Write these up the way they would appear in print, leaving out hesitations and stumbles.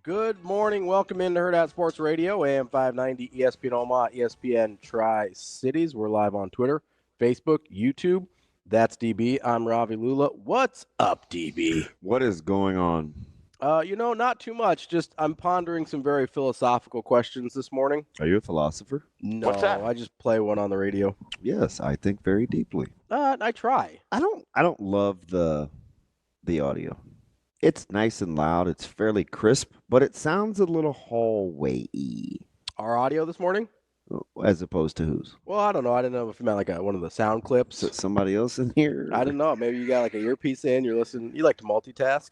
Good morning. Welcome into Hurrdat Sports Radio, AM 590, ESPN Omaha, ESPN Tri-Cities. We're live on Twitter, Facebook, YouTube. That's DB. I'm Ravi Lulla. What's up, DB? What is going on? Not too much. Just I'm pondering some very philosophical questions this morning. Are you a philosopher? No, What's that? I just play one on the radio. Yes, I think very deeply. I try. I don't love the audio. It's nice and loud. It's fairly crisp, but it sounds a little hallway-y. Our audio this morning? As opposed to whose? Well, I don't know. I didn't know if you meant like one of the sound clips. Is it somebody else in here? I didn't know. Maybe you got like an earpiece in. You're listening. You like to multitask?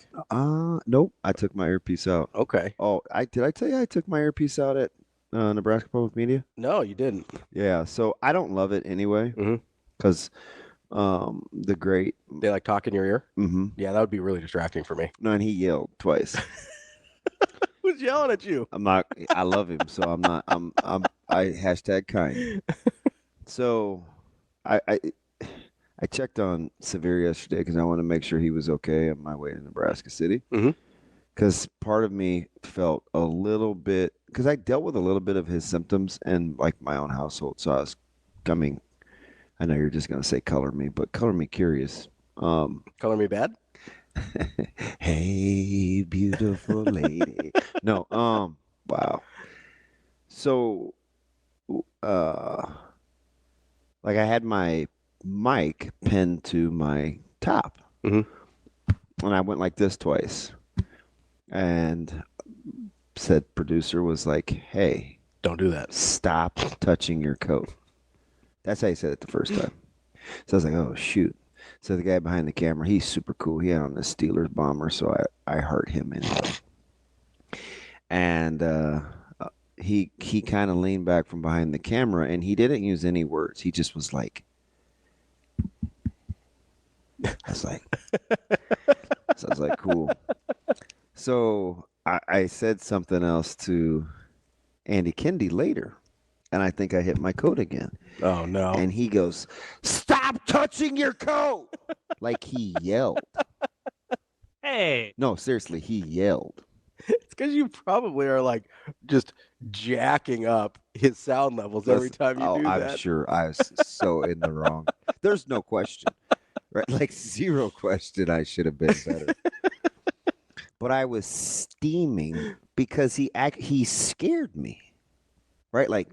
Nope. I took my earpiece out. Okay. Oh, did I tell you I took my earpiece out at Nebraska Public Media? No, you didn't. Yeah. So I don't love it anyway, because the great. They like talk in your ear? Mm-hmm. Yeah, that would be really distracting for me. No, and he yelled twice. Who's yelling at you? I'm not. I love him, so I'm not. I hashtag kind. So, I checked on Severe yesterday because I want to make sure he was okay on my way to Nebraska City. Because part of me felt a little bit, because I dealt with a little bit of his symptoms in like my own household. So I know you're just gonna say color me, but color me curious. Color me bad? Hey, beautiful lady. No, wow. So, like I had my mic pinned to my top, and I went like this twice, and said producer was like, "Hey, don't do that. Stop touching your coat." That's how he said it the first time. So I was like, "Oh shoot." So the guy behind the camera, he's super cool. He had on the Steelers bomber, so I hurt him anyway. And he kind of leaned back from behind the camera, and he didn't use any words. He just was like, I was like, cool. So I said something else to Andy Kendi later, and I think I hit my coat again. Oh, no. And he goes, "Stop touching your coat!" Like he yelled. Hey. No, seriously, he yelled. It's because you probably are like just jacking up his sound levels every time you do that. I'm sure I was so in the wrong. There's no question. Right? Like zero question I should have been better. But I was steaming because he scared me. Right? Like,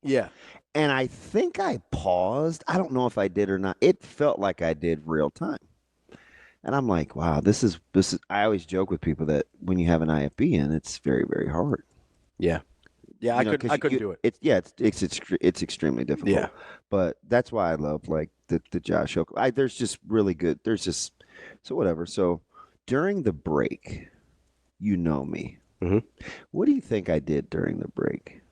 yeah. And I think I paused. I don't know if I did or not. It felt like I did real time. And I'm like, wow, this is. I always joke with people that when you have an IFB in, it's very, very hard. Yeah. Yeah, I couldn't do it. It's extremely difficult. Yeah. But that's why I love like the Josh Hook. There's just really good. There's just so whatever. So during the break, you know me. What do you think I did during the break?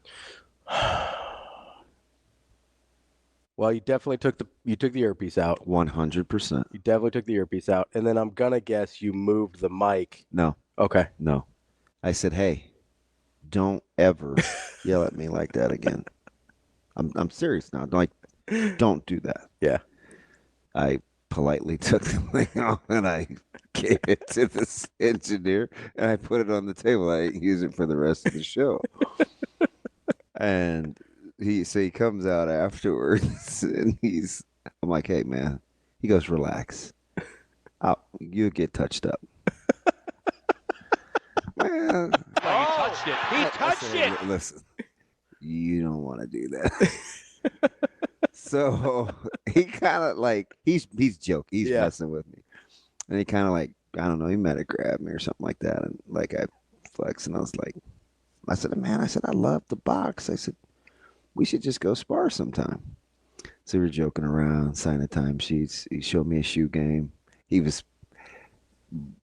Well, you definitely took the earpiece out. 100%. You definitely took the earpiece out, and then I'm gonna guess you moved the mic. No. Okay. No. I said, "Hey, don't ever yell at me like that again." I'm serious now. Like, don't do that. Yeah. I politely took the thing off and I gave it to this engineer and I put it on the table. I didn't use it for the rest of the show. And he comes out afterwards and I'm like, "Hey man," he goes, "Relax. You'll get touched up." Man, He touched it. He touched it. Listen, you don't want to do that. So he kind of like he's joking, he's messing with me, and he kind of like, I don't know, he might have grabbed me or something like that, and like I flexed, and I said, "Man," I said, "I love the box." I said, "We should just go spar sometime." So we were joking around, signing time sheets. He showed me a shoe game. He was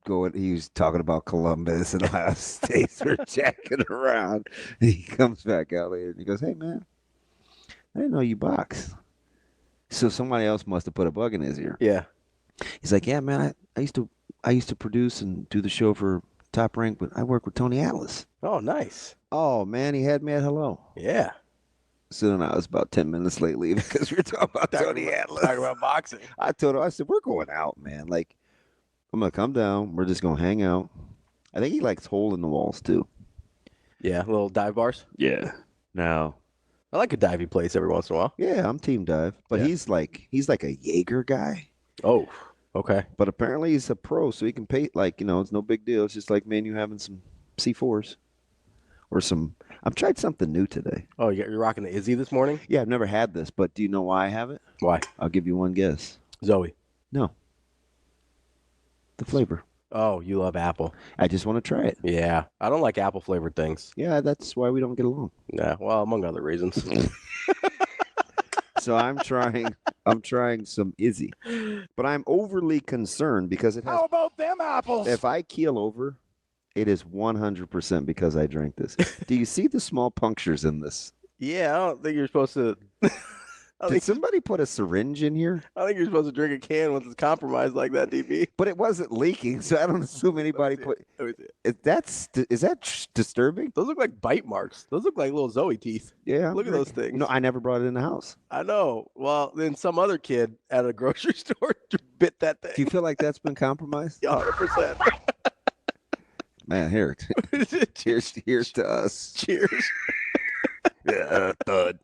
talking about Columbus and Ohio State. We're jacking around. And he comes back out later and he goes, "Hey man, I didn't know you box." So somebody else must have put a bug in his ear. Yeah. He's like, "Yeah, man, I used to produce and do the show for Top Rank, but I work with Tony Atlas." Oh, nice. Oh man, he had me at hello. Yeah. So then I was about 10 minutes late leaving because we were talking about Tony Atlas. Talking about boxing. I told him, I said, "We're going out, man. Like, I'm going to come down. We're just going to hang out. I think he likes hole in the walls too. Yeah, little dive bars. Yeah. No. I like a divey place every once in a while. Yeah, I'm team dive, but Yeah. he's like a Jaeger guy. Oh, okay. But apparently he's a pro, so he can pay it's no big deal. It's just like, man, you having some C4s or some. I've tried something new today. Oh, you're rocking the Izzy this morning? Yeah, I've never had this, but do you know why I have it? Why? I'll give you one guess. Zoe. No. The flavor. Oh, you love apple. I just want to try it. Yeah, I don't like apple flavored things. Yeah, that's why we don't get along. Yeah, well, among other reasons. So I'm trying some Izzy, but I'm overly concerned because it has. How about them apples? If I keel over, it is 100% because I drank this. Do you see the small punctures in this? Yeah, I don't think you're supposed to. Did somebody put a syringe in here? I think you're supposed to drink a can once it's compromised like that, DB. But it wasn't leaking, so I don't assume anybody put. Is that disturbing? Those look like bite marks. Those look like little Zoe teeth. Yeah. Look at those things. No, I never brought it in the house. I know. Well, then some other kid at a grocery store bit that thing. Do you feel like that's been compromised? 100%. Man, here. Cheers to us. Cheers. Yeah, thud.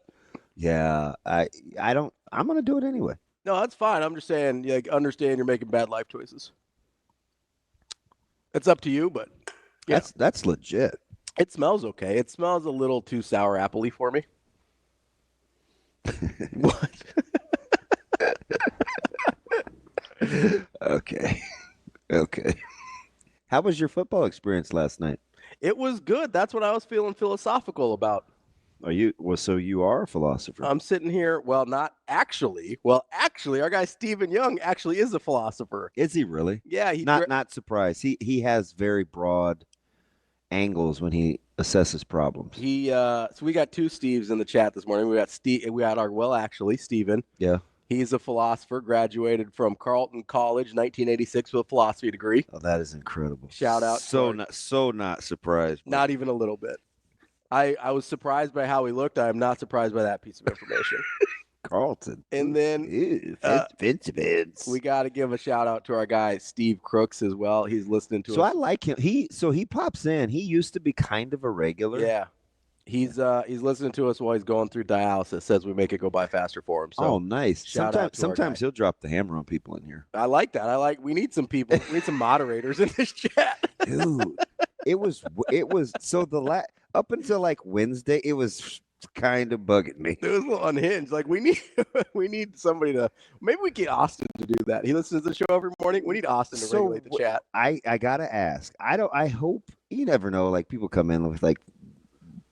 Yeah, I'm gonna do it anyway. No, that's fine. I'm just saying, like, understand you're making bad life choices. It's up to you, but yeah. That's legit. It smells okay. It smells a little too sour apple-y for me. What? Okay. How was your football experience last night? It was good. That's what I was feeling philosophical about. So you are a philosopher? I'm sitting here. Well, not actually. Well, actually, our guy Stephen Young actually is a philosopher. Is he really? Yeah, Not surprised. He has very broad angles when he assesses problems. So we got two Steves in the chat this morning. We got Stephen. Yeah. He's a philosopher, graduated from Carleton College, 1986, with a philosophy degree. Oh, that is incredible. Shout out. Not surprised. Not even a little bit. I was surprised by how he looked. I am not surprised by that piece of information. Carleton. And then Vince. we got to give a shout out to our guy Steve Crooks as well. He's listening to us. So I like him. He pops in. He used to be kind of a regular. Yeah. He's listening to us while he's going through dialysis. Says we make it go by faster for him. So nice. Sometimes he'll drop the hammer on people in here. I like that. We need some people. We need some moderators in this chat. Dude, it was so up until like Wednesday, it was kind of bugging me. It was a little unhinged. Like we need somebody to, maybe we get Austin to do that. He listens to the show every morning. We need Austin to regulate the chat. I gotta ask. I hope, you never know, like people come in with like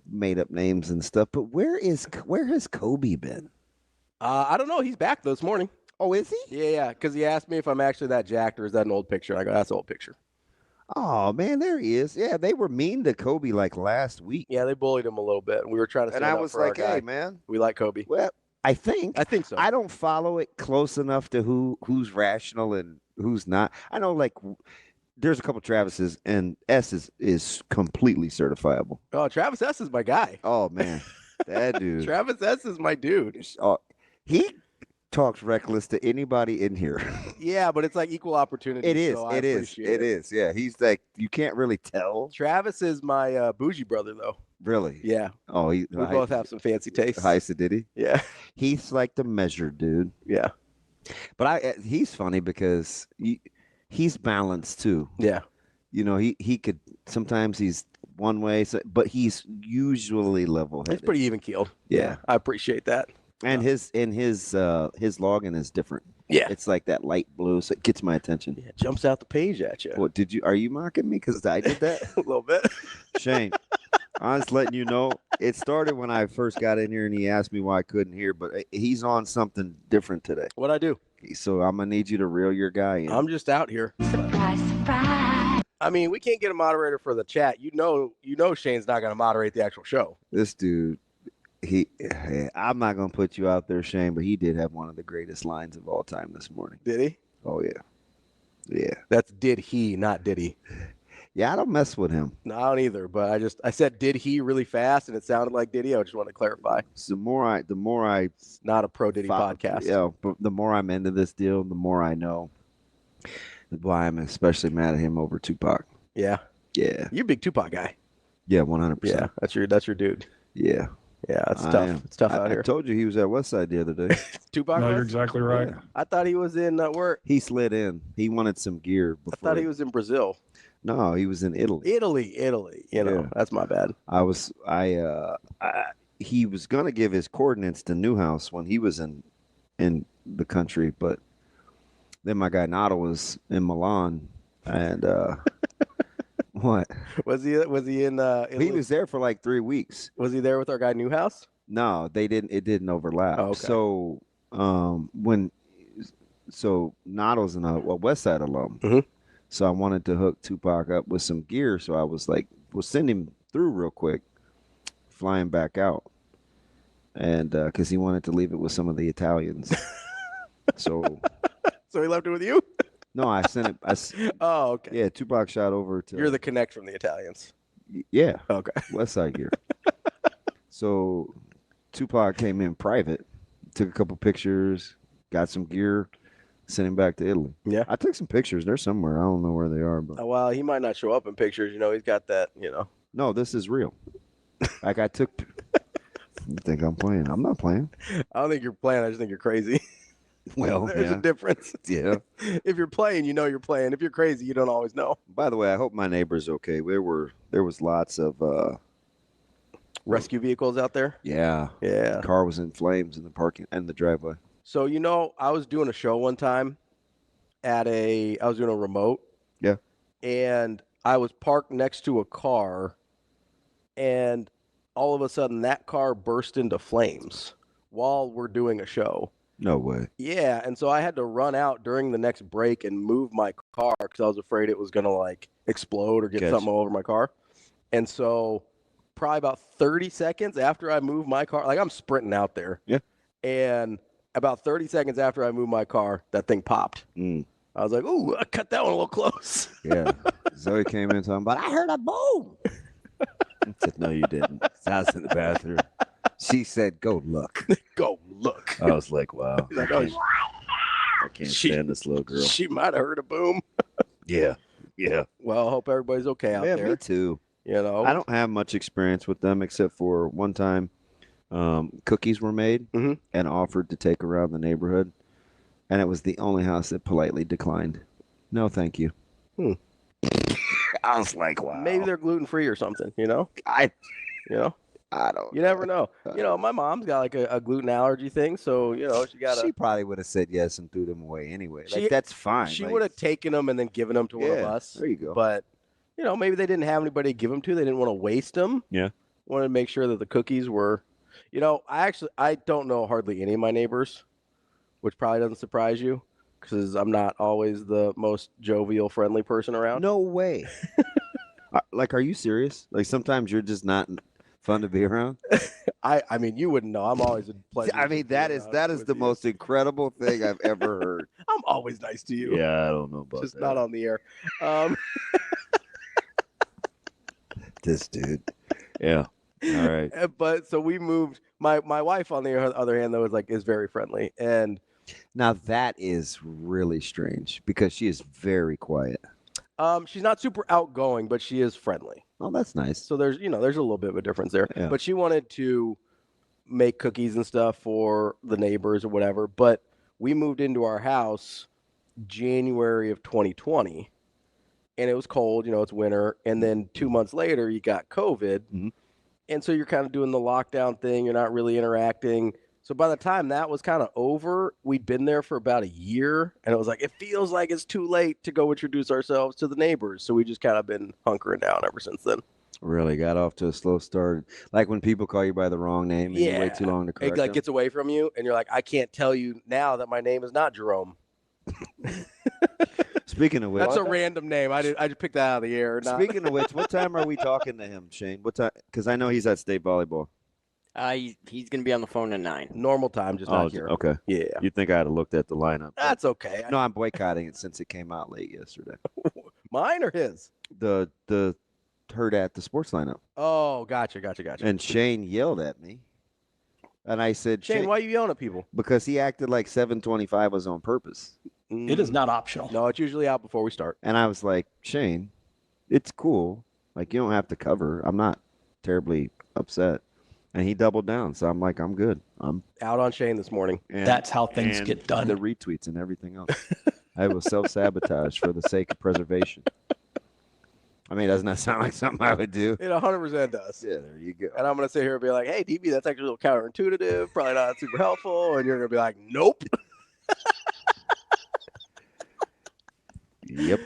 made up names and stuff, but where has Kobe been? I don't know. He's back this morning. Oh, is he? Yeah. Because he asked me if I'm actually that jacked or is that an old picture. I go, that's an old picture. Oh man, there he is. Yeah, they were mean to Kobe like last week. Yeah, they bullied him a little bit, and we were trying to. And I was like, "Hey, man, we like Kobe." Well, I think so. I don't follow it close enough to who's rational and who's not. I know, like, there's a couple Travises, and S is completely certifiable. Oh, Travis S is my guy. Oh man, that dude. Travis S is my dude. Oh, he talks reckless to anybody in here. Yeah, but it's like equal opportunity. It is. So it is. Yeah, he's like, you can't really tell. Travis is my bougie brother, though. Really? Yeah. Oh, we both have some fancy tastes. Hi, Sadidi. Yeah. He's like the measured dude. Yeah. But he's funny because he's balanced too. Yeah. You know, he could sometimes he's one way, but he's usually level-headed. He's pretty even keeled. Yeah, I appreciate that. And his login is different. Yeah, it's like that light blue, so it gets my attention. Yeah, jumps out the page at you. What are you mocking me because I did that? A little bit. Shane, I'm just letting you know. It started when I first got in here, and he asked me why I couldn't hear, but he's on something different today. What'd I do? So I'm gonna need you to reel your guy in. I'm just out here. Surprise, surprise. I mean, we can't get a moderator for the chat. You know, Shane's not gonna moderate the actual show. This dude. I'm not gonna put you out there, Shane, but he did have one of the greatest lines of all time this morning. Did he? Oh yeah. That's did he, not did he. Yeah, I don't mess with him. No, I don't either. But I said did he really fast, and it sounded like did he. I just want to clarify. So the more I it's not a pro Diddy podcast. Yeah, but the more I'm into this deal, the more I know why I'm especially mad at him over Tupac. Yeah. Yeah. You big Tupac guy. Yeah, 100%. Yeah, that's your dude. Yeah. Yeah, that's I tough. am. It's tough out I here. told you he was at Westside the other day. Tupac No, was? you're exactly right. Yeah. I thought he was in where? He slid in. He wanted some gear before. I thought he was in Brazil. No, he was in Italy. Italy. You know, Yeah. that's my bad. He was gonna give his coordinates to Newhouse when he was in the country, but then my guy Nada was in Milan, and what? Was he in Italy? He was there for like 3 weeks. Was he there with our guy Newhouse? No, they didn't. It didn't overlap. Oh, okay. So Nada's a West Side alum. Mhm. So I wanted to hook Tupac up with some gear. So I was like, we'll send him through real quick, flying back out. And because he wanted to leave it with some of the Italians. So he left it with you? no, I sent it. Oh, okay. Yeah, Tupac shot over to. You're the connect from the Italians. Yeah, Okay. West Side gear. So Tupac came in private, took a couple pictures, got some gear, sent him back to Italy. Yeah. I took some pictures. They're somewhere. I don't know where they are, but Well, he might not show up in pictures. You know, he's got that, you know. no, this is real. Like I took. You think I'm playing? I'm not playing. I don't think you're playing. I just think you're crazy. Well, There's yeah. a difference. Yeah. If you're playing, you know you're playing. If you're crazy, you don't always know. By the way, I hope my neighbor's okay. There was lots of Rescue vehicles out there? yeah. Yeah. The car was in flames in the parking and the driveway. So, you know, I was doing a show one time I was doing a remote. Yeah. And I was parked next to a car, and all of a sudden that car burst into flames while we're doing a show. No way. Yeah, and so I had to run out during the next break and move my car because I was afraid it was going to like explode or get Gotcha. something all over my car. And so probably about 30 seconds after I moved my car, like I'm sprinting out there. Yeah. And about 30 seconds after I moved my car, that thing popped. Mm. I was like, ooh, I cut that one a little close. Yeah. Zoe came in talking about, I heard a boom. I said, no, you didn't. I was in the bathroom. She said, go look. Go look. I was like, wow. Like, oh, I can't stand this little girl. she might have heard a boom. Yeah. Yeah. Well, I hope everybody's okay out there. Me too. You know, I don't have much experience with them except for one time cookies were made Mhm. and offered to take around the neighborhood. And it was the only house that politely declined. No, thank you. I was like, wow. maybe they're gluten free or something. You know, I don't. You never know. You know, my mom's got like a gluten allergy thing, so you know she got She probably would have said yes and threw them away anyway. Like, She- that's fine. She Like, would have taken them and then given them to one of yeah, us. There you go. But you know, maybe they didn't have anybody to give them to. They didn't want to waste them. Yeah. Wanted to make sure that the cookies were. You know, I don't know hardly any of my neighbors, which probably doesn't surprise you because I'm not always the most jovial, friendly person around. No way. Like, are you serious? Like, sometimes you're just not fun to be around. I mean, you wouldn't know. I'm always a pleasure. I mean, to be that is around the with you. most incredible thing I've ever heard. I'm always nice to you. Yeah, I don't know about Just that. not on the air. This dude. Yeah. All right. But so we moved. My wife, on the other hand, though, is very friendly, and Now that is really strange because she is very quiet. she's not super outgoing, but she is friendly. Oh, that's nice. So there's a little bit of a difference there. Yeah. But she wanted to make cookies and stuff for the neighbors or whatever. But we moved into our house January of 2020, and it was cold. You know, it's winter, and then 2 months later, you got COVID. Mhm. And so you're kind of doing the lockdown thing. You're not really interacting. So by the time that was kind of over, we'd been there for about a year. And it was like, it feels like it's too late to go introduce ourselves to the neighbors. So we just kind of been hunkering down ever since then. Really got off to a slow start. Like when people call you by the wrong name and you wait too long to correct It like them. gets away from you. And you're like, I can't tell you now that my name is not Jerome. Speaking of which, That's a random name. I just picked that out of the air. speaking of which, what time are we talking to him, Shane? What time? Because I know he's at state volleyball. He's going to be on the phone at 9. Normal time, just not here. Okay. Yeah. You'd think I'd have looked at the lineup. but- That's okay. No, I'm boycotting it since it came out late yesterday. Mine or his? The Hurrdat Sports lineup. Oh, gotcha. And Shane yelled at me. And I said, Shane, why are you yelling at people? Because he acted like 7:25 was on purpose. It is not optional. No, it's usually out before we start. And I was like, Shane, it's cool. Like, you don't have to cover. I'm not terribly upset. And he doubled down. So I'm like, I'm good. I'm Out on Shane this morning. That's how things get done. The retweets and everything else. I will self-sabotage for the sake of preservation. I mean, doesn't that sound like something I would do? It 100% does. Yeah, there you go. And I'm going to sit here and be like, hey, DB, that's actually a little counterintuitive, probably not super helpful. And you're going to be like, nope. Yep.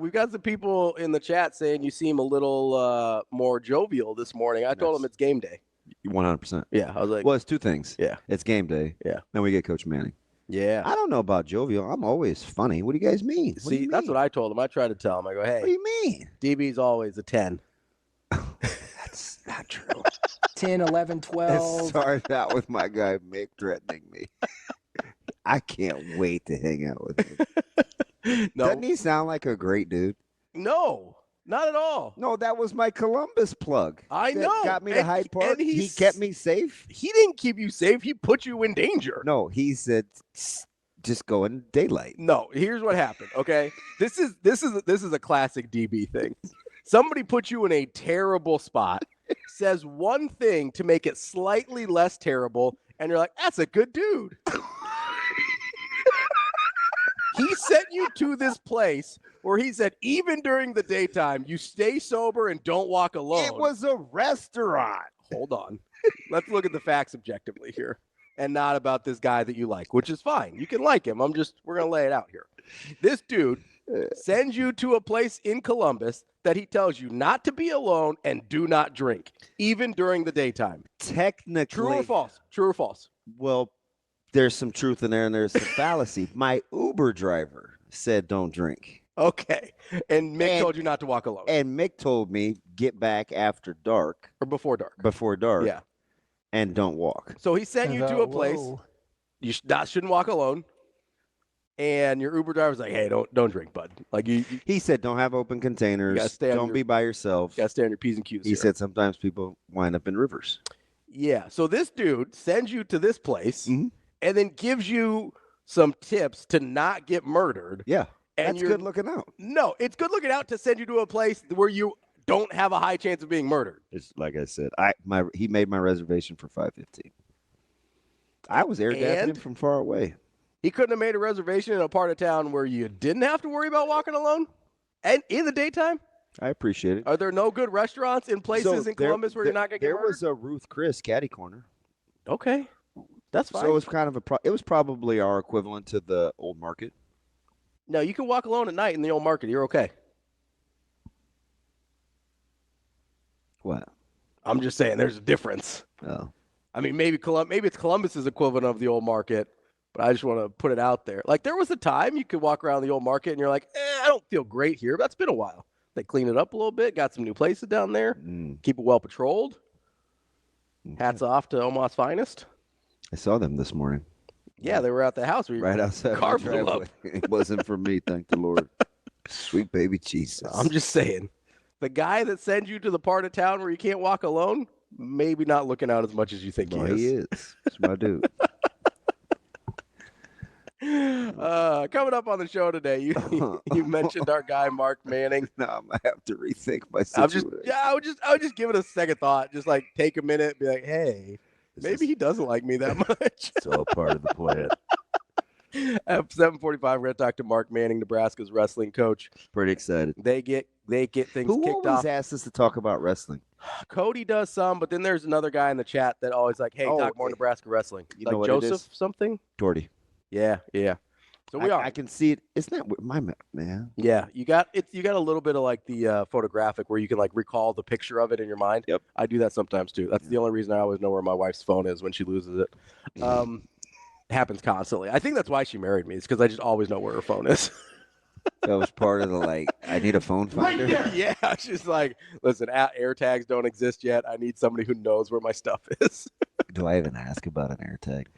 We've got some people in the chat saying you seem a little more jovial this morning. I told them it's game day. 100%. Yeah, I was like, Well, it's two things. Yeah. It's game day. Yeah. Then we get Coach Manning. Yeah. I don't know about jovial. I'm always funny. What do you guys mean? See, that's what I told him. I tried to tell him. I go, hey, What do you mean? DB's always a 10. That's not true. 10, 11, It 12. started out with my guy Mick threatening me. I can't wait to hang out with him. No, Doesn't he sound like a great dude? no, not at all. No, that was my Columbus plug. I That know. got me to Hyde Park. and He kept me safe. He didn't keep you safe. He put you in danger. No, he said, just go in daylight. No, here's what happened. Okay, this is a classic DB thing. Somebody puts you in a terrible spot, says one thing to make it slightly less terrible, and you're like, "That's a good dude." He sent you to this place where he said, even during the daytime, you stay sober and don't walk alone. It was a restaurant. Hold on. Let's look at the facts objectively here and not about this guy that you like, which is fine. You can like him. We're going to lay it out here. This dude sends you to a place in Columbus that he tells you not to be alone and do not drink, even during the daytime. Technically. True or false? True or false? Well, there's some truth in there and there's some fallacy. My Uber driver said don't drink. Okay. And Mick told you not to walk alone. And Mick told me get back after dark. Or before dark. Before dark. Yeah. And don't walk. So he sent you to a place you shouldn't walk alone. And your Uber driver's like, hey, don't drink, bud. Like he said, don't have open containers. Don't be by yourself. You got to stay on your P's and Q's. He said sometimes people wind up in rivers. Yeah. So this dude sends you to this place Mm-hmm. and then gives you some tips to not get murdered. Yeah. And That's good looking out. No, it's good looking out to send you to a place where you don't have a high chance of being murdered. It's like I said, he made my reservation for 5:15. I was air gapping him from far away. He couldn't have made a reservation in a part of town where you didn't have to worry about walking alone? And in the daytime? I appreciate it. Are there no good restaurants in places in Columbus where you're not going to get murdered? There was a Ruth Chris Caddy Corner. Okay. That's fine. So it was kind of it was probably our equivalent to the old market. No, you can walk alone at night in the old market. You're okay. What? I'm just saying there's a difference. Oh. I mean, maybe it's Columbus's equivalent of the old market, but I just want to put it out there. Like, there was a time you could walk around the old market and you're like, I don't feel great here. That's been a while. They cleaned it up a little bit, got some new places down there, keep it well patrolled. Hats off to Omaha's finest. I saw them this morning. Yeah, they were at the house. Right outside. Car blew up. It wasn't for me, thank the Lord. Sweet baby Jesus. I'm just saying. The guy that sends you to the part of town where you can't walk alone, maybe not looking out as much as you think he is. He is. That's my dude. Coming up on the show today, you mentioned our guy Mark Manning. No, I'm gonna have to rethink my situation. I would just give it a second thought. Just like take a minute, be like, hey, maybe he doesn't like me that much. It's all part of the plan. At 7:45, we're gonna talk to Mark Manning, Nebraska's wrestling coach. Pretty excited. They get things Who kicked always off. asks us to talk about wrestling? Cody does some, but then there's another guy in the chat that always like, hey, talk more Nebraska wrestling. You like know what Joseph it is? something. Torty. Yeah. So we are. I can see it. Isn't that my man? Yeah, you got a little bit of like the photographic where you can like recall the picture of it in your mind. Yep. I do that sometimes too. That's the only reason I always know where my wife's phone is when she loses it. It happens constantly. I think that's why she married me. It's because I just always know where her phone is. That was part of the I need a phone finder. Yeah, she's like, listen, AirTags don't exist yet. I need somebody who knows where my stuff is. Do I even ask about an AirTag?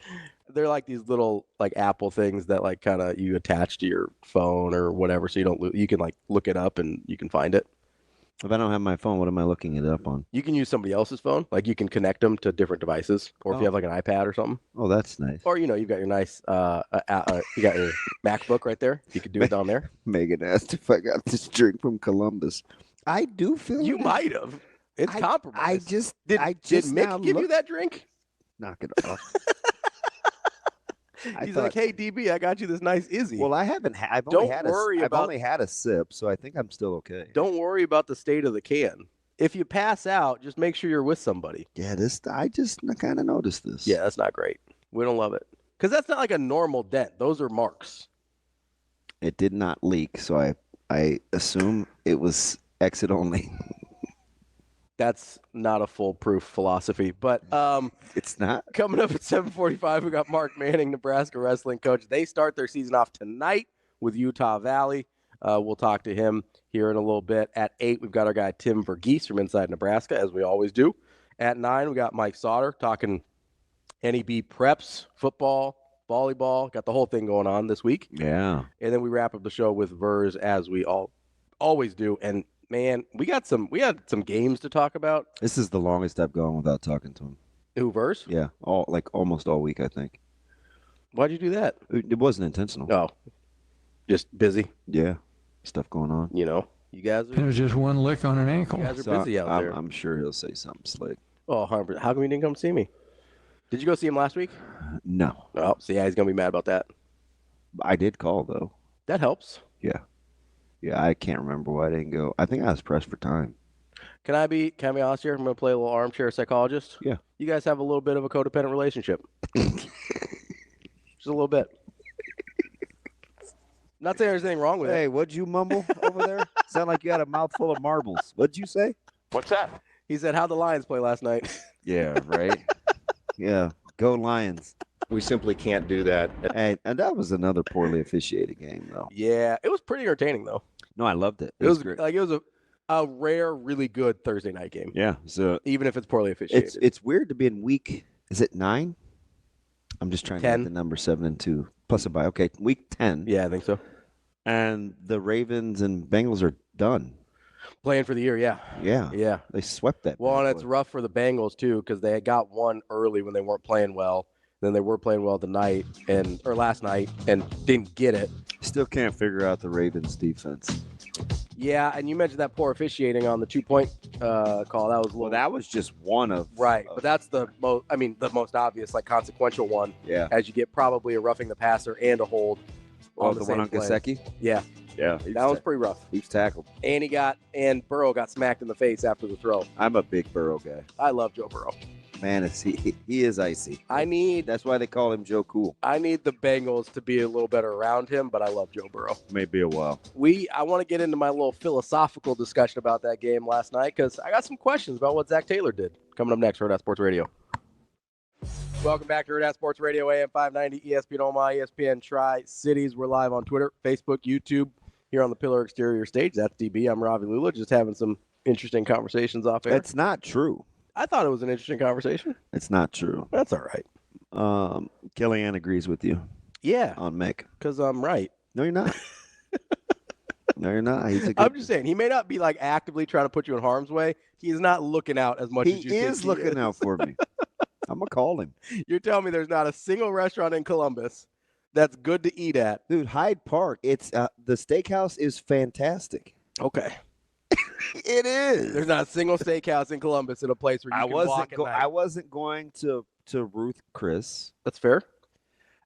They're like these little like Apple things that like kind of you attach to your phone or whatever, so you don't you can like look it up and you can find it. If I don't have my phone, what am I looking it up on? You can use somebody else's phone. Like you can connect them to different devices, or if you have like an iPad or something. Oh, that's nice. Or you've got your nice you got your MacBook right there. You could do it down there. Megan asked if I got this drink from Columbus. I do feel You it is. might have. It's compromised. Did Did Mick give you that drink? Knock it off. He's like, hey, DB, I got you this nice Izzy. Well, I haven't. I've Don't only had worry I've about- only had a sip, so I think I'm still okay. Don't worry about the state of the can. If you pass out, just make sure you're with somebody. Yeah, I just kind of noticed this. Yeah, that's not great. We don't love it. Because that's not like a normal dent. Those are marks. It did not leak, so I assume it was exit only. That's not a foolproof philosophy. But It's not. coming up at 7:45, we got Mark Manning, Nebraska wrestling coach. They start their season off tonight with Utah Valley. We'll talk to him here in a little bit. At 8, we've got our guy Tim Verghese from Inside Nebraska, as we always do. At 9, we got Mike Sautter talking NEB preps, football, volleyball. Got the whole thing going on this week. Yeah. And then we wrap up the show with Verz, as we always do. And man, we had some games to talk about. This is the longest I've gone without talking to him. Who, Verz? Yeah, almost all week, I think. Why'd you do that? It wasn't intentional. Oh, just busy. Yeah, stuff going on. You know, you guys It are, was just one lick on an ankle. you guys are busy out there. I'm sure he'll say something slick. Oh, 100%. How come you didn't come see me? Did you go see him last week? No, Oh, so yeah, he's gonna be mad about that. I did call though. That helps. Yeah, I can't remember why I didn't go. I think I was pressed for time. Can I be honest here? I'm gonna play a little armchair psychologist. Yeah. You guys have a little bit of a codependent relationship. Just a little bit. Not saying there's anything wrong with it. Hey, what'd you mumble over there? Sound like you had a mouthful of marbles. What'd you say? What's that? He said, how'd the Lions play last night? Yeah, right. Yeah, go Lions. We simply can't do that. Hey, and that was another poorly officiated game, though. Yeah, it was pretty entertaining though. No, I loved it. It was great. like it was a rare, really good Thursday night game. Yeah, so Even if it's poorly officiated. it's weird to be in week. Is it 9? I'm just trying 10. to get the number 7 and 2 plus a bye. Okay, week 10. Yeah, I think so. And the Ravens and Bengals are done. Playing for the year, yeah. Yeah, Yeah. they swept that. Well, bad and it's boy. rough for the Bengals too, because they had got one early when they weren't playing well. Then they were playing well tonight or last night and didn't get it. Still can't figure out the Ravens defense. Yeah, and you mentioned that poor officiating on the 2-point call. That was a little, Well, that was just one of right, but that's the most. I mean, the most obvious, like consequential one, yeah. as you get probably a roughing the passer and a hold. Oh, on the one same on play. Gesicki? Yeah, Yeah, that was pretty rough. he was tackled. And Burrow got smacked in the face after the throw. I'm a big Burrow guy. I love Joe Burrow. Man, he is icy. That's why they call him Joe Cool. I need the Bengals to be a little better around him, but I love Joe Burrow. Maybe a while. I want to get into my little philosophical discussion about that game last night because I got some questions about what Zac Taylor did. Coming up next, Hurrdat Sports Radio. Welcome back to Hurrdat Sports Radio, AM 590, ESPN Omaha, ESPN Tri-Cities. We're live on Twitter, Facebook, YouTube, here on the Pillar Exterior stage. That's DB. I'm Ravi Lulla, just having some interesting conversations off air. It's not true. I thought it was an interesting conversation. It's not true. That's all right. Kellyanne agrees with you Yeah, on Mick. because I'm right. No, you're not. No, you're not. He's a good. I'm just saying, he may not be like actively trying to put you in harm's way. He's not looking out as much He as you think is looking out for me. I'm gonna call him, You're telling me there's not a single restaurant in Columbus that's good to eat at. dude. Hyde Park. It's the steakhouse is fantastic. Okay. It is. There's not a single steakhouse in Columbus in a place where you can walk at night. I wasn't going to Ruth Chris, That's fair.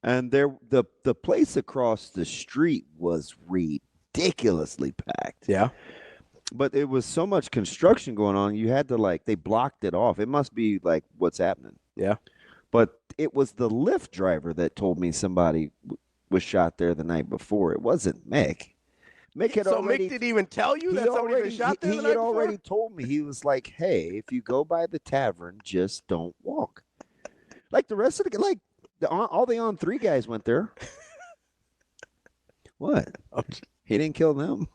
and the place across the street was ridiculously packed. Yeah. But it was so much construction going on. You had to they blocked it off. It must be what's happening. Yeah. But it was the Lyft driver that told me somebody was shot there the night before. It wasn't Mick. Mick had So already. Mick didn't even tell you that somebody had been shot there he the had night before? already told me. He was like, "Hey, if you go by the tavern, just don't walk." Like the rest of all the on 3 guys went there. What? He didn't kill them.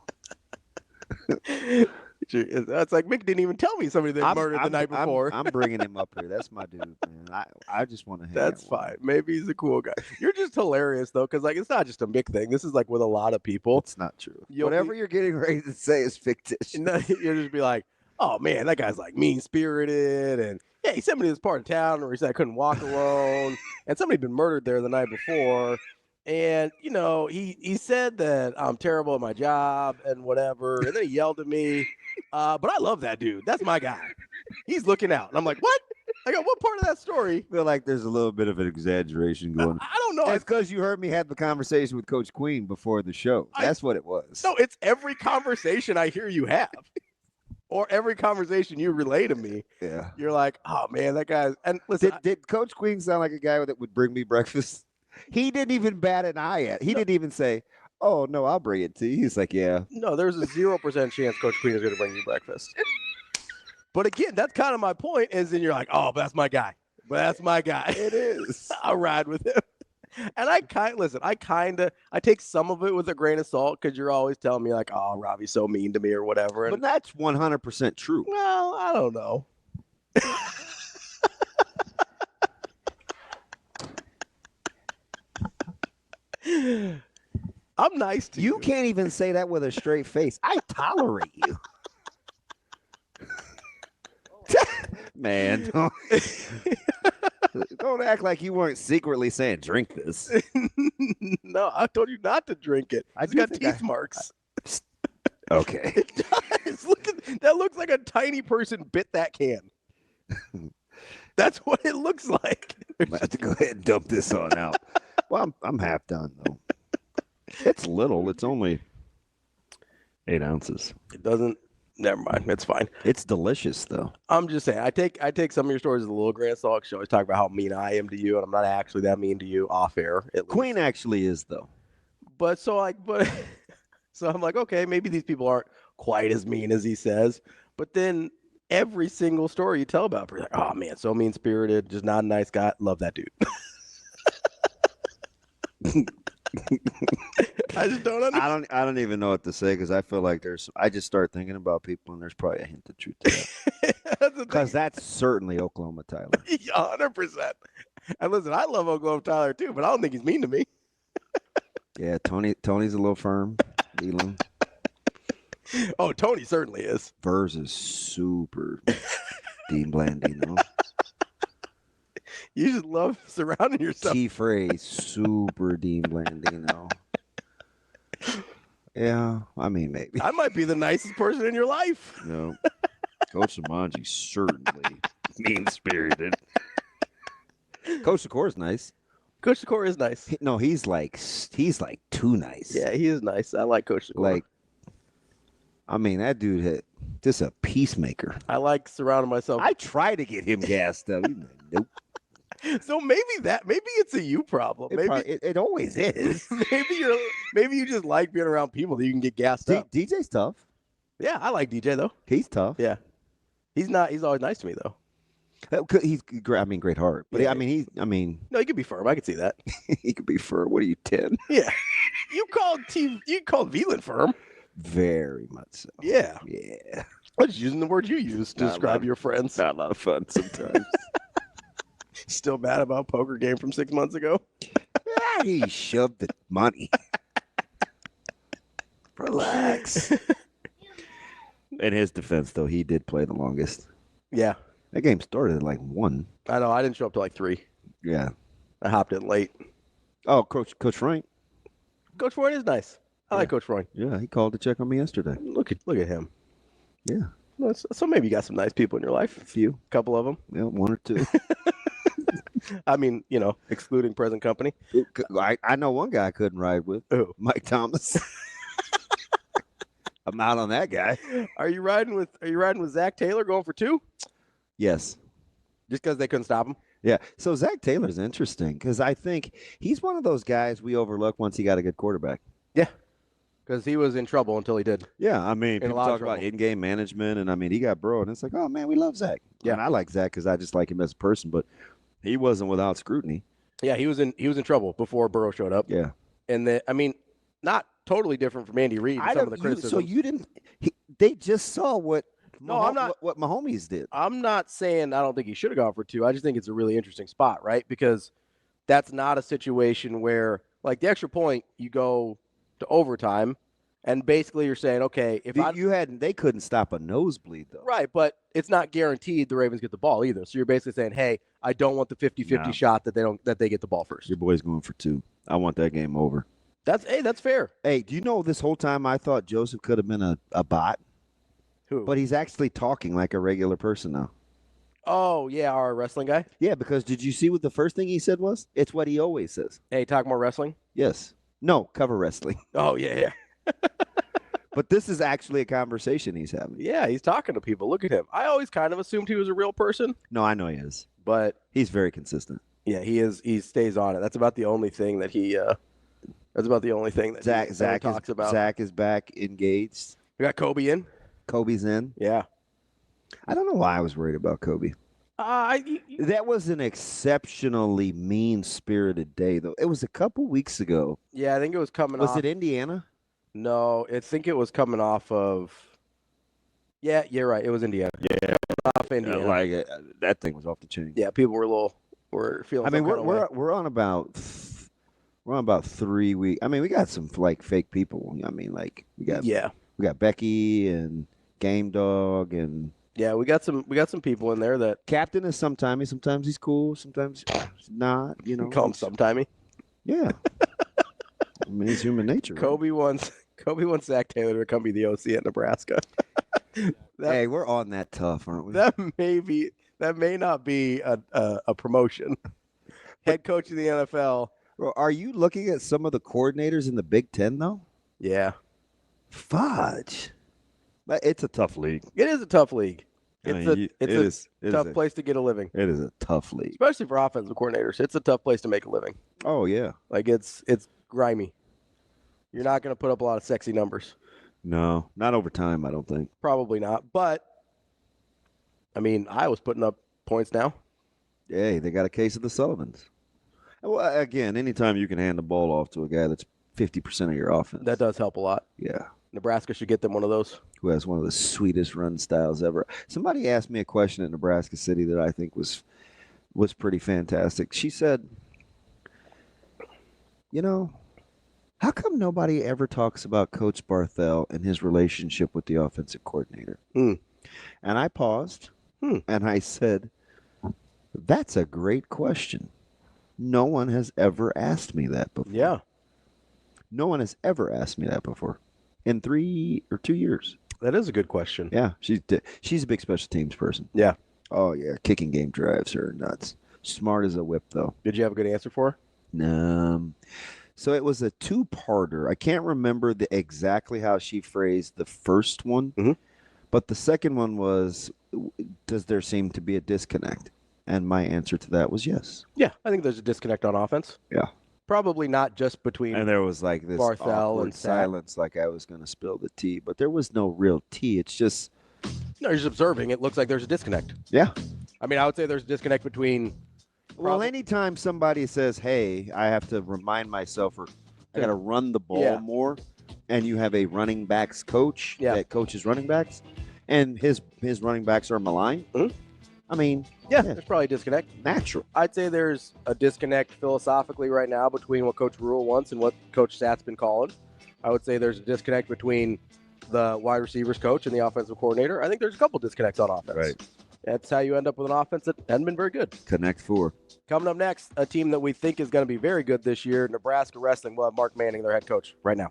That's like Mick didn't even tell me somebody that murdered the night before. I'm bringing him up here. That's my dude, man. I just want to hang That's out with him. fine. Maybe he's a cool guy. You're just hilarious though, because it's not just a Mick thing. This is with a lot of people. It's not true. You'll Whatever you're getting ready to say is fictitious. You'll just be like, oh man, that guy's mean spirited, and yeah, he sent me to this part of town where he said I couldn't walk alone, and somebody had been murdered there the night before, And, he said that I'm terrible at my job and whatever. And then he yelled at me. But I love that dude. That's my guy. He's looking out. And I'm like, what? I got what part of that story? I feel like there's a little bit of an exaggeration going. I don't know. It's because you heard me have the conversation with Coach Queen before the show. That's what it was. No, it's every conversation I hear you have. Or every conversation you relay to me. Yeah. You're like, oh, man, that guy's. And listen. Did Coach Queen sound like a guy that would bring me breakfast? He didn't even bat an eye at. He didn't even say, "Oh no, I'll bring it to you." He's like, "Yeah." No, there's a 0% chance Coach Queen is going to bring you breakfast. But again, that's kind of my point. Is then you're like, "Oh, but that's my guy. But that's my guy." It is. I'll ride with him. And I take some of it with a grain of salt because you're always telling me like, "Oh, Ravi's so mean to me" or whatever. But that's 100% true. Well, I don't know. I'm nice to you. You can't even say that with a straight face. I tolerate you. Man, don't act like you weren't secretly saying, drink this. No, I told you not to drink it. It's got teeth marks. Okay. It does. That looks like a tiny person bit that can. That's what it looks like. I'm going to have to go ahead and dump this on out. Well, I'm half done, though. It's little. It's only 8 ounces. It doesn't. Never mind. It's fine. It's delicious, though. I'm just saying. I take some of your stories with a little grain of salt. You always talk about how mean I am to you, and I'm not actually that mean to you off air. Queen actually is, though. So I'm like, okay, maybe these people aren't quite as mean as he says. But then every single story you tell about, you're like, oh man, so mean spirited, just not a nice guy. Love that dude. I just don't understand. I don't even know what to say because I feel like I just start thinking about people and there's probably a hint of truth to that. Because that's certainly Oklahoma Tyler. 100%. And listen, I love Oklahoma Tyler too, but I don't think he's mean to me. Yeah, Tony's a little firm. Dealing. Oh, Tony certainly is. Verz is super Dean Blandino. You just love surrounding yourself. T-Phrase, super Dean Blandino. Yeah, I mean, maybe. I might be the nicest person in your life. No. Coach Samanji's certainly mean-spirited. Coach Secore's nice. Coach Secore is nice. He's like too nice. Yeah, he is nice. I like Coach Secore. Like, I mean, that dude had just a peacemaker. I like surrounding myself. I try to get him gassed up. He's like, nope. So maybe it's a you problem. It always is. maybe you just like being around people that you can get gassed up. DJ's tough. Yeah, I like DJ though. He's tough. Yeah, he's always nice to me though. He's great heart. But yeah. No, he could be firm. I could see that. He could be firm. What are you, 10? Yeah, you called Veland firm. Very much so. Yeah. Yeah. I'm just using the word you use to describe your friends. Not a lot of fun sometimes. Still mad about poker game from 6 months ago? He shoved the money. Relax. In his defense, though, he did play the longest. Yeah. That game started at like 1. I know. I didn't show up till like 3. Yeah. I hopped in late. Oh, Coach Frank. Coach Freund is nice. I like Coach Freund. Yeah, he called to check on me yesterday. Look at him. Yeah. Well, so maybe you got some nice people in your life. A few. A couple of them. Yeah, 1 or 2. I mean, excluding present company. I know one guy I couldn't ride with. Who? Mike Thomas. I'm out on that guy. Are you riding with Zac Taylor going for 2? Yes. Just because they couldn't stop him? Yeah. So Zac Taylor's interesting because I think he's one of those guys we overlook once he got a good quarterback. Yeah. Because he was in trouble until he did. Yeah, I mean, people talk about trouble. in-game management, and I mean, he got Burrow, and it's like, oh man, we love Zac. Yeah, and I like Zac because I just like him as a person, but he wasn't without scrutiny. Yeah, he was in trouble before Burrow showed up. Yeah, and not totally different from Andy Reid. Some of the criticism. So you didn't? They just saw what. I'm not. What Mahomes did. I'm not saying I don't think he should have gone for 2. I just think it's a really interesting spot, right? Because that's not a situation where, like, the extra point, you go to overtime, And basically you're saying, okay, if they couldn't stop a nosebleed, though. Right, but it's not guaranteed the Ravens get the ball either. So you're basically saying, hey, I don't want the 50-50 shot that they get the ball first. Your boy's going for 2. I want that game over. That's fair. Hey, do you know this whole time I thought Joseph could have been a bot? Who? But he's actually talking like a regular person now. Oh, yeah, our wrestling guy? Yeah, because did you see what the first thing he said was? It's what he always says. Hey, talk more wrestling? Yes. No, cover wrestling. Oh, yeah. But this is actually a conversation he's having. Yeah, he's talking to people. Look at him. I always kind of assumed he was a real person. No, I know he is. But he's very consistent. Yeah, he is. He stays on it. That's about the only thing that he Zac talks about. Zac is back engaged. We got Kobe in. Kobe's in. Yeah. I don't know why I was worried about Kobe. That was an exceptionally mean-spirited day, though. It was a couple weeks ago. Yeah, I think it was coming off. Was it Indiana? No, I think it was coming off of. Yeah, you're right. It was Indiana. Yeah, coming off Indiana. That thing was off the chain. Yeah, people were feeling. I mean, we're on about 3 weeks. I mean, we got some fake people. I mean, we got Becky and Game Dog and. Yeah, we got some people in there that. Captain is sometimey. Sometimes he's cool. Sometimes he's not. You know. Call him sometimey. Yeah. I mean, it's human nature. Kobe wants Zac Taylor to come be the OC at Nebraska. Hey, we're on that tough, aren't we? That may not be a promotion. Head coach of the NFL. Are you looking at some of the coordinators in the Big Ten, though? Yeah. Fudge. It's a tough league. It is a tough league. It's a tough place to get a living. It is a tough league. Especially for offensive coordinators. It's a tough place to make a living. Oh, yeah. It's grimy. You're not going to put up a lot of sexy numbers. No, not over time, I don't think. Probably not. But, I mean, Iowa's putting up points now. Hey, they got a case of the Sullivans. Well, again, anytime you can hand the ball off to a guy that's 50% of your offense. That does help a lot. Yeah. Nebraska should get them one of those. Who has one of the sweetest run styles ever. Somebody asked me a question at Nebraska City that I think was pretty fantastic. She said, how come nobody ever talks about Coach Barthel and his relationship with the offensive coordinator? And I paused, and I said, that's a great question. No one has ever asked me that before. Yeah. No one has ever asked me that before in 3 or 2 years. That is a good question. Yeah, she's a big special teams person. Yeah. Oh, yeah. Kicking game drives her nuts. Smart as a whip, though. Did you have a good answer for her? So it was a 2-parter. I can't remember exactly how she phrased the first one, but the second one was, does there seem to be a disconnect? And my answer to that was yes. Yeah, I think there's a disconnect on offense. Yeah. Probably not just between. And there was this Barthel and silence, like I was going to spill the tea, but there was no real tea. It's just. No, you're just observing. It looks like there's a disconnect. Yeah. I mean, I would say there's a disconnect between. Well, anytime somebody says, hey, I have to remind myself or I got to run the ball more, and you have a running backs coach that coaches running backs, and his running backs are maligned, I mean, there's probably a disconnect. Natural. I'd say there's a disconnect philosophically right now between what Coach Rule wants and what Coach Sat's been calling. I would say there's a disconnect between the wide receivers coach and the offensive coordinator. I think there's a couple disconnects on offense. Right. That's how you end up with an offense that hasn't been very good. Connect 4. Coming up next, a team that we think is going to be very good this year, Nebraska Wrestling. We'll have Mark Manning, their head coach, right now.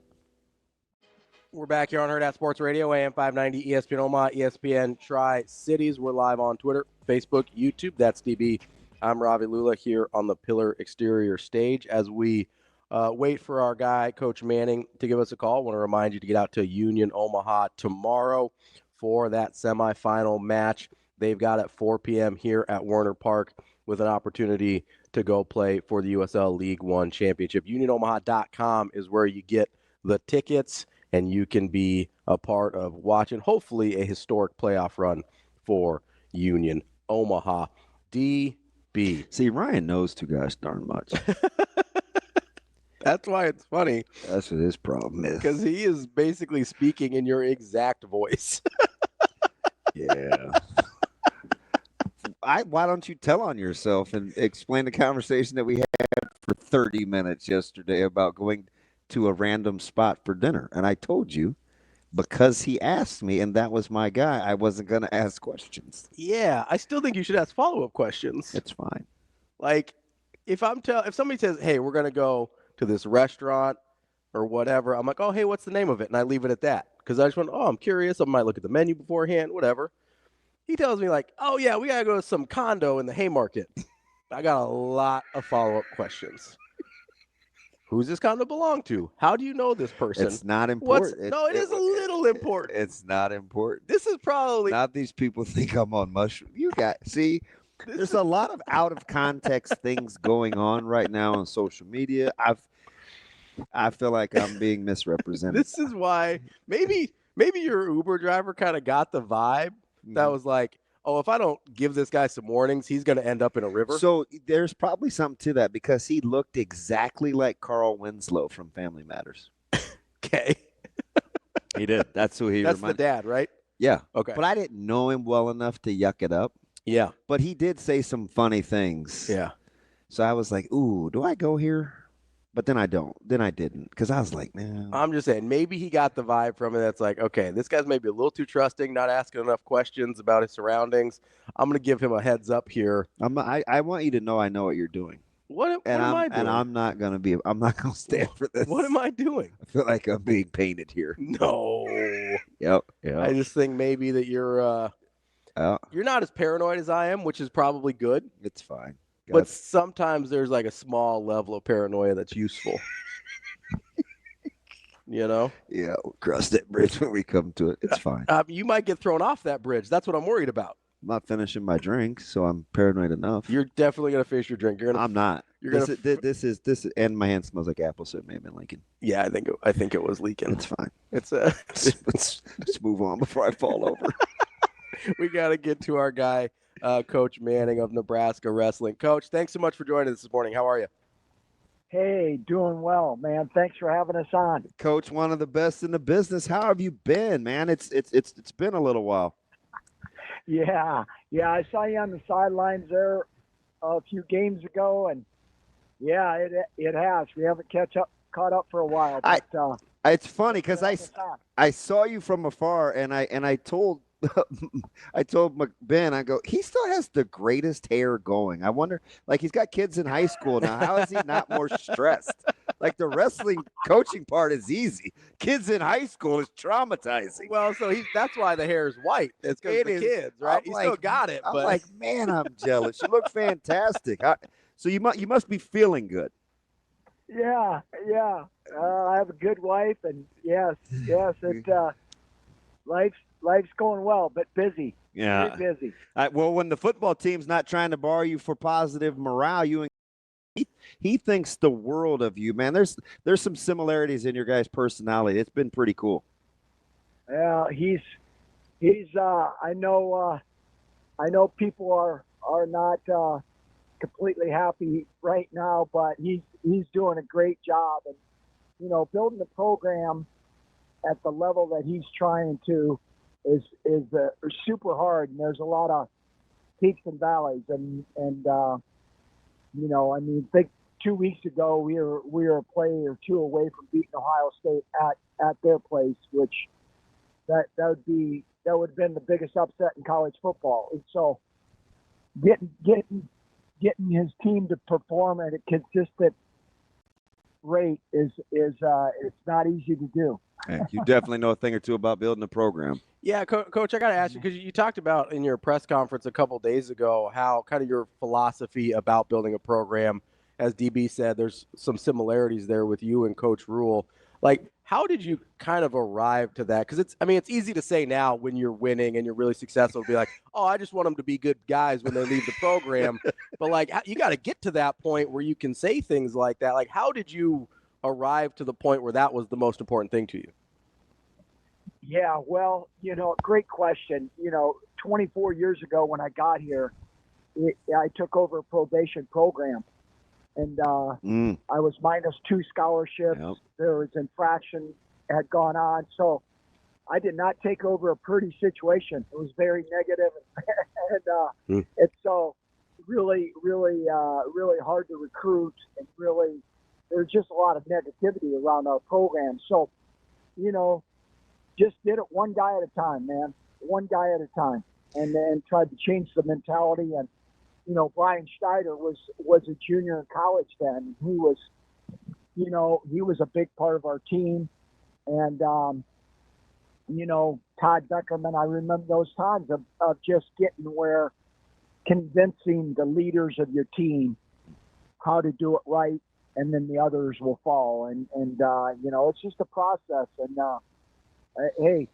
We're back here on Hurrdat Sports Radio, AM 590, ESPN Omaha, ESPN Tri-Cities. We're live on Twitter, Facebook, YouTube. That's DB. I'm Ravi Lulla here on the Pillar Exterior stage. As we wait for our guy, Coach Manning, to give us a call, I want to remind you to get out to Union, Omaha tomorrow for that semifinal match. They've got at 4 p.m. here at Werner Park with an opportunity to go play for the USL League One Championship. UnionOmaha.com is where you get the tickets, and you can be a part of watching, hopefully, a historic playoff run for Union Omaha. DB. See, Ryan knows too gosh darn much. That's why it's funny. That's what his problem is. Because he is basically speaking in your exact voice. Yeah. Why don't you tell on yourself and explain the conversation that we had for 30 minutes yesterday about going to a random spot for dinner. And I told you, because he asked me and that was my guy, I wasn't going to ask questions. Yeah, I still think you should ask follow-up questions. It's fine. Like, if somebody says, "Hey, we're gonna go to this restaurant or whatever," I'm like, "Oh, hey, what's the name of it?" And I leave it at that because I just went, "Oh, I'm curious." I might look at the menu beforehand, whatever. He tells me like, "Oh yeah, we gotta go to some condo in the Haymarket." I got a lot of follow-up questions. Who's this condo belong to? How do you know this person? It's not important. No, it is a little important. It's not important. This is probably Not these people think I'm on mushroom. There's a lot of out of context things going on right now on social media. I feel like I'm being misrepresented. This is why maybe your Uber driver kind of got the vibe that was like, oh, if I don't give this guy some warnings, he's going to end up in a river. So there's probably something to that because he looked exactly like Carl Winslow from Family Matters. Okay. He did. That's who he That's reminded. the dad, right? Yeah. Okay. But I didn't know him well enough to yuck it up. Yeah. But he did say some funny things. Yeah. So I was like, ooh, do I go here? But then I don't. Then I didn't because I was like, man. I'm just saying, maybe he got the vibe from it that's like, okay, this guy's maybe a little too trusting, not asking enough questions about his surroundings. I'm going to give him a heads up here. I want you to know I know what you're doing. What am I doing? And I'm not going to stand for this. What am I doing? I feel like I'm being painted here. No. Yep. I just think maybe that you're not as paranoid as I am, which is probably good. It's fine. But sometimes there's like a small level of paranoia that's useful. You know? Yeah, we'll cross that bridge when we come to it. It's fine. You might get thrown off that bridge. That's what I'm worried about. I'm not finishing my drink, so I'm paranoid enough. You're definitely gonna finish your drink. I'm not. This is, and my hand smells like apple, so it may have been leaking. Yeah, I think it was leaking. It's fine. It's let's move on before I fall over. We got to get to our guy, Coach Manning of Nebraska Wrestling. Coach, thanks so much for joining us this morning. How are you? Hey, doing well, man. Thanks for having us on. Coach, one of the best in the business. How have you been, man? It's been a little while. Yeah. I saw you on the sidelines there a few games ago, and yeah, it has. We haven't caught up for a while. But, it's funny because I saw you from afar, and I told Ben, I go, he still has the greatest hair going. I wonder, like, he's got kids in high school now. How is he not more stressed? Like, the wrestling coaching part is easy. Kids in high school is traumatizing. Well, so that's why the hair is white. It's because of the kids, right? He still got it. I'm but like, man, I'm jealous. You look fantastic. So you must be feeling good. Yeah. I have a good wife, and yes, it life's going well, but busy. Yeah, very busy. Well, when the football team's not trying to borrow you for positive morale, he thinks the world of you, man. There's some similarities in your guys' personality. It's been pretty cool. Yeah, he's. I know people are not completely happy right now, but he's doing a great job, and building the program at the level that he's trying to is super hard, and there's a lot of peaks and valleys, and I mean, think 2 weeks ago we were a play or two away from beating Ohio State at their place, which that would have been the biggest upset in college football. And so getting his team to perform at a consistent rate is it's not easy to do. Hey, you definitely know a thing or two about building a program. Yeah, Coach, I got to ask you, because you talked about in your press conference a couple days ago how kind of your philosophy about building a program, as DB said, there's some similarities there with you and Coach Rule. Like, how did you kind of arrive to that? Because it's easy to say now when you're winning and you're really successful to be like, oh, I just want them to be good guys when they leave the program. But, like, you got to get to that point where you can say things like that. Like, how did you arrive to the point where that was the most important thing to you? Yeah, well, great question. 24 years ago when I got here, I took over a probation program, and I was -2 scholarships. Yep. There was infraction had gone on, so I did not take over a pretty situation. It was very negative, and it's so really hard to recruit, and really there's just a lot of negativity around our program. So, just did it one guy at a time, man, one guy at a time, and then tried to change the mentality. And Brian Schneider was a junior in college then. He was, he was a big part of our team. And, Todd Beckerman, I remember those times of just getting where convincing the leaders of your team how to do it right, and then the others will fall. And it's just a process. And, hey,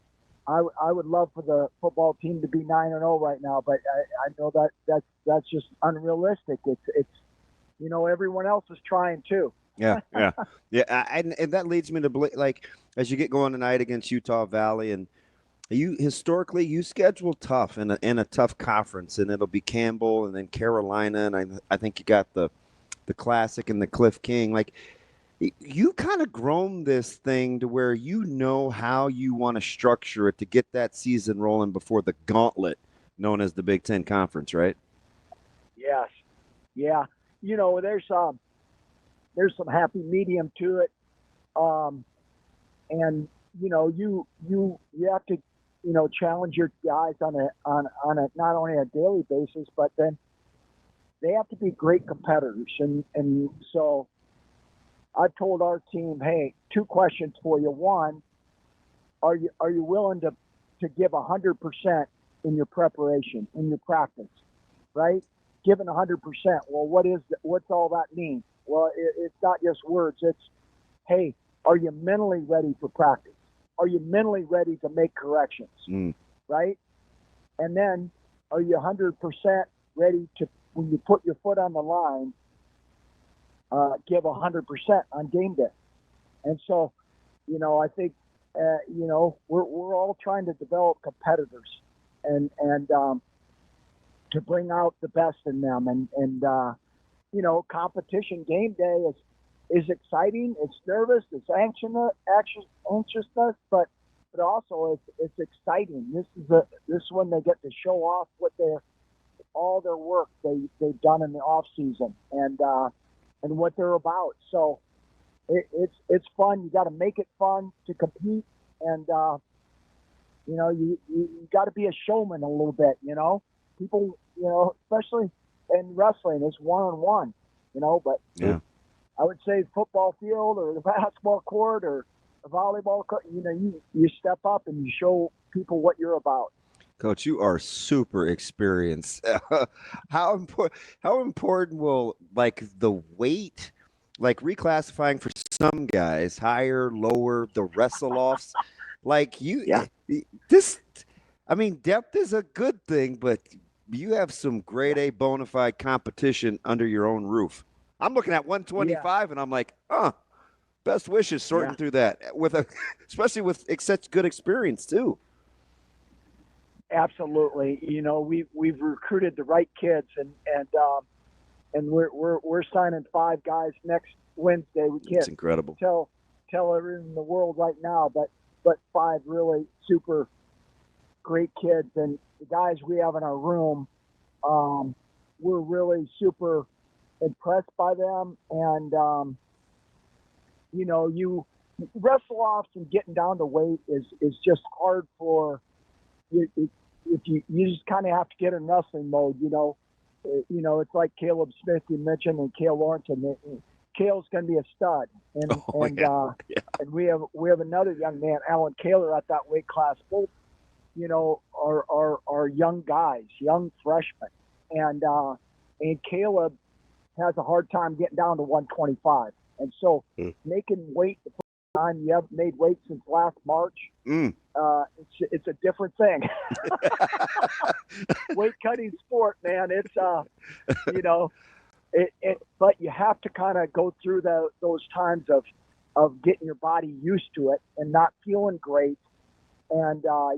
I would love for the football team to be 9-0 right now, but I know that's just unrealistic. It's everyone else is trying too. Yeah. And that leads me to believe, like, as you get going tonight against Utah Valley, and historically you schedule tough in a tough conference, and it'll be Campbell and then Carolina, and I think you got the Classic and the Cliff King. Like, you kind of grown this thing to where how you want to structure it to get that season rolling before the gauntlet known as the Big Ten Conference, right? Yes. Yeah. There's some happy medium to it. And you have to, challenge your guys on a not only a daily basis, but then they have to be great competitors. And so I've told our team, hey, 2 questions for you. One, are you willing to give 100% in your preparation, in your practice, right? Giving 100%. Well, what's all that mean? Well, it's not just words. It's, hey, are you mentally ready for practice? Are you mentally ready to make corrections, right? And then, are you 100% ready to, when you put your foot on the line, give 100% on game day? And so, I think, we're all trying to develop competitors and to bring out the best in them. And competition game day is exciting. It's nervous. It's anxiousness, but also it's exciting. This is when they get to show off all their work they've done in the off season and what they're about. So it's fun. You got to make it fun to compete, and you got to be a showman a little bit. People, especially in wrestling, it's one-on-one. But yeah. I would say football field or the basketball court or the volleyball court, you step up and you show people what you're about. Coach, you are super experienced. How important will, like, the weight, like reclassifying for some guys, higher, lower, the wrestle-offs, like depth is a good thing, but you have some grade A bona fide competition under your own roof. I'm looking at 125, and I'm like, best wishes sorting through that especially with such good experience too. Absolutely. We've recruited the right kids, and we're signing 5 guys next Wednesday. We can't It's incredible. tell everyone in the world right now, but 5 really super great kids, and the guys we have in our room, we're really super impressed by them. And you wrestle offs and getting down to weight is just hard for you. If you just kind of have to get in wrestling mode. It's like Caleb Smith you mentioned and Cale Lawrence, and Cale's going to be a stud, and we have another young man, Alan Kaler, at that weight class. Both are young guys, young freshmen, and Caleb has a hard time getting down to 125, and so making weight the first time you haven't made weight since last March, it's a different thing. Weight cutting sport, man. It's but you have to kind of go through those times of getting your body used to it and not feeling great. And I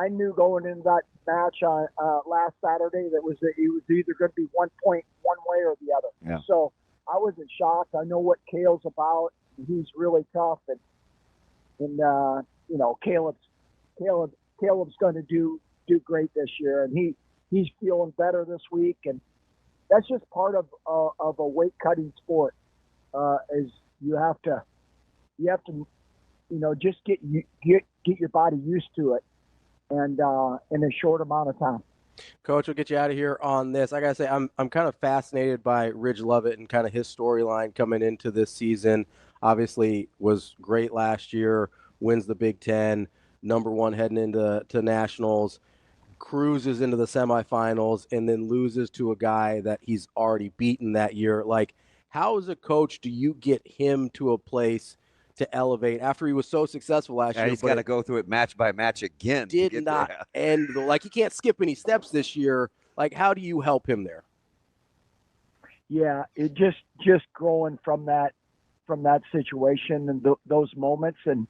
knew going into that match on last Saturday that it was either going to be 1 point one way or the other. Yeah. So I wasn't shocked. I know what Cale's about. He's really tough, and Caleb's going to do great this year, and he's feeling better this week, and that's just part of a weight cutting sport. is you have to, just get your body used to it, and in a short amount of time. Coach, we'll get you out of here on this. I gotta say, I'm kind of fascinated by Ridge Lovett and kind of his storyline coming into this season. Obviously, was great last year. Wins the Big Ten, #1 heading into nationals. Cruises into the semifinals, and then loses to a guy that he's already beaten that year. Like, how as a coach do you get him to a place to elevate after he was so successful last year? He's got to go through it match by match again. Did not end. Like, he can't skip any steps this year. Like, how do you help him there? Yeah, it just growing from that situation and those moments, and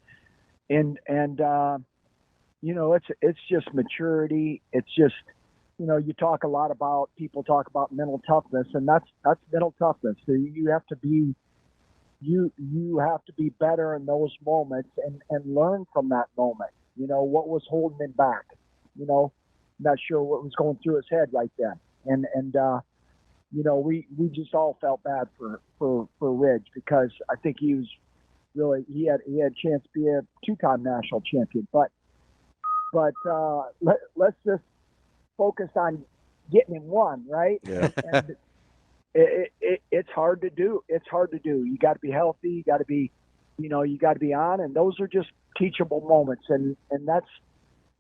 it's just maturity. It's just, you talk a lot about, people talk about mental toughness, and that's mental toughness. So you have to be better in those moments and learn from that moment. What was holding him back? Not sure what was going through his head right then. And we just all felt bad for Ridge, because I think he was really, he had a chance to be a 2-time national champion, but let's just focus on getting him one, right? Yeah. And it's hard to do. It's hard to do. You got to be healthy. You got to be, you got to be on. And those are just teachable moments. And that's,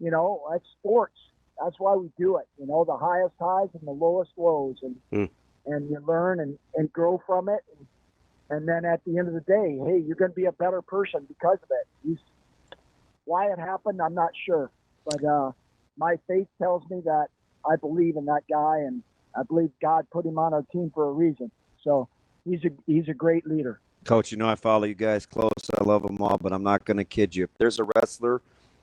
that's sports. That's why we do it. The highest highs and the lowest lows, and you learn and grow from it. And then at the end of the day, hey, you're going to be a better person because of it. Why it happened, I'm not sure. But my faith tells me that I believe in that guy, and I believe God put him on our team for a reason. So he's a great leader. Coach, I follow you guys close. I love them all, but I'm not going to kid you. If there's a wrestler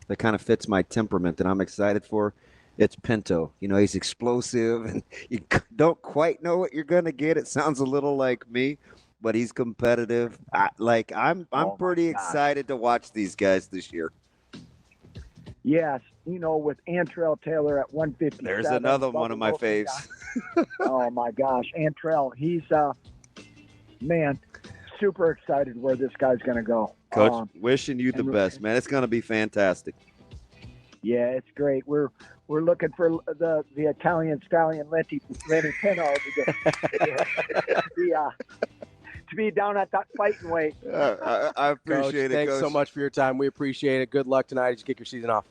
that kind of fits my temperament that I'm excited for, it's Pinto. He's explosive, and you don't quite know what you're going to get. It sounds a little like me, but he's competitive. I'm pretty excited to watch these guys this year. Yes, with Antrell Taylor at 157. There's another one of my faves. Oh my gosh, Antrell, he's man, super excited where this guy's going to go. Coach, wishing you the best, man. It's going to be fantastic. Yeah, it's great. We're looking for the Italian stallion Lenny Pino to be down at that fighting weight. I appreciate Coach, it. Thanks Coach. so much for your time. We appreciate it. Good luck tonight as you kick your season off.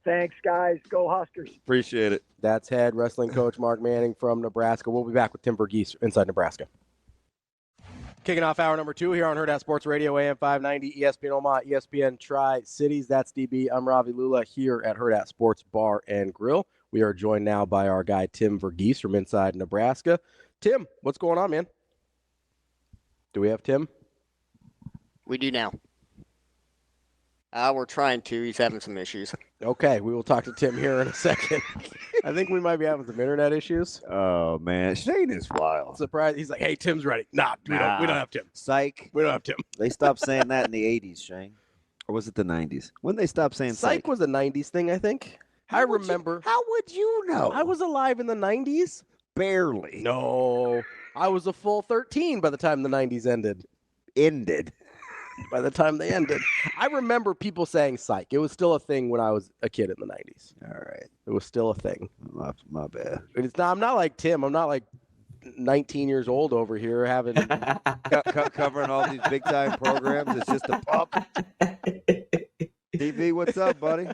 Thanks, guys. Go Huskers. Appreciate it. That's head wrestling coach Mark Manning from Nebraska. We'll be back with Tim Verghese inside Nebraska. Kicking off hour number 2 here on Hurrdat Sports Radio, AM 590, ESPN Omaha, ESPN Tri-Cities. That's DB. I'm Ravi Lulla here at Hurrdat Sports Bar and Grill. We are joined now by our guy Tim Verghese from inside Nebraska. Tim, what's going on, man? Do we have Tim? We do now. We're trying to. He's having some issues. Okay, we will talk to Tim here in a second. I think we might be having some internet issues. Oh, man. Shane is wild. Surprise. He's like, hey, Tim's ready. Nah, we don't have Tim. Psych. We don't have Tim. They stopped saying that in the 80s, Shane. Or was it the 90s? When they stopped saying psych? Psych was a 90s thing, I think. I remember. How would you know? I was alive in the 90s. Barely. No. I was a full 13 by the time the 90s ended. By the time they ended. I remember people saying psych. It was still a thing when I was a kid in the 90s. All right. It was still a thing. My bad. I'm not like Tim. I'm not like 19 years old over here having covering all these big time programs. It's just a pup. TV, what's up, buddy?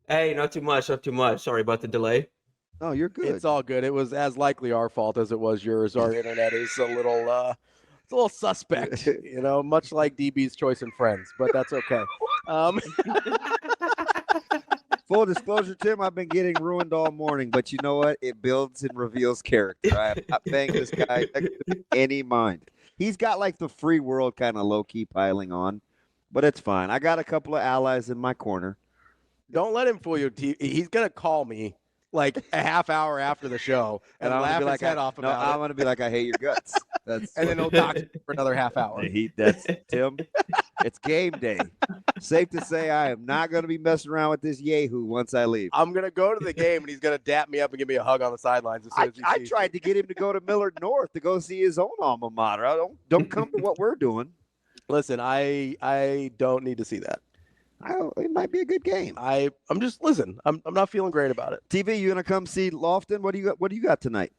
Hey, not too much. Sorry about the delay. Oh, you're good. It's all good. It was as likely our fault as it was yours. Our internet is a little suspect, much like DB's choice in Friends, but that's okay. Full disclosure, Tim, I've been getting ruined all morning, but you know what? It builds and reveals character. I am not paying this guy any mind. He's got like the free world kind of low-key piling on, but it's fine. I got a couple of allies in my corner. Don't let him fool you. He's going to call me like a half hour after the show and laugh his head off about it. I'm going to be like, I hate your guts. And then he'll talk for another half hour. That's Tim. It's game day. Safe to say I am not going to be messing around with this Yahoo once I leave. I'm going to go to the game, and he's going to dap me up and give me a hug on the sidelines as soon as he I sees tried to get him to go to Millard North to go see his own alma mater. Don't come to what we're doing. Listen, I don't need to see that. It might be a good game. I'm not feeling great about it. TV, you gonna come see Lofton? What do you got tonight?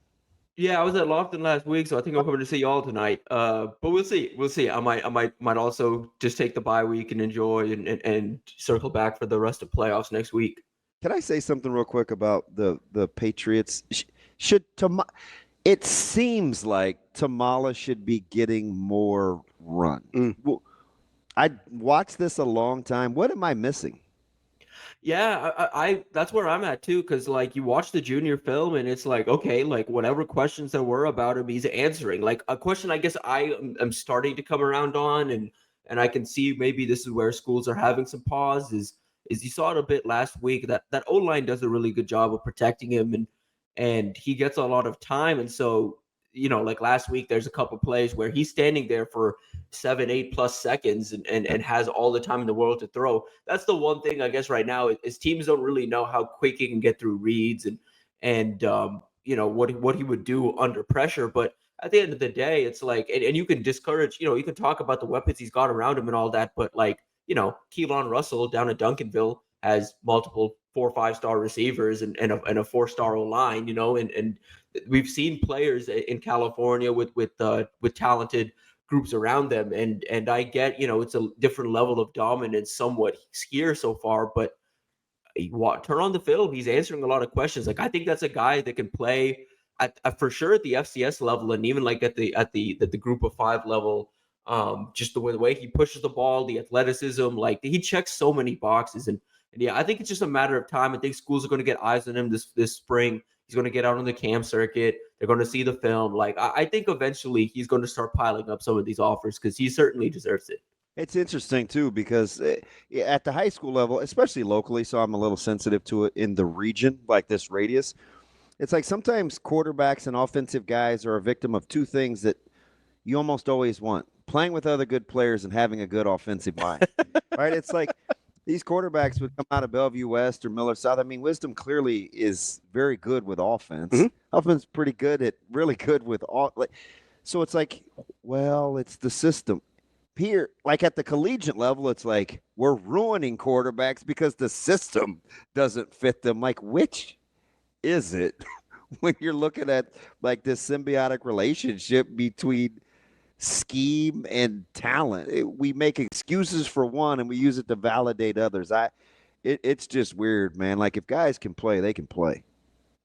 Yeah, I was at Lofton last week, so I think I'm coming to see y'all tonight. But we'll see. We'll see. I might also just take the bye week and enjoy and circle back for the rest of playoffs next week. Can I say something real quick about the Patriots? It seems like Tamala should be getting more run. Well, I watched this a long time. What am I missing? Yeah, I that's where I'm at too, because like you watch the junior film and it's like, okay, like whatever questions there were about him, he's answering. Like a question I guess I am starting to come around on, and I can see maybe this is where schools are having some pause, is you saw it a bit last week that O-line does a really good job of protecting him, and he gets a lot of time. And so, you know, like last week, there's a couple plays where he's standing there for 7-8+ seconds and has all the time in the world to throw. That's the one thing I guess right now is teams don't really know how quick he can get through reads and you know, what he would do under pressure. But at the end of the day, it's like, and you can discourage, you know, you can talk about the weapons he's got around him and all that, but like, you know, Keelan Russell down at Duncanville has multiple 4 or 5-star receivers and a 4-star O-line, you know, and we've seen players in California with talented groups around them. And I get, you know, it's a different level of dominance somewhat here so far, but turn on the film. He's answering a lot of questions. Like, I think that's a guy that can play for sure at the FCS level. And even like at the group of 5 level, just the way he pushes the ball, the athleticism, like he checks so many boxes. And yeah, I think it's just a matter of time. I think schools are going to get eyes on him this spring. He's going to get out on the camp circuit. They're going to see the film. Like, I think eventually he's going to start piling up some of these offers because he certainly deserves it. It's interesting, too, because at the high school level, especially locally, so I'm a little sensitive to it in the region, like this radius, it's like sometimes quarterbacks and offensive guys are a victim of 2 things that you almost always want: playing with other good players and having a good offensive mind, right? It's like these quarterbacks would come out of Bellevue West or Miller South. I mean, Wisdom clearly is very good with offense. Mm-hmm. Offense pretty good really good with all. So it's like, well, it's the system. Here, like at the collegiate level, it's like we're ruining quarterbacks because the system doesn't fit them. Like, which is it when you're looking at like this symbiotic relationship between scheme and talent? We make excuses for one and we use it to validate others. It's just weird, man. Like, if guys can play, they can play.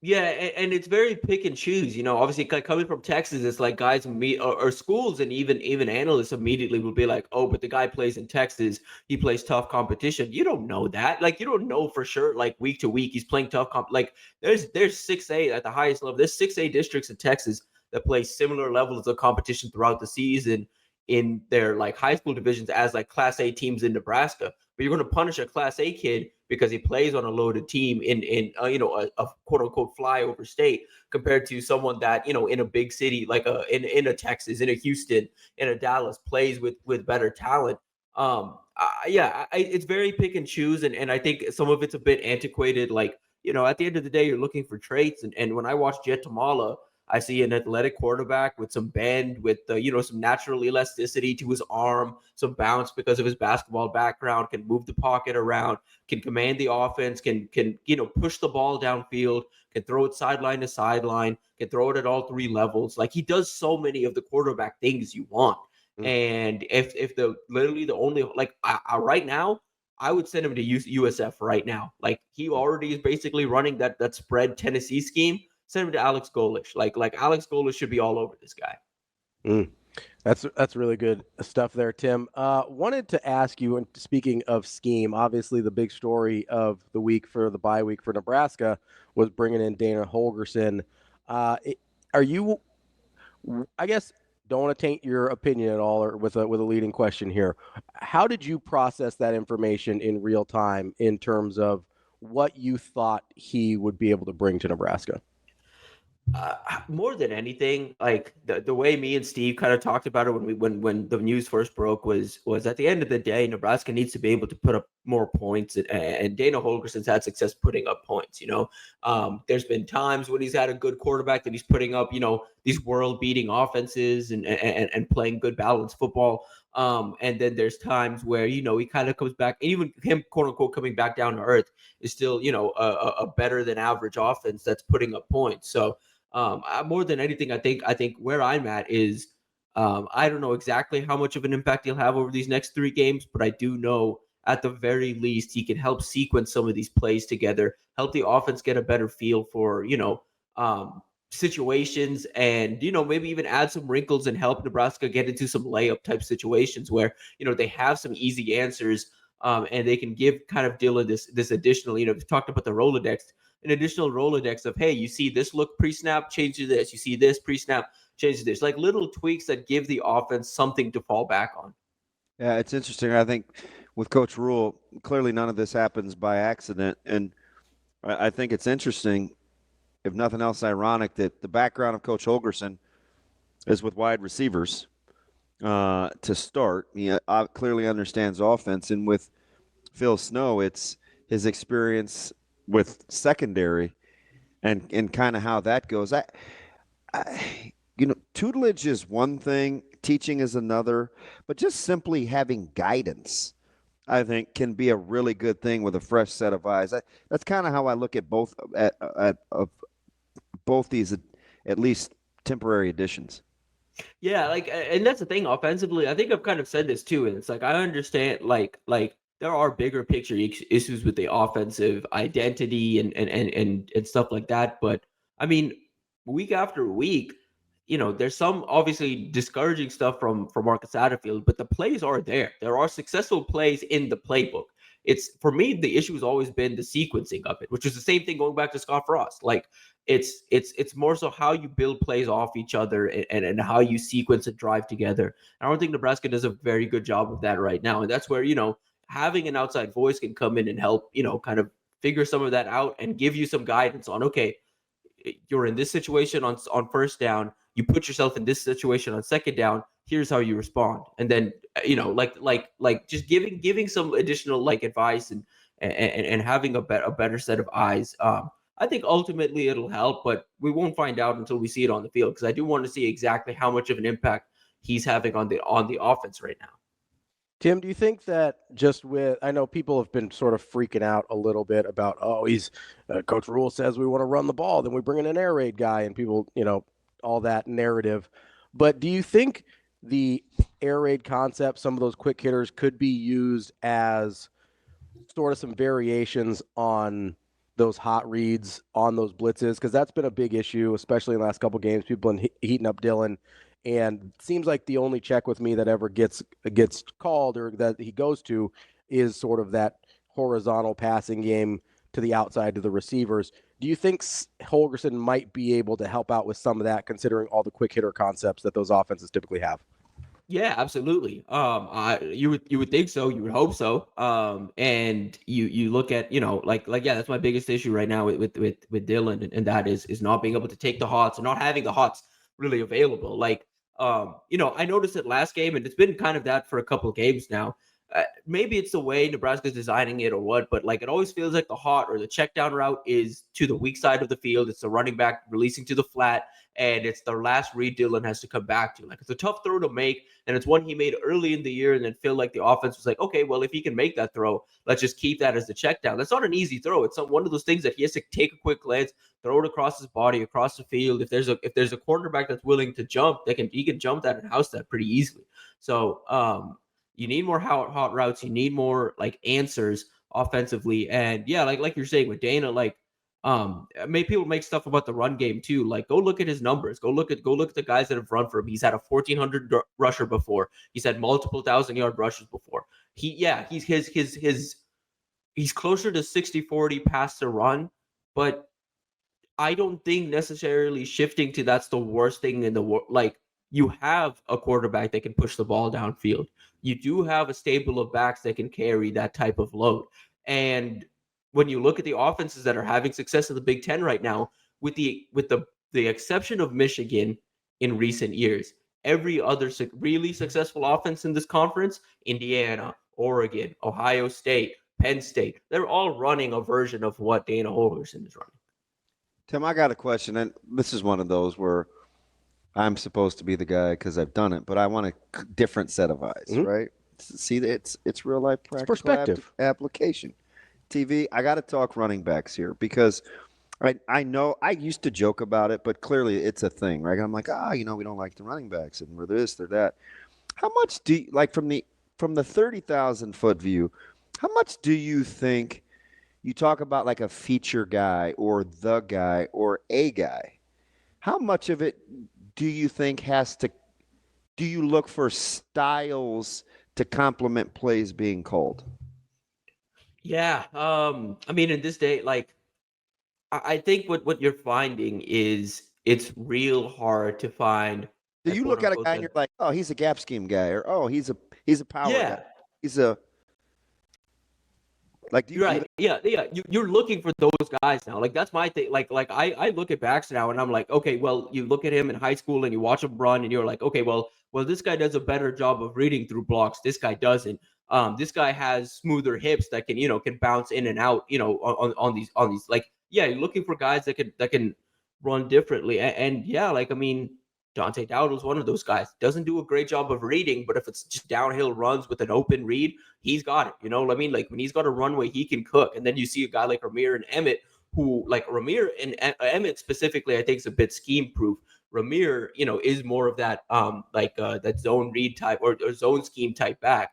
Yeah, and it's very pick and choose. You know, obviously coming from Texas, it's like guys or schools and even analysts immediately will be like, oh, but the guy plays in Texas, he plays tough competition. You don't know that. Like, you don't know for sure, like week to week, he's playing tough like there's 6A at the highest level. There's 6A districts in Texas that play similar levels of competition throughout the season in their like high school divisions as like Class A teams in Nebraska. But you're going to punish a Class A kid because he plays on a loaded team in you know, a quote unquote flyover state compared to someone that, you know, in a big city like in a Texas, in a Houston, in a Dallas plays with better talent. It's very pick and choose, and I think some of it's a bit antiquated. Like, you know, at the end of the day, you're looking for traits, and when I watch Jet Tamala, I see an athletic quarterback with some bend, with you know, some natural elasticity to his arm, some bounce because of his basketball background, can move the pocket around, can command the offense, can you know, push the ball downfield, can throw it sideline to sideline, can throw it at all 3 levels. Like, he does so many of the quarterback things you want. Mm-hmm. And if the only like right now, I would send him to USF right now. Like, he already is basically running that spread Tennessee scheme. Send him to Alex Golesh. Like Alex Golesh should be all over this guy. That's really good stuff there, Tim. Wanted to ask you, and speaking of scheme, obviously the big story of the week for the bye week for Nebraska was bringing in Dana Holgorsen. Are you, I guess, don't want to taint your opinion at all, or with a leading question here. How did you process that information in real time in terms of what you thought he would be able to bring to Nebraska? More than anything, like the way me and Steve kind of talked about it when the news first broke was at the end of the day, Nebraska needs to be able to put up more points, and Dana Holgerson's had success putting up points. There's been times when he's had a good quarterback that he's putting up, these world-beating offenses and playing good balanced football. And then there's times where he kind of comes back, and even him, quote unquote, coming back down to earth is still a better than average offense that's putting up points. So. More than anything, I think where I'm at is I don't know exactly how much of an impact he'll have over these next 3 games, but I do know at the very least he can help sequence some of these plays together, help the offense get a better feel for situations, and maybe even add some wrinkles and help Nebraska get into some layup type situations where they have some easy answers, and they can give kind of Dillon this additional. We've talked about the Rolodex. An additional Rolodex of, hey, you see this look pre-snap, change to this. You see this pre-snap, change to this. Like little tweaks that give the offense something to fall back on. Yeah, it's interesting. I think with Coach Rule, clearly none of this happens by accident. And I think it's interesting, if nothing else ironic, that the background of Coach Holgerson is with wide receivers to start. He clearly understands offense. And with Phil Snow, it's his experience with secondary and kind of how that goes. Tutelage is one thing, teaching is another, but just simply having guidance, I think, can be a really good thing with a fresh set of eyes. That's kind of how I look at both these, at least temporary additions. Yeah, and that's the thing offensively. I think I've kind of said this too, and it's like I understand, like there are bigger picture issues with the offensive identity and stuff like that. But I mean, week after week, there's some obviously discouraging stuff from Marcus Satterfield, but the plays are there. There are successful plays in the playbook. It's, for me, the issue has always been the sequencing of it, which is the same thing going back to Scott Frost. Like it's more so how you build plays off each other and how you sequence and drive together. I don't think Nebraska does a very good job of that right now. And that's where, having an outside voice can come in and help, kind of figure some of that out and give you some guidance on, okay, you're in this situation on first down, you put yourself in this situation on second down, here's how you respond. And then, like just giving some additional advice and having a better set of eyes. I think ultimately it'll help, but we won't find out until we see it on the field, because I do want to see exactly how much of an impact he's having on the offense right now. Tim, do you think that I know people have been sort of freaking out a little bit about, Coach Rule says we want to run the ball, then we bring in an air raid guy, and people, all that narrative. But do you think the air raid concept, some of those quick hitters, could be used as sort of some variations on those hot reads, on those blitzes? Because that's been a big issue, especially in the last couple of games. People been heating up Dillon. And it seems like the only check with me that ever gets called or that he goes to is sort of that horizontal passing game to the outside to the receivers. Do you think Holgerson might be able to help out with some of that, considering all the quick hitter concepts that those offenses typically have? Yeah, absolutely. You would think so. You would hope so. And you look at, yeah, that's my biggest issue right now with Dillon, and that is not being able to take the hots and not having the hots really available. I noticed it last game, and it's been kind of that for a couple of games now. Maybe it's the way Nebraska's designing it or what, but it always feels like the hot or the check down route is to the weak side of the field. It's the running back releasing to the flat, and it's the last read Dillon has to come back to. It's a tough throw to make, and it's one he made early in the year, and then feel like the offense was like, okay, well, if he can make that throw, let's just keep that as the check down. That's not an easy throw. It's one of those things that he has to take a quick glance, throw it across his body, across the field. If there's a quarterback that's willing to jump, he can jump that and house that pretty easily. So you need more hot routes. You need more answers offensively. And yeah, like you're saying with Dana, people make stuff about the run game too. Go look at his numbers. Go look at the guys that have run for him. He's had a 1,400 rusher before. He's had multiple 1,000-yard rushes before. He's closer to 60-40 pass to run, but I don't think necessarily shifting to that's the worst thing in the world. You have a quarterback that can push the ball downfield. You do have a stable of backs that can carry that type of load. And when you look at the offenses that are having success in the Big Ten right now, with the the exception of Michigan in recent years, every other really successful offense in this conference, Indiana, Oregon, Ohio State, Penn State, they're all running a version of what Dana Holgorsen is running. Tim, I got a question, and this is one of those where I'm supposed to be the guy because I've done it, but I want a different set of eyes, right? See, it's real life practical perspective. Application. TV, I got to talk running backs here because I know I used to joke about it, but clearly it's a thing, right? I'm like, we don't like the running backs, and we're this, they're that. How much do you, like from the 30,000 foot view? How much do you think you talk about like a feature guy or the guy or a guy? How much of it do you think do you look for styles to complement plays being called? Yeah. I mean, in this day, like, I think what you're finding is it's real hard to find. Do you look at a guy and you're like, oh, he's a gap scheme guy, or oh, he's a power guy. He's a like. Do you right? Yeah. You're looking for those guys now. Like that's my thing. Like I look at backs now and I'm like, okay, well, you look at him in high school and you watch him run and you're like, okay, well, this guy does a better job of reading through blocks. This guy doesn't. This guy has smoother hips that can bounce in and out. On these like. Yeah, you're looking for guys that can run differently. And yeah, like, I mean, Dante Dowdle's one of those guys. Doesn't do a great job of reading, but if it's just downhill runs with an open read, he's got it. You know what I mean? Like when he's got a runway, he can cook. And then you see a guy like Ramir and Emmett, who like Ramir and Emmett specifically, I think is a bit scheme proof. Ramir, is more of that that zone read type or zone scheme type back.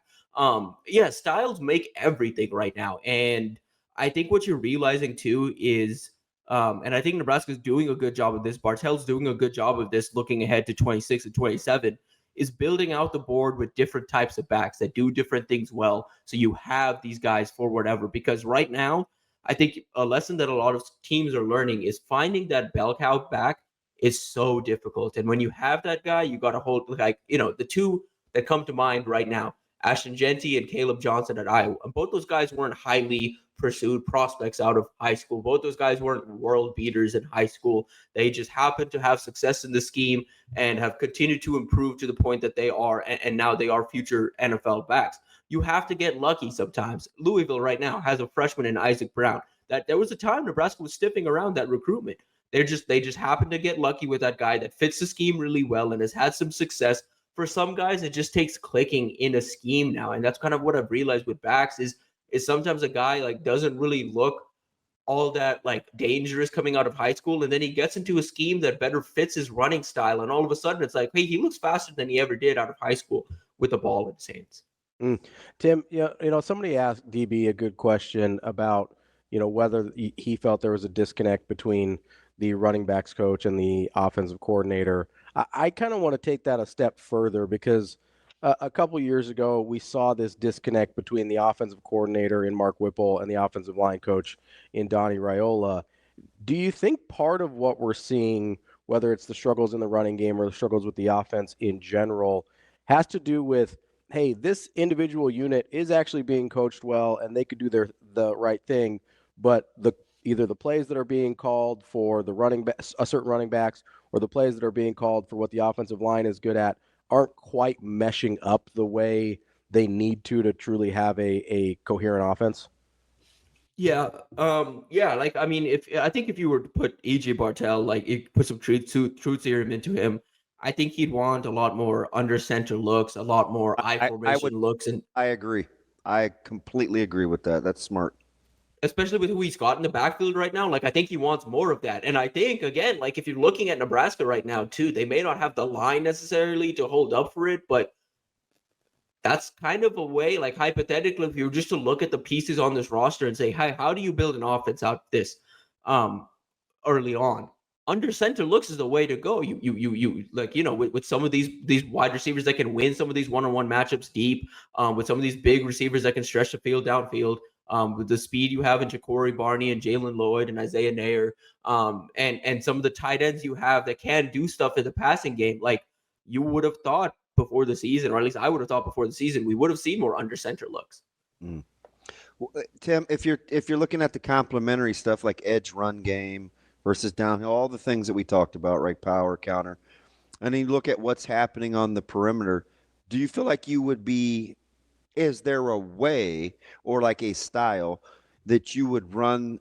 Styles make everything right now. And I think what you're realizing too is, and I think Nebraska's doing a good job of this, Bartel's doing a good job of this looking ahead to 26 and 27, is building out the board with different types of backs that do different things well. So you have these guys for whatever, because right now, I think a lesson that a lot of teams are learning is finding that bell cow back is so difficult. And when you have that guy, you got to hold, like, the two that come to mind right now, Ashton Genty and Caleb Johnson at Iowa. And both those guys weren't highly pursued prospects out of high school. Both those guys weren't world beaters in high school. They just happened to have success in the scheme and have continued to improve to the point that they are, and now they are future NFL backs. You have to get lucky sometimes. Louisville right now has a freshman in Isaac Brown. That there was a time Nebraska was sniffing around that recruitment. They just happened to get lucky with that guy that fits the scheme really well and has had some success. For some guys, it just takes clicking in a scheme now. And that's kind of what I've realized with backs is sometimes a guy like doesn't really look all that like dangerous coming out of high school, and then he gets into a scheme that better fits his running style, and all of a sudden it's like, hey, he looks faster than he ever did out of high school with the ball in his hands. Tim, somebody asked DB a good question about whether he felt there was a disconnect between the running backs coach and the offensive coordinator. I kind of want to take that a step further because a couple years ago, we saw this disconnect between the offensive coordinator in Mark Whipple and the offensive line coach in Donnie Raiola. Do you think part of what we're seeing, whether it's the struggles in the running game or the struggles with the offense in general, has to do with, hey, this individual unit is actually being coached well and they could do the right thing, but either the plays that are being called for the certain running backs or the plays that are being called for what the offensive line is good at aren't quite meshing up the way they need to truly have a coherent offense? Yeah. Like, I mean, I think if you were to put EJ Bartel, like you put some truth serum into him, I think he'd want a lot more under center looks, a lot more eye formation looks. And I agree. I completely agree with that. That's smart. Especially with who he's got in the backfield right now. Like, I think he wants more of that. And I think, again, like if you're looking at Nebraska right now too, they may not have the line necessarily to hold up for it, but that's kind of a way, like hypothetically, if you were just to look at the pieces on this roster and say, hey, how do you build an offense out this early on? Under center looks is the way to go. You like, with some of these wide receivers that can win some of these one-on-one matchups deep, with some of these big receivers that can stretch the field downfield, with the speed you have in Ja'Cory Barney and Jalen Lloyd and Isaiah Nair, and some of the tight ends you have that can do stuff in the passing game. Like you would have thought before the season, or at least I would have thought before the season, we would have seen more under center looks. Well, Tim, if you're looking at the complementary stuff like edge run game versus downhill, all the things that we talked about, right? Power, counter. And then you look at what's happening on the perimeter. Do you feel like is there a way or like a style that you would run,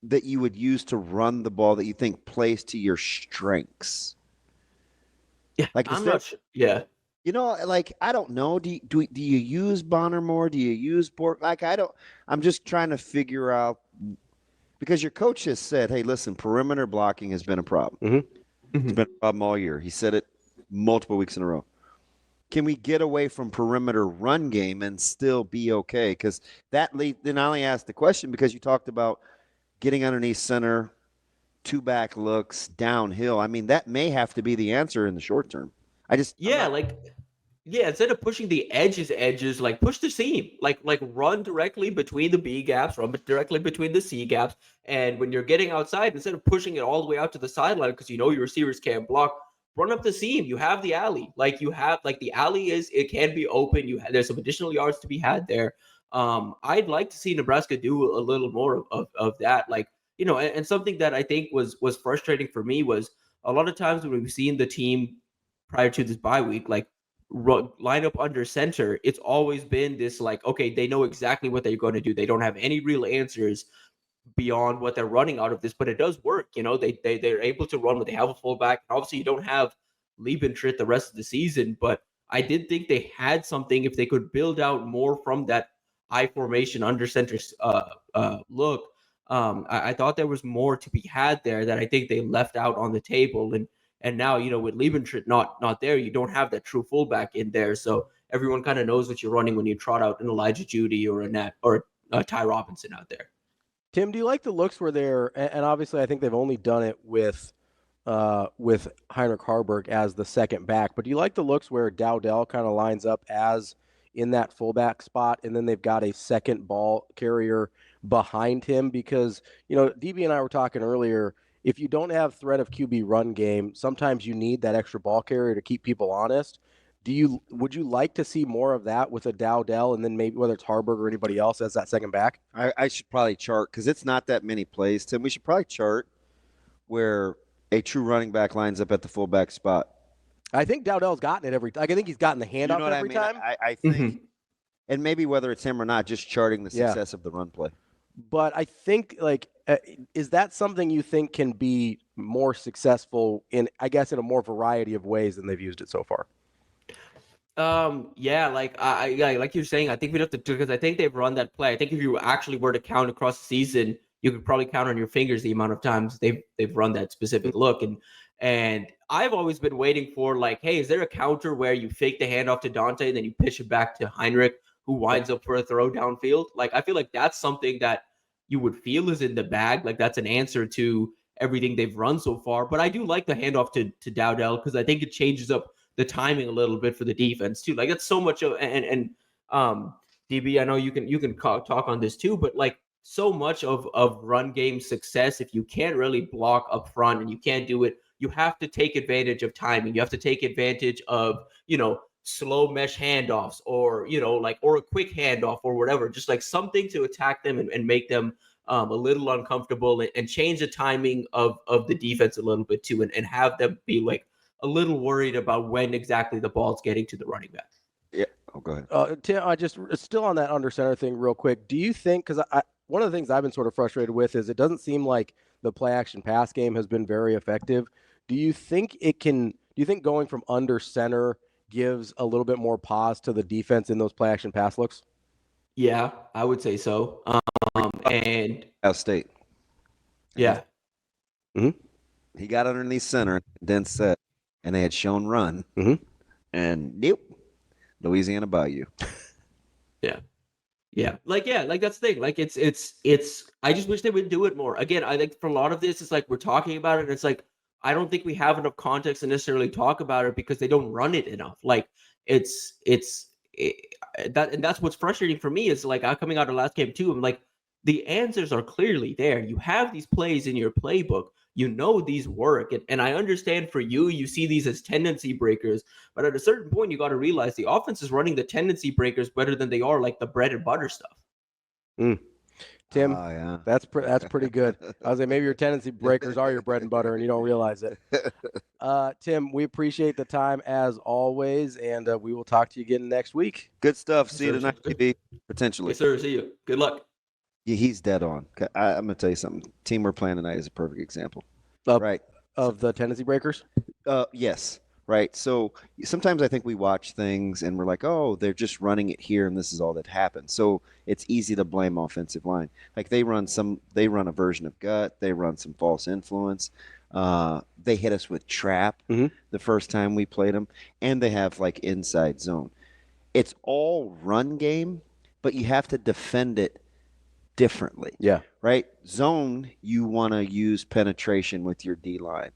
that you would use to run the ball that you think plays to your strengths? Yeah, like I'm not sure. Yeah. Like, I don't know. Do you use Bonner more? Do you use Bork? Like, I'm just trying to figure out, because your coach has said, hey, listen, perimeter blocking has been a problem. Mm-hmm. It's been a problem all year. He said it multiple weeks in a row. Can we get away from perimeter run game and still be okay? Because then I only asked the question because you talked about getting underneath center, 2-back looks, downhill. I mean, that may have to be the answer in the short term. Instead of pushing the edges, like push the seam, like run directly between the B gaps, run directly between the C gaps. And when you're getting outside, instead of pushing it all the way out to the sideline because your receivers can't block, run up the seam. You have the alley. The alley it can be open. There's some additional yards to be had there. I'd like to see Nebraska do a little more of that. And something that I think was frustrating for me was a lot of times when we've seen the team prior to this bye week, line up under center, it's always been this okay, they know exactly what they're going to do. They don't have any real answers beyond what they're running out of this, but it does work. They're able to run when they have a fullback. Obviously, you don't have Liebentritt the rest of the season, but I did think they had something if they could build out more from that I formation under center look. I thought there was more to be had there that I think they left out on the table. And now, with Liebentritt not there, you don't have that true fullback in there. So everyone kind of knows what you're running when you trot out an Elijah Judy or a Ty Robinson out there. Tim, do you like the looks where they're, and obviously I think they've only done it with Heinrich Harburg as the second back, but do you like the looks where Dowdell kind of lines up as in that fullback spot, and then they've got a second ball carrier behind him? Because, DB and I were talking earlier, if you don't have threat of QB run game, sometimes you need that extra ball carrier to keep people honest. Would you like to see more of that with a Dowdell, and then maybe whether it's Harburg or anybody else as that second back? I should probably chart, because it's not that many plays, Tim. We should probably chart where a true running back lines up at the fullback spot. I think Dowdell's gotten it every time. I think he's gotten the handoff every time. I think, and maybe whether it's him or not, just charting the success of the run play. But I think, is that something you think can be more successful in a more variety of ways than they've used it so far? Like you're saying, I think we'd have to, because I think they've run that play. I think if you actually were to count across the season, you could probably count on your fingers the amount of times they've run that specific look. And I've always been waiting for, hey, is there a counter where you fake the handoff to Dante and then you pitch it back to Heinrich, who winds up for a throw downfield? I feel like that's something that you would feel is in the bag. That's an answer to everything they've run so far. But I do like the handoff to Dowdell, because I think it changes up the timing a little bit for the defense too. It's so much of, and DB, I know you can talk on this too, but so much of run game success, if you can't really block up front and you can't do it, you have to take advantage of timing. You have to take advantage of, slow mesh handoffs or, or a quick handoff or whatever, just something to attack them and make them a little uncomfortable and change the timing of the defense a little bit too, and have them be a little worried about when exactly the ball's getting to the running back. Yeah. Oh, go ahead. Tim, I just still on that under center thing real quick. Do you think, because one of the things I've been sort of frustrated with is it doesn't seem like the play action pass game has been very effective. Do you think going from under center gives a little bit more pause to the defense in those play action pass looks? Yeah, I would say so. And Ohio State. Yeah. Mm-hmm. He got underneath center, then set, and they had shown run. Mm-hmm. And Louisiana Bayou. Yeah. Yeah. That's the thing. It's I just wish they would do it more. Again, I think for a lot of this, it's we're talking about it, and it's I don't think we have enough context to necessarily talk about it because they don't run it enough. That's what's frustrating for me is I'm coming out of last game too. I'm the answers are clearly there. You have these plays in your playbook. These work. And I understand for you see these as tendency breakers, but at a certain point, you got to realize the offense is running the tendency breakers better than they are the bread and butter stuff. Tim, Oh, yeah. that's pretty good. I was like, maybe your tendency breakers are your bread and butter, and you don't realize it. Tim, we appreciate the time as always, and we will talk to you again next week. Good stuff. See you Sure, tonight, sounds good. TV, potentially. Yes, sir. See you. Good luck. Yeah, he's dead on. I'm going to tell you something. Team we're playing tonight is a perfect example. Right. Of the tendency breakers? Yes. Right. So sometimes I think we watch things and we're like, oh, they're just running it here and this is all that happened. So it's easy to blame offensive line. Like they run a version of gut. They run some false influence. They hit us with trap the first time we played them, and they have like inside zone. It's all run game, but you have to defend it differently. Yeah. Right? Zone, you want to use penetration with your D line.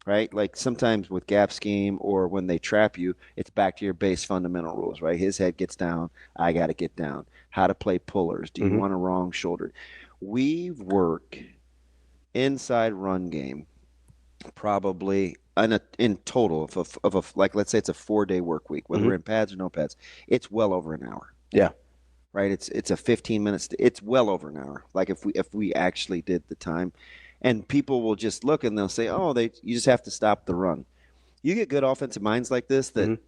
Right? Like sometimes with gap scheme or when they trap you, it's back to your base fundamental rules, right? His head gets down, I got to get down. How to play pullers. Do you want a wrong shoulder? We work inside run game probably in total of like, let's say it's a 4-day work week, whether we're in pads or no pads, it's well over an hour. Yeah. Right? It's a 15 minutes. It's well over an hour. Like if we actually did the time. And people will just look and they'll say, oh, you just have to stop the run. You get good offensive minds like this that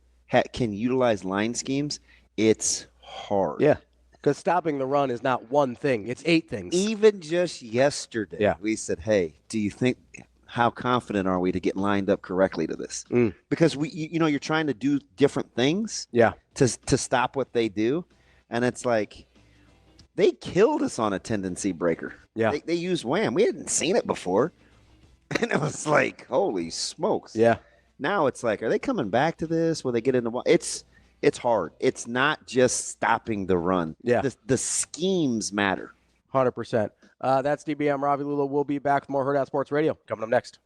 can utilize line schemes. It's hard. Yeah, because stopping the run is not one thing. It's 8 things. Even just yesterday, we said, hey, do you think how confident are we to get lined up correctly to this? Because you're trying to do different things to stop what they do. And it's like, they killed us on a tendency breaker. Yeah. They used wham. We hadn't seen it before. And it was like, holy smokes. Yeah. Now it's like, are they coming back to this? Will they get into it's hard. It's not just stopping the run. Yeah. The schemes matter. 100%. That's DB. I'm Ravi Lulla. We'll be back with more Hurrdat Sports Radio coming up next.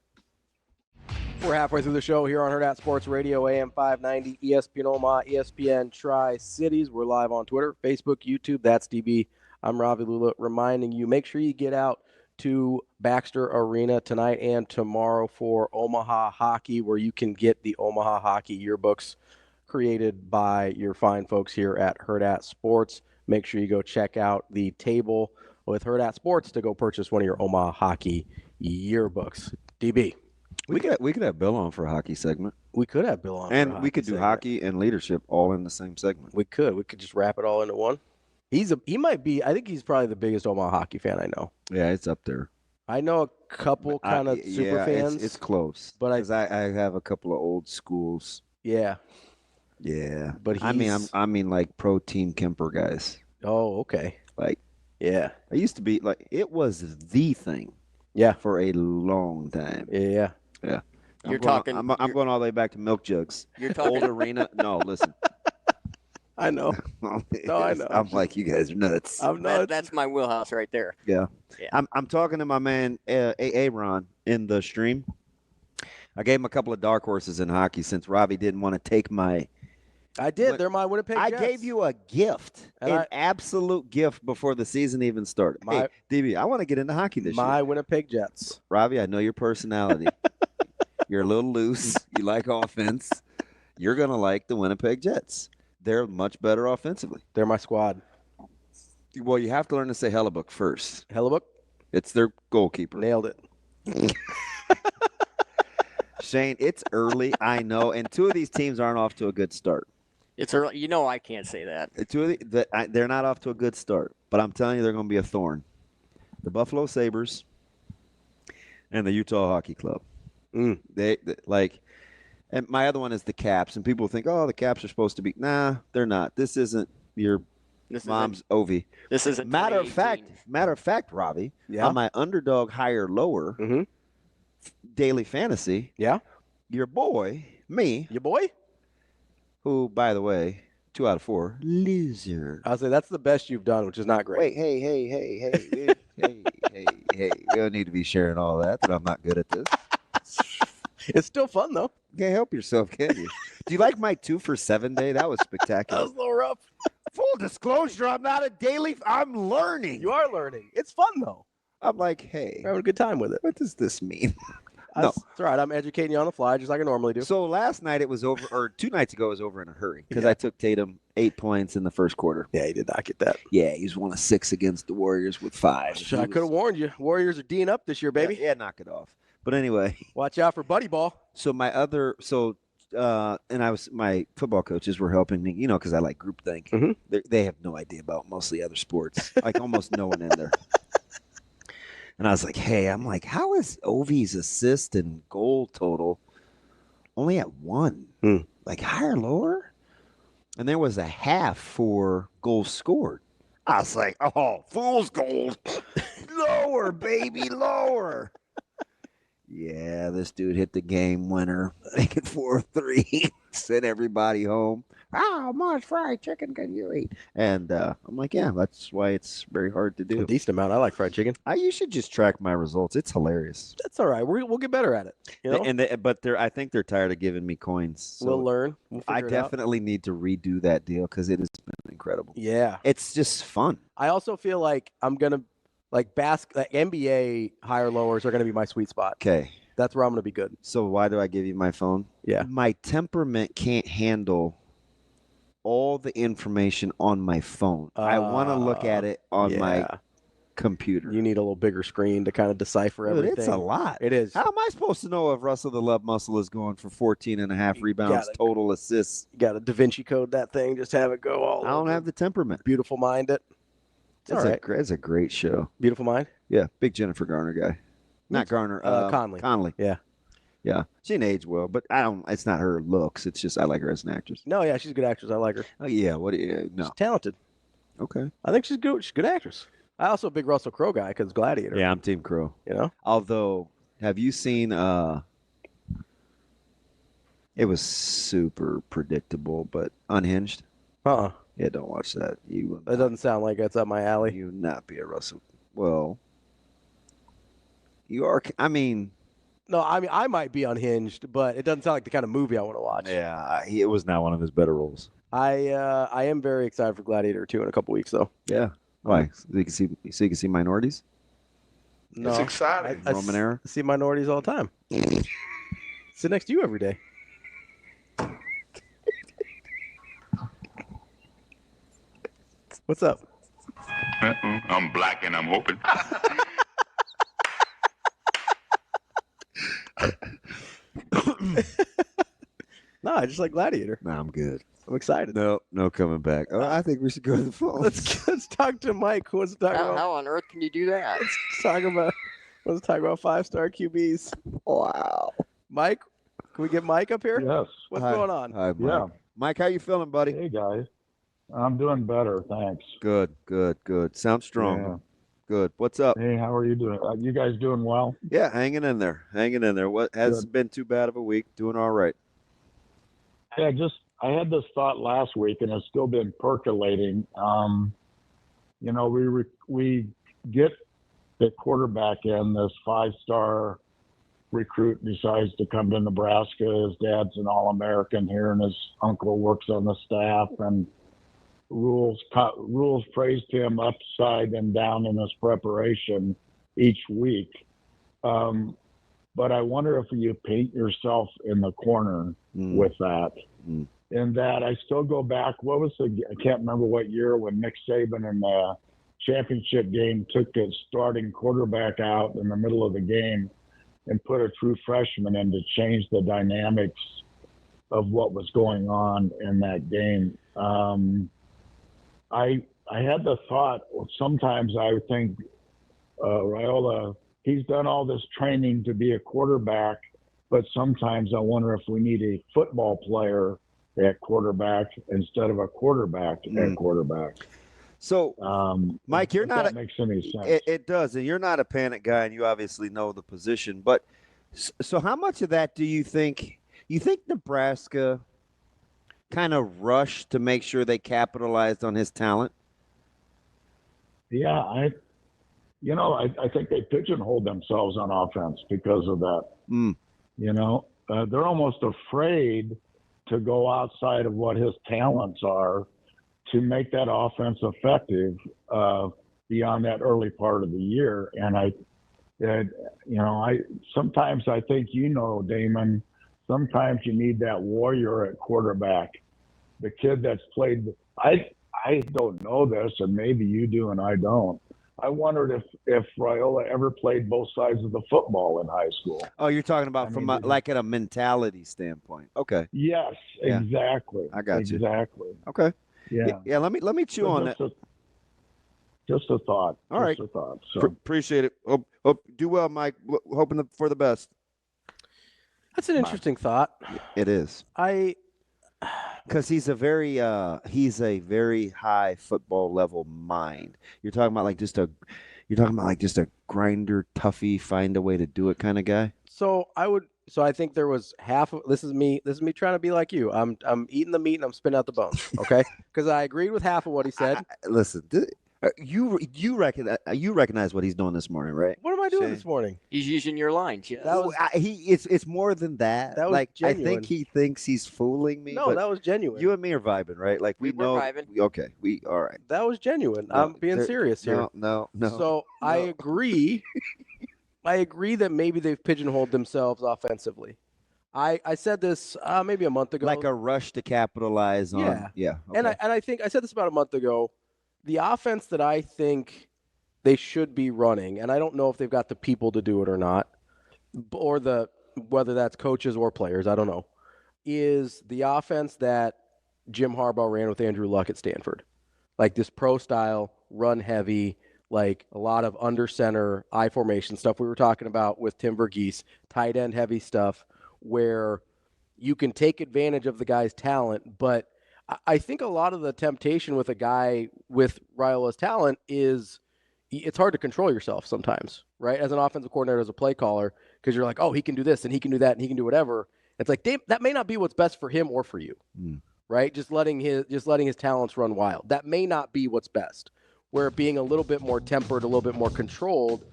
We're halfway through the show here on Hurrdat Sports Radio, AM 590, ESPN Omaha, ESPN Tri-Cities. We're live on Twitter, Facebook, YouTube. That's DB. I'm Ravi Lulla, reminding you, make sure you get out to Baxter Arena tonight and tomorrow for Omaha Hockey, where you can get the Omaha Hockey yearbooks created by your fine folks here at Hurrdat Sports. Make sure you go check out the table with Hurrdat Sports to go purchase one of your Omaha Hockey yearbooks. DB. We could have Bill on for a hockey segment. We could have Bill on. And we could do hockey and leadership all in the same segment. We could just wrap it all into one. He might be. I think he's probably the biggest Omaha hockey fan I know. Yeah, it's up there. I know a couple kind of super fans. It's close. But I have a couple of old schools. Yeah. Yeah. But I mean like pro Team Kemper guys. Oh, okay. Like, yeah. I used to be like, it was the thing. Yeah. For a long time. Yeah. Yeah. I'm going all the way back to milk jugs. You're talking old arena. No, listen. I know. No, I know. I'm like, you guys are nuts. I'm nuts. That's my wheelhouse right there. Yeah. I'm talking to my man Aaron in the stream. I gave him a couple of dark horses in hockey since Ravi didn't want to take my. I did. They're my Winnipeg Jets. I gave you a gift, an absolute gift before the season even started. Hey, DB, I want to get into hockey this year. My Winnipeg Jets. Ravi, I know your personality. You're a little loose. You like offense. You're going to like the Winnipeg Jets. They're much better offensively. They're my squad. Well, you have to learn to say Hellebuck first. Hellebuck? It's their goalkeeper. Nailed it. Shane, it's early, I know, and two of these teams aren't off to a good start. It's early. You know I can't say that. They're not off to a good start, but I'm telling you they're going to be a thorn. The Buffalo Sabres and the Utah Hockey Club. They like, and my other one is the Caps, and people think, oh, the Caps are supposed to be. Nah, they're not. This isn't your mom's Ovi. This isn't. Matter of fact, Ravi, on my underdog higher lower daily fantasy, your boy, me, your boy, who, by the way, 2 out of 4 loser. I'll say that's the best you've done, which is not great. Wait, hey, we don't need to be sharing all that I'm not good at this. It's still fun, though. You can't help yourself, can you? Do you like my 2 for 7 day? That was spectacular. That was a little rough. Full disclosure, I'm not a daily. I'm learning. You are learning. It's fun, though. I'm like, hey. We're having a good time with it. What does this mean? That's all right. I'm educating you on the fly, just like I normally do. So last night it was over, or 2 nights ago it was over in a hurry because I took Tatum 8 points in the first quarter. Yeah, he did not get that. Yeah, he was 1 of 6 against the Warriors with 5. I could have warned you. Warriors are D'ing up this year, baby. Yeah, knock it off. But anyway. Watch out for Buddy Ball. So my my football coaches were helping me, because I like groupthink. Mm-hmm. They have no idea about mostly other sports, like almost no one in there. And I was like, hey, how is Ovi's assist and goal total only at 1? Like higher, lower? And there was a half for goals scored. I was like, oh, fool's gold. Lower, baby, lower. Yeah, this dude hit the game winner, make it 4-3, sent everybody home. How much fried chicken can you eat? And I'm like, yeah, that's why it's very hard to do. A decent amount. I like fried chicken. You should just track my results. It's hilarious. That's all right. We'll get better at it. But I think they're tired of giving me coins. So we'll learn. I definitely need to redo that deal because it has been incredible. Yeah, it's just fun. I also feel like I'm gonna NBA higher lowers are gonna be my sweet spot. Okay. That's where I'm going to be good. So why do I give you my phone? Yeah. My temperament can't handle all the information on my phone. I want to look at it on my computer. You need a little bigger screen to kind of decipher everything. It's a lot. It is. How am I supposed to know if Russell the Love Muscle is going for 14.5 rebounds, total assists? You got to Da Vinci code that thing. Just have it go all I don't have the temperament. Beautiful Mind it. It's a great show. Beautiful Mind? Yeah. Big Jennifer Garner guy. Not Garner. Conley. Conley. Yeah. Yeah. She didn't age well, but it's not her looks. It's just I like her as an actress. No, yeah, she's a good actress. I like her. Oh, yeah. No. She's talented. Okay. I think she's good. She's a good actress. I also a big Russell Crowe guy because Gladiator. Yeah, I'm Team Crowe. Although, have you seen it was super predictable, but Unhinged? Yeah, don't watch that. That doesn't sound like that's up my alley. You would not be a Russell. Well, you are. No, I might be Unhinged, but it doesn't sound like the kind of movie I want to watch. Yeah, it was not one of his better roles. I am very excited for Gladiator 2 in a couple weeks, though. Yeah. Why? So you can see minorities? No, it's exciting. Roman era? I see minorities all the time. Sit next to you every day. What's up? I'm black and I'm hoping. No, I just like Gladiator. No, I'm good. I'm excited. No coming back. Oh, I think we should go to the phone. Let's talk to Mike. Who wants to talk about? How on earth can you do that? Let's talk about 5-star QBs. Wow. Mike, can we get Mike up here? Yes. What's going on? Hi, Mike. Yeah. Mike, how you feeling, buddy? Hey, guys. I'm doing better, thanks. Good. Sounds strong. Yeah. Good. What's up? Hey, how are you doing? You guys doing well? Yeah, hanging in there. What hasn't been too bad of a week. Doing all right. Yeah, I had this thought last week, and it's still been percolating. We get the quarterback in, this 5-star recruit decides to come to Nebraska. His dad's an All-American here, and his uncle works on the staff, and rules praised him upside and down in his preparation each week. But I wonder if you paint yourself in the corner with that. In that, I still go back. I can't remember what year when Nick Saban in the championship game took his starting quarterback out in the middle of the game and put a true freshman in to change the dynamics of what was going on in that game. I had the thought, sometimes I would think, Raiola, he's done all this training to be a quarterback, but sometimes I wonder if we need a football player at quarterback instead of a quarterback at quarterback. So, Mike, you're not. That makes any sense. It does, and you're not a panic guy, and you obviously know the position. But so, how much of that do you think? You think Nebraska kind of rushed to make sure they capitalized on his talent? Yeah, I think they pigeonholed themselves on offense because of that. They're almost afraid to go outside of what his talents are to make that offense effective beyond that early part of the year. And And, sometimes I think, Damon, sometimes you need that warrior at quarterback. The kid that's played, I don't know this, and maybe you do and I don't. I wondered if Raiola ever played both sides of the football in high school. Oh, you're talking about like at a mentality standpoint. Okay. Yes, Yeah. exactly. I got you. Exactly. Okay. Yeah. Yeah. Let me chew on that. Just a thought. All right. Just a thought. So. Appreciate it. Hope do well, Mike. Hoping for the best. That's an interesting thought. It is. Because he's a very high football level mind. You're talking about like just a grinder, toughie, find a way to do it kind of guy. So I think there was half of this is me trying to be like you. I'm eating the meat and I'm spitting out the bones. Okay, because I agreed with half of what he said. Listen, you recognize what he's doing this morning, right? What am I doing this morning? He's using your lines. Yeah. It's more than that. That was like genuine. I think he thinks he's fooling me. No, but that was genuine. You and me are vibing, right? Like we know. Vibing. Okay, all right. That was genuine. No, I'm being serious here. No. So no. I agree. I agree that maybe they've pigeonholed themselves offensively. I said this maybe a month ago. Like a rush to capitalize on. Yeah. Okay. And I think I said this about a month ago. The offense that I think they should be running, and I don't know if they've got the people to do it or not, or whether that's coaches or players, I don't know, is the offense that Jim Harbaugh ran with Andrew Luck at Stanford. Like this pro style, run heavy, like a lot of under center, I formation stuff we were talking about with Tim Verghese, tight end heavy stuff where you can take advantage of the guy's talent, but I think a lot of the temptation with a guy with Raiola's talent is it's hard to control yourself sometimes, right? As an offensive coordinator, as a play caller, because you're like, oh, he can do this and he can do that and he can do whatever. It's like that may not be what's best for him or for you, right? Just letting his talents run wild. That may not be what's best. Where being a little bit more tempered, a little bit more controlled,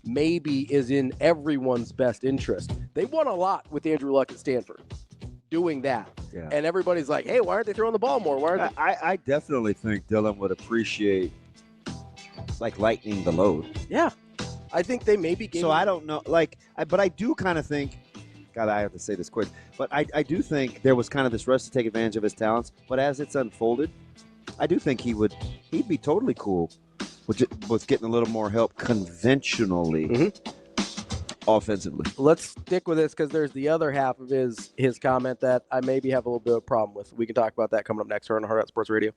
maybe is in everyone's best interest. They won a lot with Andrew Luck at Stanford. Doing that. Yeah. And everybody's like, hey, why aren't they throwing the ball more? Why aren't they? I definitely think Dylan would appreciate like lightening the load. Yeah. I think they maybe gave I don't know. But I do kind of think, God, I have to say this quick, but I do think there was kind of this rush to take advantage of his talents. But as it's unfolded, I do think he'd be totally cool with getting a little more help conventionally. Offensively. Let's stick with this because there's the other half of his comment that I maybe have a little bit of a problem with. We can talk about that coming up next here on Hurrdat Sports Radio.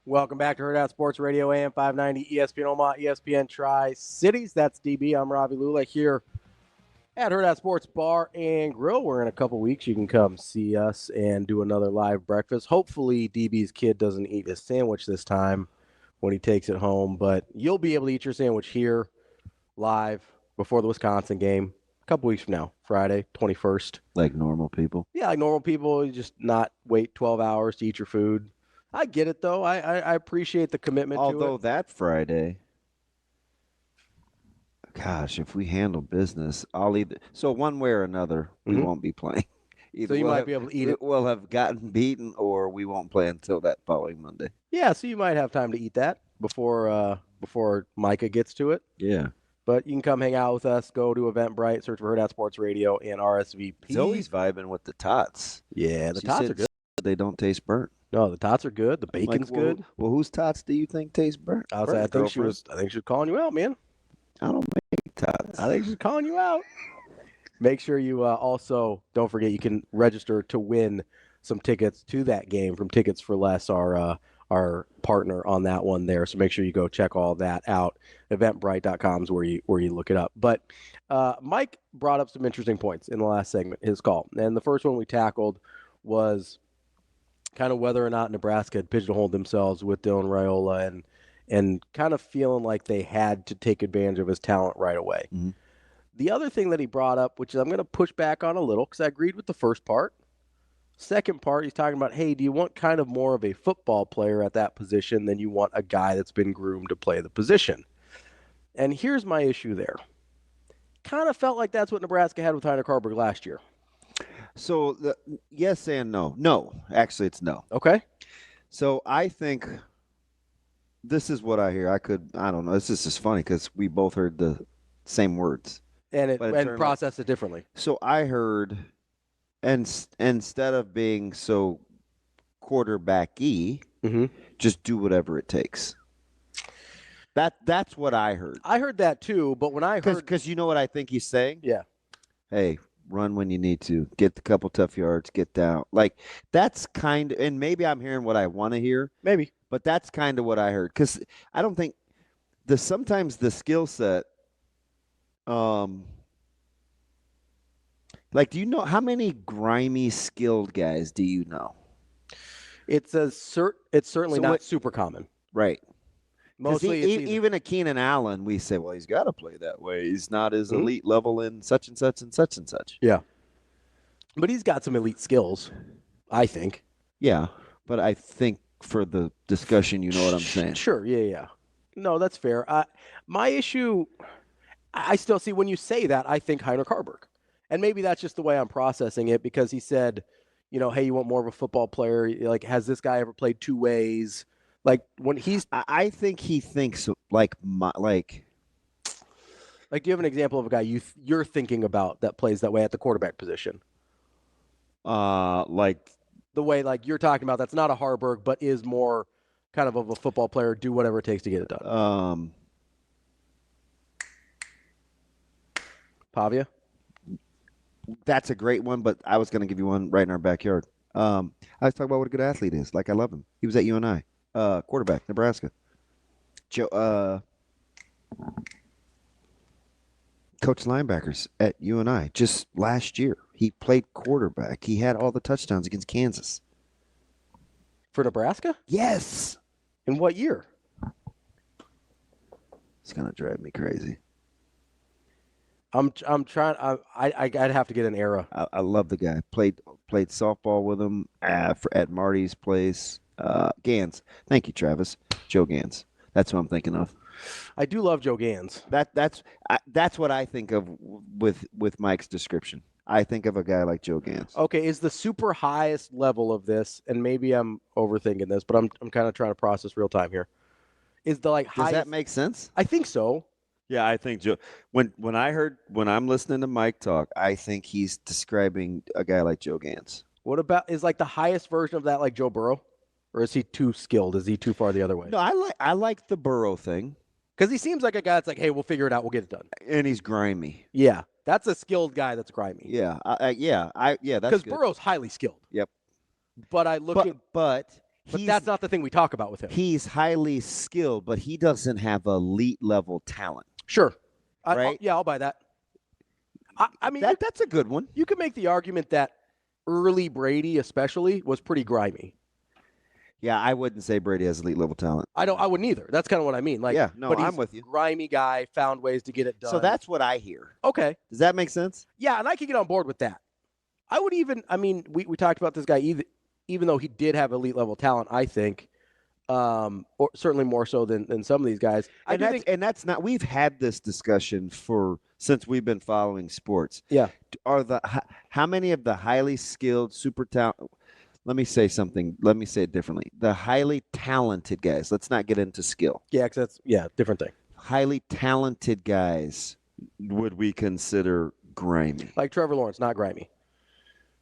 Welcome back to Hurrdat Sports Radio, AM 590, ESPN Omaha, ESPN Tri-Cities. That's DB. I'm Ravi Lulla here at Hurrdat Sports Bar and Grill, where in a couple weeks you can come see us and do another live breakfast. Hopefully DB's kid doesn't eat his sandwich this time when he takes it home, but you'll be able to eat your sandwich here live before the Wisconsin game, a couple weeks from now, Friday, 21st. Like normal people? Yeah, like normal people. You just not wait 12 hours to eat your food. I get it, though. I appreciate the commitment to it. Although that Friday, gosh, if we handle business, I'll either. So one way or another, we won't be playing. Either so you might be able to eat it. We'll have gotten beaten, or we won't play until that following Monday. Yeah, so you might have time to eat that before Micah gets to it. Yeah. But you can come hang out with us. Go to Eventbrite, search for Hurrdat Sports Radio and RSVP. Zoe's vibing with the tots. Yeah, the tots are good. They don't taste burnt. No, the tots are good. The bacon's good. Well, whose tots do you think taste burnt? I think she was calling you out, man. I don't make tots. I think she's calling you out. Make sure you also don't forget you can register to win some tickets to that game from Tickets for Less, our partner on that one there. So make sure you go check all that out. Eventbrite.com is where you look it up. But Mike brought up some interesting points in the last segment, his call. And the first one we tackled was kind of whether or not Nebraska had pigeonholed themselves with Dylan Raiola and kind of feeling like they had to take advantage of his talent right away. Mm-hmm. The other thing that he brought up, which I'm going to push back on a little because I agreed with the first part. Second part, he's talking about, hey, do you want kind of more of a football player at that position than you want a guy that's been groomed to play the position? And here's my issue there. Kind of felt like that's what Nebraska had with Heiner Carberg last year. So, yes and no. No, actually, it's no. Okay. So, I think this is what I hear. I don't know. This is just funny because we both heard the same words. And But in and terms of- process it differently. So I heard, and instead of being so quarterback-y, just do whatever it takes. That's what I heard. I heard that too, but when I heard, Because you know what I think he's saying? Yeah. Hey, run when you need to. Get the couple tough yards. Get down. Like, that's kind of, and maybe I'm hearing what I want to hear. Maybe. But that's kind of what I heard. Because I don't think sometimes the skill set, like, do you know how many grimy, skilled guys do you know? It's certainly So not what- super common. Right. Mostly, it's either- even a Keenan Allen, we say, well, he's got to play that way. He's not as Mhm. elite level in such and such and such and such. Yeah. But he's got some elite skills, I think. Yeah, but I think for the discussion, you know what I'm saying. Sure, yeah. No, that's fair. My issue, I still see when you say that, I think Heinrich Harburg. And maybe that's just the way I'm processing it because he said, hey, you want more of a football player? Like, has this guy ever played two ways? Like, when he's... I think he thinks do you have an example of a guy you're thinking about that plays that way at the quarterback position? Like... The way, like, you're talking about, that's not a Harburg, but is more kind of a football player, do whatever it takes to get it done. Pavia? That's a great one, but I was going to give you one right in our backyard. I was talking about what a good athlete is. Like, I love him. He was at UNI. Quarterback, Nebraska. Coach linebackers at UNI just last year. He played quarterback. He had all the touchdowns against Kansas. For Nebraska? Yes. In what year? It's going to drive me crazy. I'm trying. I'd have to get an era. I love the guy. Played softball with him at Marty's place. Gans. Thank you, Travis. Joe Gans. That's who I'm thinking of. I do love Joe Gans. That's what I think of with Mike's description. I think of a guy like Joe Gans. Okay, is the super highest level of this, and maybe I'm overthinking this, but I'm kind of trying to process real time here. Is the highest? Does that make sense? I think so. Yeah, I think Joe. When I'm listening to Mike talk, I think he's describing a guy like Joe Gans. What about is the highest version of that like Joe Burrow, or is he too skilled? Is he too far the other way? No, I like the Burrow thing because he seems like a guy that's like, hey, we'll figure it out, we'll get it done. And he's grimy. Yeah, that's a skilled guy that's grimy. Yeah, that's because good. Burrow's highly skilled. Yep. But but that's not the thing we talk about with him. He's highly skilled, but he doesn't have elite level talent. Sure. Right? I'll buy that. I mean, that's a good one. You could make the argument that early Brady, especially, was pretty grimy. Yeah, I wouldn't say Brady has elite level talent. I wouldn't either. That's kind of what I mean. Like, yeah, no, but I'm with you. Grimy guy, found ways to get it done. So that's what I hear. Okay. Does that make sense? Yeah, and I could get on board with that. I would even. I mean, we talked about this guy even though he did have elite level talent. I think. Or certainly more so than some of these guys. And that's not. We've had this discussion since we've been following sports. Yeah. How many of the highly skilled, super talent? Let me say something. Let me say it differently. The highly talented guys. Let's not get into skill. Yeah, because that's different thing. Highly talented guys would we consider grimy? Like Trevor Lawrence, not grimy.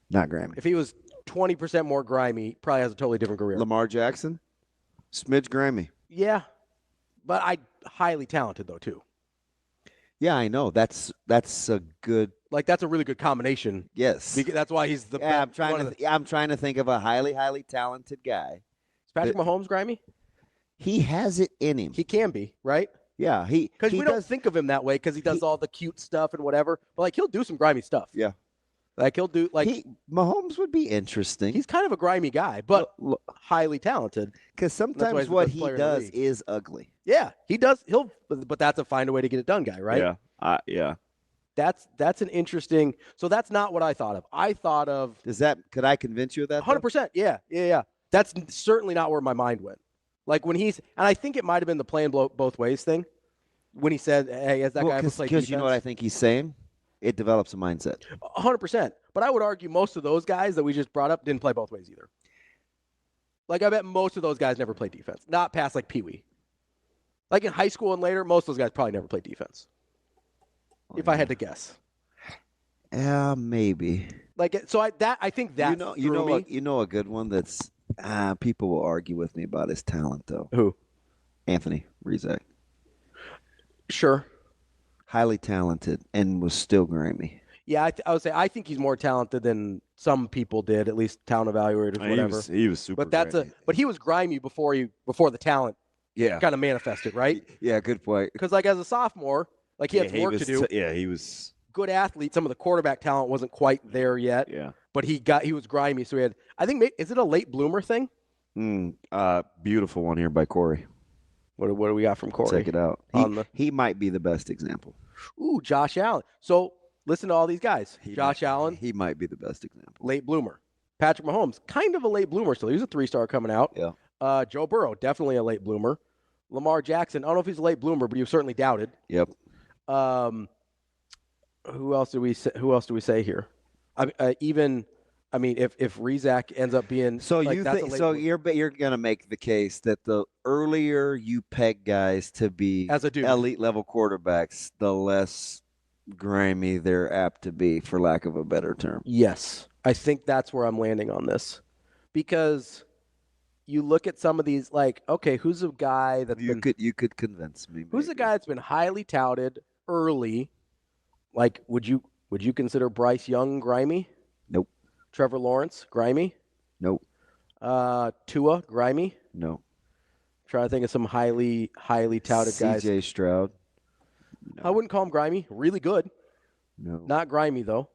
Not grimy. If he was 20% more grimy, probably has a totally different career. Lamar Jackson. Smidge grimy. Yeah, but highly talented though too. Yeah, I know. That's a good. That's a really good combination. Yes, that's why he's the. Yeah, I'm trying to think of a highly talented guy. Is Patrick Mahomes grimy? He has it in him. He can be, right? Yeah, because we don't think of him that way because he does all the cute stuff and whatever. But he'll do some grimy stuff. Yeah. He'll do Mahomes would be interesting. He's kind of a grimy guy, but highly talented. Because sometimes what he does is ugly. Yeah, he does. But that's a find a way to get it done guy, right? Yeah. Yeah. That's an interesting. So that's not what I thought of. I thought of. Could I convince you of that? 100%. Yeah. That's certainly not where my mind went. Like when and I think it might have been the playing both ways thing. When he said, "Hey, has that guy ever played defense?" Because you know what I think he's saying. It develops a mindset. 100%. But I would argue most of those guys that we just brought up didn't play both ways either. I bet most of those guys never played defense. Not past Pee Wee. In high school and later, most of those guys probably never played defense. if I had to guess. Yeah, maybe. Like so, I think that you know a good one that's people will argue with me about his talent though. Who? Anthony Rizak. Sure. Highly talented and was still grimy. Yeah, I would say I think he's more talented than some people did, at least talent evaluators, whatever. He was super. But he was grimy before the talent. Yeah. Kind of manifested, right? Yeah, good point. Because like as a sophomore, like he had some work to do. He was good athlete. Some of the quarterback talent wasn't quite there yet. Yeah. But he was grimy, so he had. I think is it a late bloomer thing? Beautiful one here by Corey. What do we got from Corey? Check it out. He might be the best example. Ooh, Josh Allen. So listen to all these guys. Josh Allen. He might be the best example. Late bloomer. Patrick Mahomes, kind of a late bloomer still. He was a 3-star coming out. Yeah. Joe Burrow, definitely a late bloomer. Lamar Jackson, I don't know if he's a late bloomer, but he was certainly doubted. Yep. Who else do we say here? If Rizak ends up being you're gonna make the case that the earlier you peg guys to be as a dude elite level quarterbacks, the less grimy they're apt to be, for lack of a better term. Yes, I think that's where I'm landing on this, because you look at some of these, like, okay, who's a guy that you could convince me? Who's a guy that's been highly touted early? Like, would you consider Bryce Young grimy? Nope. Trevor Lawrence grimy? Nope. Tua grimy? No. Trying to think of some highly touted guys. CJ Stroud. No. I wouldn't call him grimy. Really good. No. Not grimy though.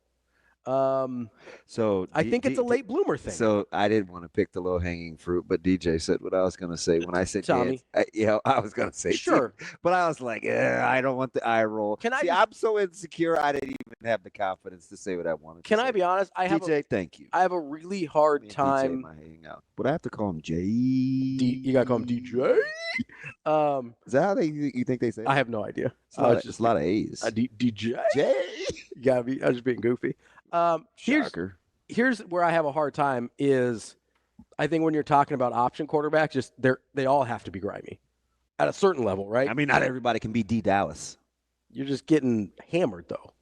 So I think it's a late bloomer thing. So I didn't want to pick the low hanging fruit, but DJ said what I was going to say when I said Tommy. I was going to say sure, but I was like, I don't want the eye roll. I'm so insecure. I didn't even have the confidence to say what I wanted. Can I be honest? Thank you. I have a really hard time. Hanging out, but I have to call him Jay. You got to call him DJ. Is that how you think they say it? I have no idea. It's just a lot of A's. DJ. Jay. You gotta be. I was just being goofy. Here's where I have a hard time is, I think when you're talking about option quarterbacks, just they all have to be grimy at a certain level, right? I mean, not everybody can be D. Dallas. You're just getting hammered though.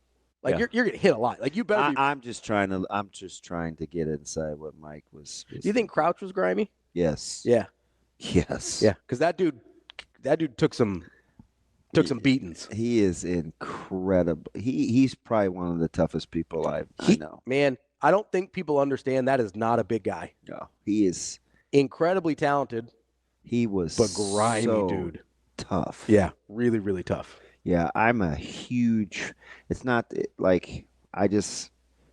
Like you're getting hit a lot. Like you better. I'm just trying to get inside what Mike was. Do you think Crouch was grimy? Yes. Yeah. Yes. Yeah, because that dude took some beatings. He is incredible. He's probably one of the toughest people I know. Man, I don't think people understand that is not a big guy. No, he is incredibly talented. He was but grimy so dude. Tough. Yeah, really, really tough. Yeah, I'm a huge. It's not like I just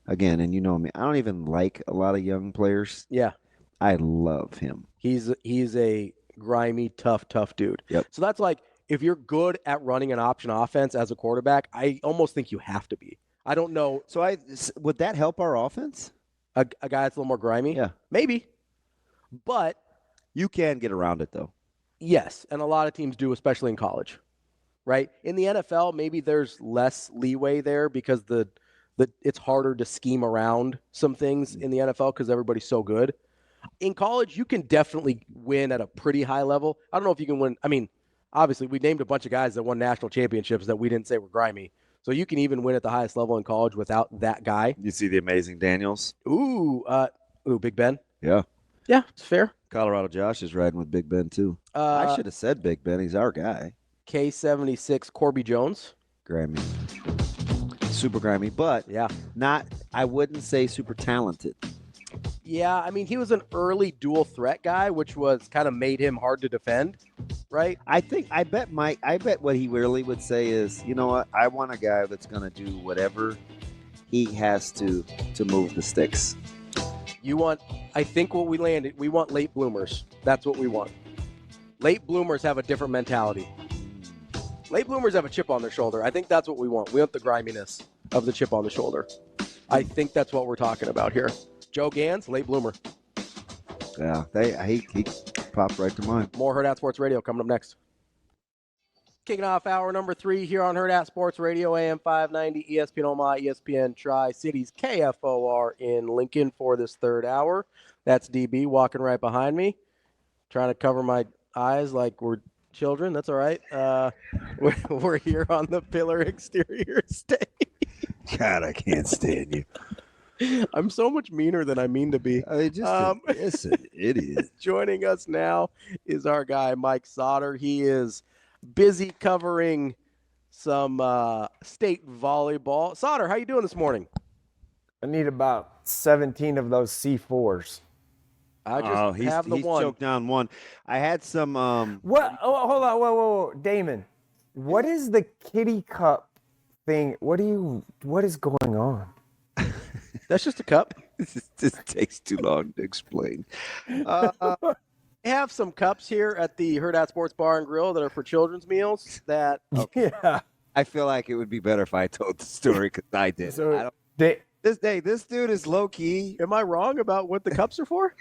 and you know me. I don't even like a lot of young players. Yeah, I love him. He's a grimy, tough dude. Yep. So that's like, if you're good at running an option offense as a quarterback, I almost think you have to be. I don't know. So would that help our offense? A guy that's a little more grimy? Yeah. Maybe. But you can get around it though. Yes, and a lot of teams do, especially in college. Right? In the NFL, maybe there's less leeway there because the it's harder to scheme around some things in the NFL because everybody's so good. In college, you can definitely win at a pretty high level. I don't know if you can win. I mean, obviously, we named a bunch of guys that won national championships that we didn't say were grimy. So you can even win at the highest level in college without that guy. You see the amazing Daniels? Ooh, Big Ben? Yeah. Yeah, it's fair. Colorado Josh is riding with Big Ben, too. I should have said Big Ben. He's our guy. K76 Corby Jones. Grimy. Super grimy, but I wouldn't say super talented. Yeah, I mean, he was an early dual threat guy, which was kind of made him hard to defend, right? I bet what he really would say is, you know what? I want a guy that's going to do whatever he has to move the sticks. I think what we landed, we want late bloomers. That's what we want. Late bloomers have a different mentality. Late bloomers have a chip on their shoulder. I think that's what we want. We want the griminess of the chip on the shoulder. I think that's what we're talking about here. Joe Gans, late bloomer. Yeah, he popped right to mind. More Hurrdat Sports Radio coming up next. Kicking off hour number 3 here on Hurrdat Sports Radio, AM 590, ESPN Omaha, ESPN Tri-Cities, KFOR in Lincoln for this third hour. That's DB walking right behind me, trying to cover my eyes like we're children. That's all right. We're here on the Pillar Exterior stage. God, I can't stand you. I'm so much meaner than I mean to be. Just an idiot. Joining us now is our guy, Mike Sautter. He is busy covering some state volleyball. Sautter, how you doing this morning? I need about 17 of those C4s. I just have the he's one. choked down one. I had some. What? Oh, hold on. Whoa. Damon, what is the kitty cup thing? What is going on? That's just a cup. This takes too long to explain. We have some cups here at the Hurrdat Sports Bar and Grill that are for children's meals. That Yeah. I feel like it would be better if I told the story because I did. So this dude is low key. Am I wrong about what the cups are for?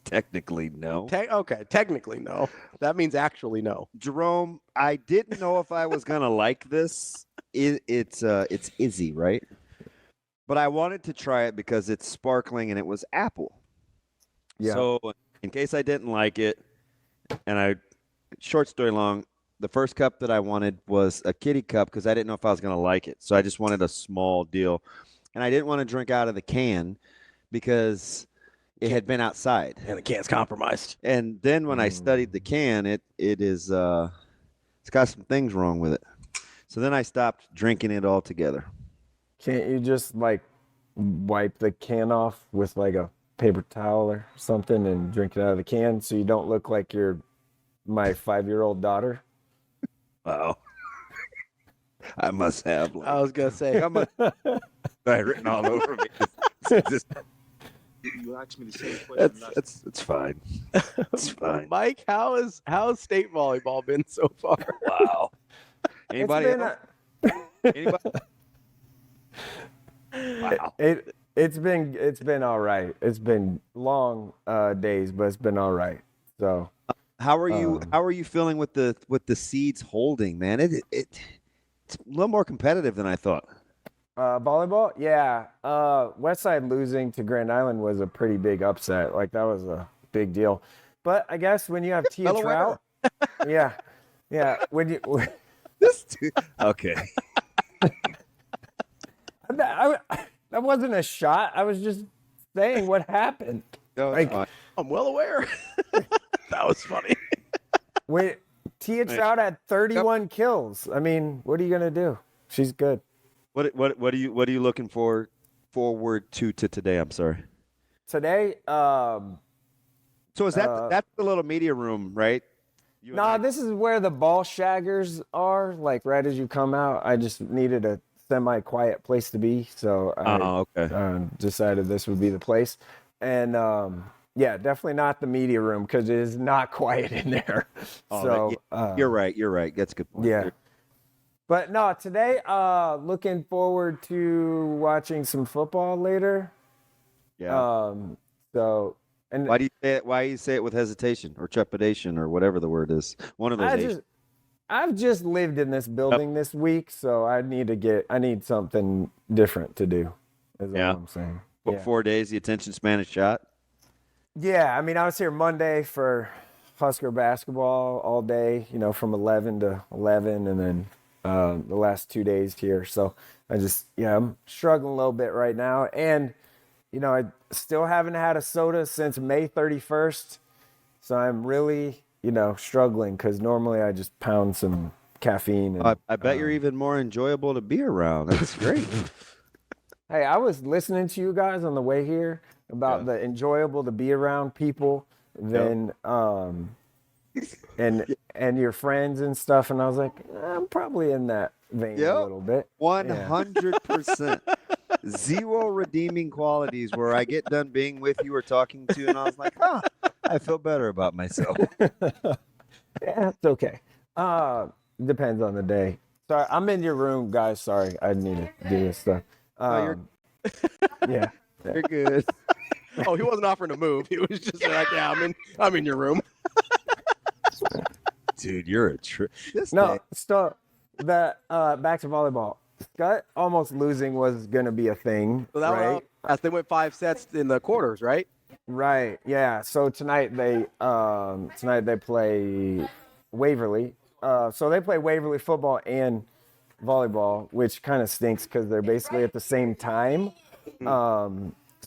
Technically, no. Okay, technically no. That means actually no. Jerome, I didn't know if I was gonna like this. It's Izzy, right? But I wanted to try it because it's sparkling and it was apple. Yeah. So in case I didn't like it, and short story long, the first cup that I wanted was a kitty cup because I didn't know if I was going to like it. So I just wanted a small deal. And I didn't want to drink out of the can because it had been outside. And the can's compromised. And then when I studied the can, it's got some things wrong with it. So then I stopped drinking it altogether. Can't you just like wipe the can off with like a paper towel or something and drink it out of the can so you don't look like you're my 5-year-old daughter? Wow. I must have. I was gonna say. Written all over me. You asked me the same question. It's fine. It's fine. Mike, how's state volleyball been so far? Wow. Anybody else? Anybody? Wow. It's been all right. It's been long days, but it's been all right. So how are you feeling with the seeds holding, man? It's a little more competitive than I thought. Volleyball, yeah. Westside losing to Grand Island was a pretty big upset. Like that was a big deal. But I guess when you have Tia Trout, yeah. When you this dude, okay. That wasn't a shot. I was just saying what happened. No, I'm well aware. That was funny. When Tia Trout had 31 kills. I mean, what are you gonna do? She's good. What are you looking forward to today? I'm sorry. Today, so is that's the little media room, right? No, this is where the ball shaggers are. Like right as you come out, I just needed a semi-quiet place to be, so I decided this would be the place. And yeah, definitely not the media room because it is not quiet in there. You're right. That's a good point. Yeah. But no, today, looking forward to watching some football later. Yeah. And why do you say it with hesitation or trepidation or whatever the word is? One of those. I've just lived in this building this week, so I need something different to do. Is all I'm saying. What, 4 days? The attention span is shot. Yeah, I mean, I was here Monday for Husker basketball all day. From 11 to 11, and then the last 2 days here. So I'm struggling a little bit right now. And, I still haven't had a soda since May 31st. So I'm really, struggling because normally I just pound some caffeine. And, I bet you're even more enjoyable to be around. That's great. Hey, I was listening to you guys on the way here about the enjoyable to be around people than and your friends and stuff, and I was like, I'm probably in that vein a little bit. 100%. Zero redeeming qualities where I get done being with you or talking to, and I was like, I feel better about myself. Yeah, it's okay. Depends on the day. Sorry, I'm in your room, guys. Sorry, I need to do this stuff. You're good. Oh, he wasn't offering to move. He was just like, yeah, I'm in your room. Dude, you're a trip. Stop. Back to volleyball. Scott almost losing was going to be a thing, so right? They went 5 sets in the quarters, right? Right. Yeah. So tonight they play Waverly. So they play Waverly football and volleyball, which kind of stinks because they're basically at the same time.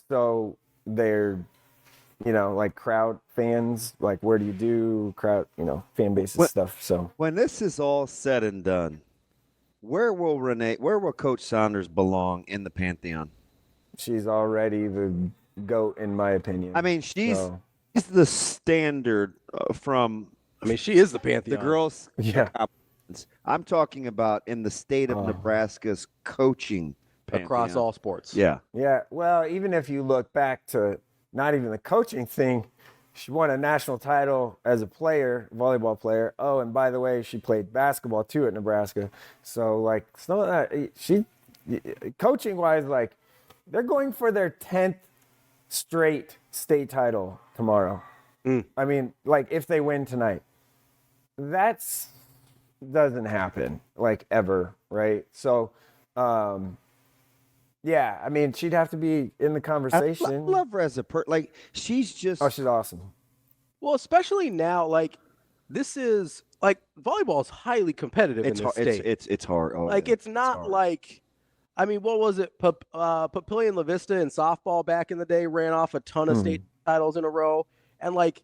So they're, like crowd fans, like where do you do crowd, fan bases stuff. So when this is all said and done, where will Coach Saunders belong in the pantheon? She's already the GOAT, in my opinion. I mean, she's the standard from. I mean, she is the pantheon. The girls. Yeah. I'm talking about in the state of Nebraska's coaching pantheon. Across all sports. Yeah. Yeah. Well, even if you look back to not even the coaching thing, she won a national title as a player, volleyball player. Oh, and by the way, she played basketball too at Nebraska. So, like, some of that, coaching-wise, like, they're going for their 10th straight state title tomorrow. I mean, like, if they win tonight. Doesn't happen, like, ever, right? So, yeah, I mean, she'd have to be in the conversation. I love her as a like, she's just... Oh, she's awesome. Well, especially now, like, this is, like, volleyball is highly competitive in this state. It's hard. Oh, like, yeah, it's not like, I mean, what was it? Papillion La Vista in softball back in the day ran off a ton of state titles in a row. And, like,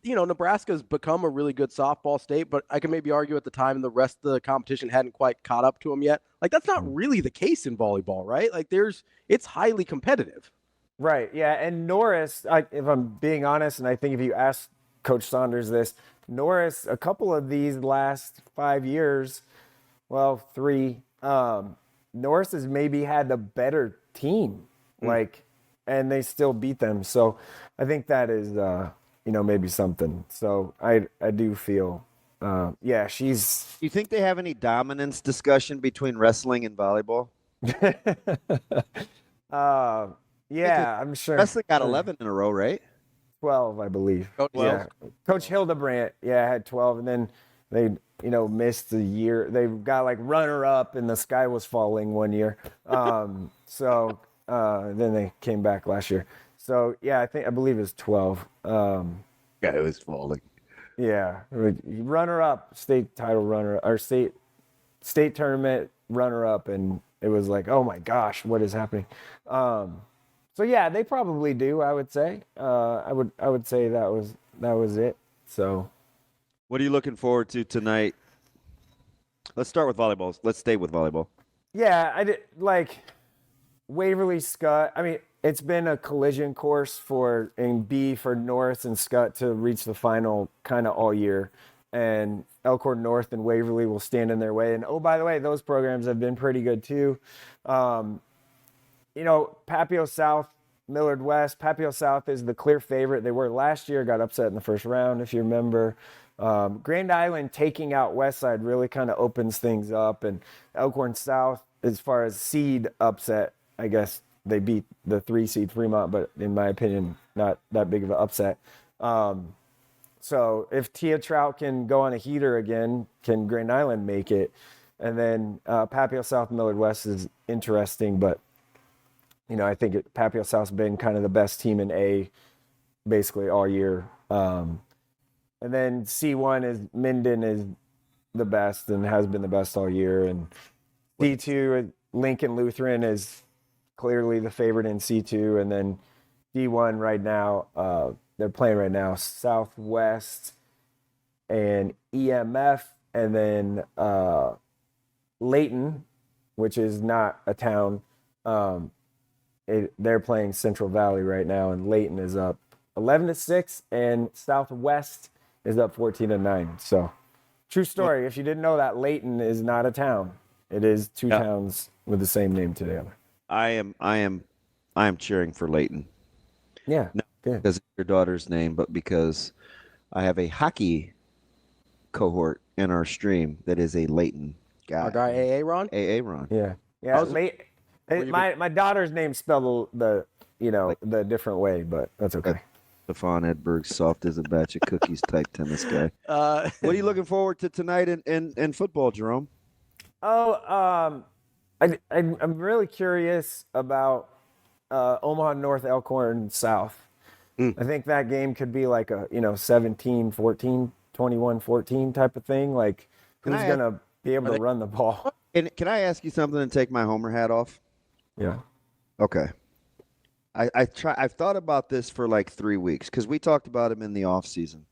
Nebraska's become a really good softball state, but I can maybe argue at the time the rest of the competition hadn't quite caught up to them yet. Like, that's not really the case in volleyball, right? Like, it's highly competitive. Right, yeah, and Norris, if I'm being honest, and I think if you ask Coach Saunders this, Norris, a couple of these last 5 years, well, 3, Norris has maybe had the better team, and they still beat them. So I think that is, maybe something. So I do feel, she's... Do you think they have any dominance discussion between wrestling and volleyball? Yeah, I'm sure. Wrestling got 11 in a row, right? 12, I believe. Oh, 12. Yeah. Coach Hildebrandt, had 12, and then they, missed a year. They got like runner-up, and the sky was falling one year. So then they came back last year. So yeah, I believe it's 12. Yeah, it was falling. Yeah, runner-up, state title runner, or state tournament runner-up, and it was like, oh my gosh, what is happening? So yeah, they probably do. I would say. I would say that was it. So, what are you looking forward to tonight? Let's start with volleyball. Let's stay with volleyball. Yeah, I did like Waverly Scott. I mean, it's been a collision course for Norris and Scott to reach the final kind of all year, and Elkhorn North and Waverly will stand in their way. And oh, by the way, those programs have been pretty good too. Papio South, Millard West. Papio South is the clear favorite. They were last year, got upset in the first round, if you remember. Grand Island taking out Westside really kind of opens things up. And Elkhorn South, as far as seed upset, I guess they beat the 3 seed Fremont, but in my opinion, not that big of an upset. So if Tia Trout can go on a heater again, can Grand Island make it? And then Papio South, Millard West is interesting, but I think Papio South's been kind of the best team in A basically all year. And then C1 is Minden is the best and has been the best all year. And D2, Lincoln Lutheran is clearly the favorite in C2. And then D1 right now, they're playing right now, Southwest and EMF. And then Layton, which is not a town, they're playing Central Valley right now, and Layton is up 11-6, and Southwest is up 14-9. So, true story. If you didn't know that, Layton is not a town. It is two towns with the same name together. I am cheering for Layton. Yeah, not because of your daughter's name, but because I have a hockey cohort in our stream that is a Layton guy. Our guy AA Ron. Yeah. My daughter's name spelled the different way, but that's okay. Stefan Edberg, soft as a batch of cookies type tennis guy. What are you looking forward to tonight in football, Jerome? I'm really curious about Omaha North, Elkhorn South. I think that game could be like a 17-14 21-14 type of thing. Like, who's going to be able to run the ball? And can I ask you something and take my Homer hat off? Yeah. Okay. I've thought about this for like 3 weeks because we talked about him in the off season.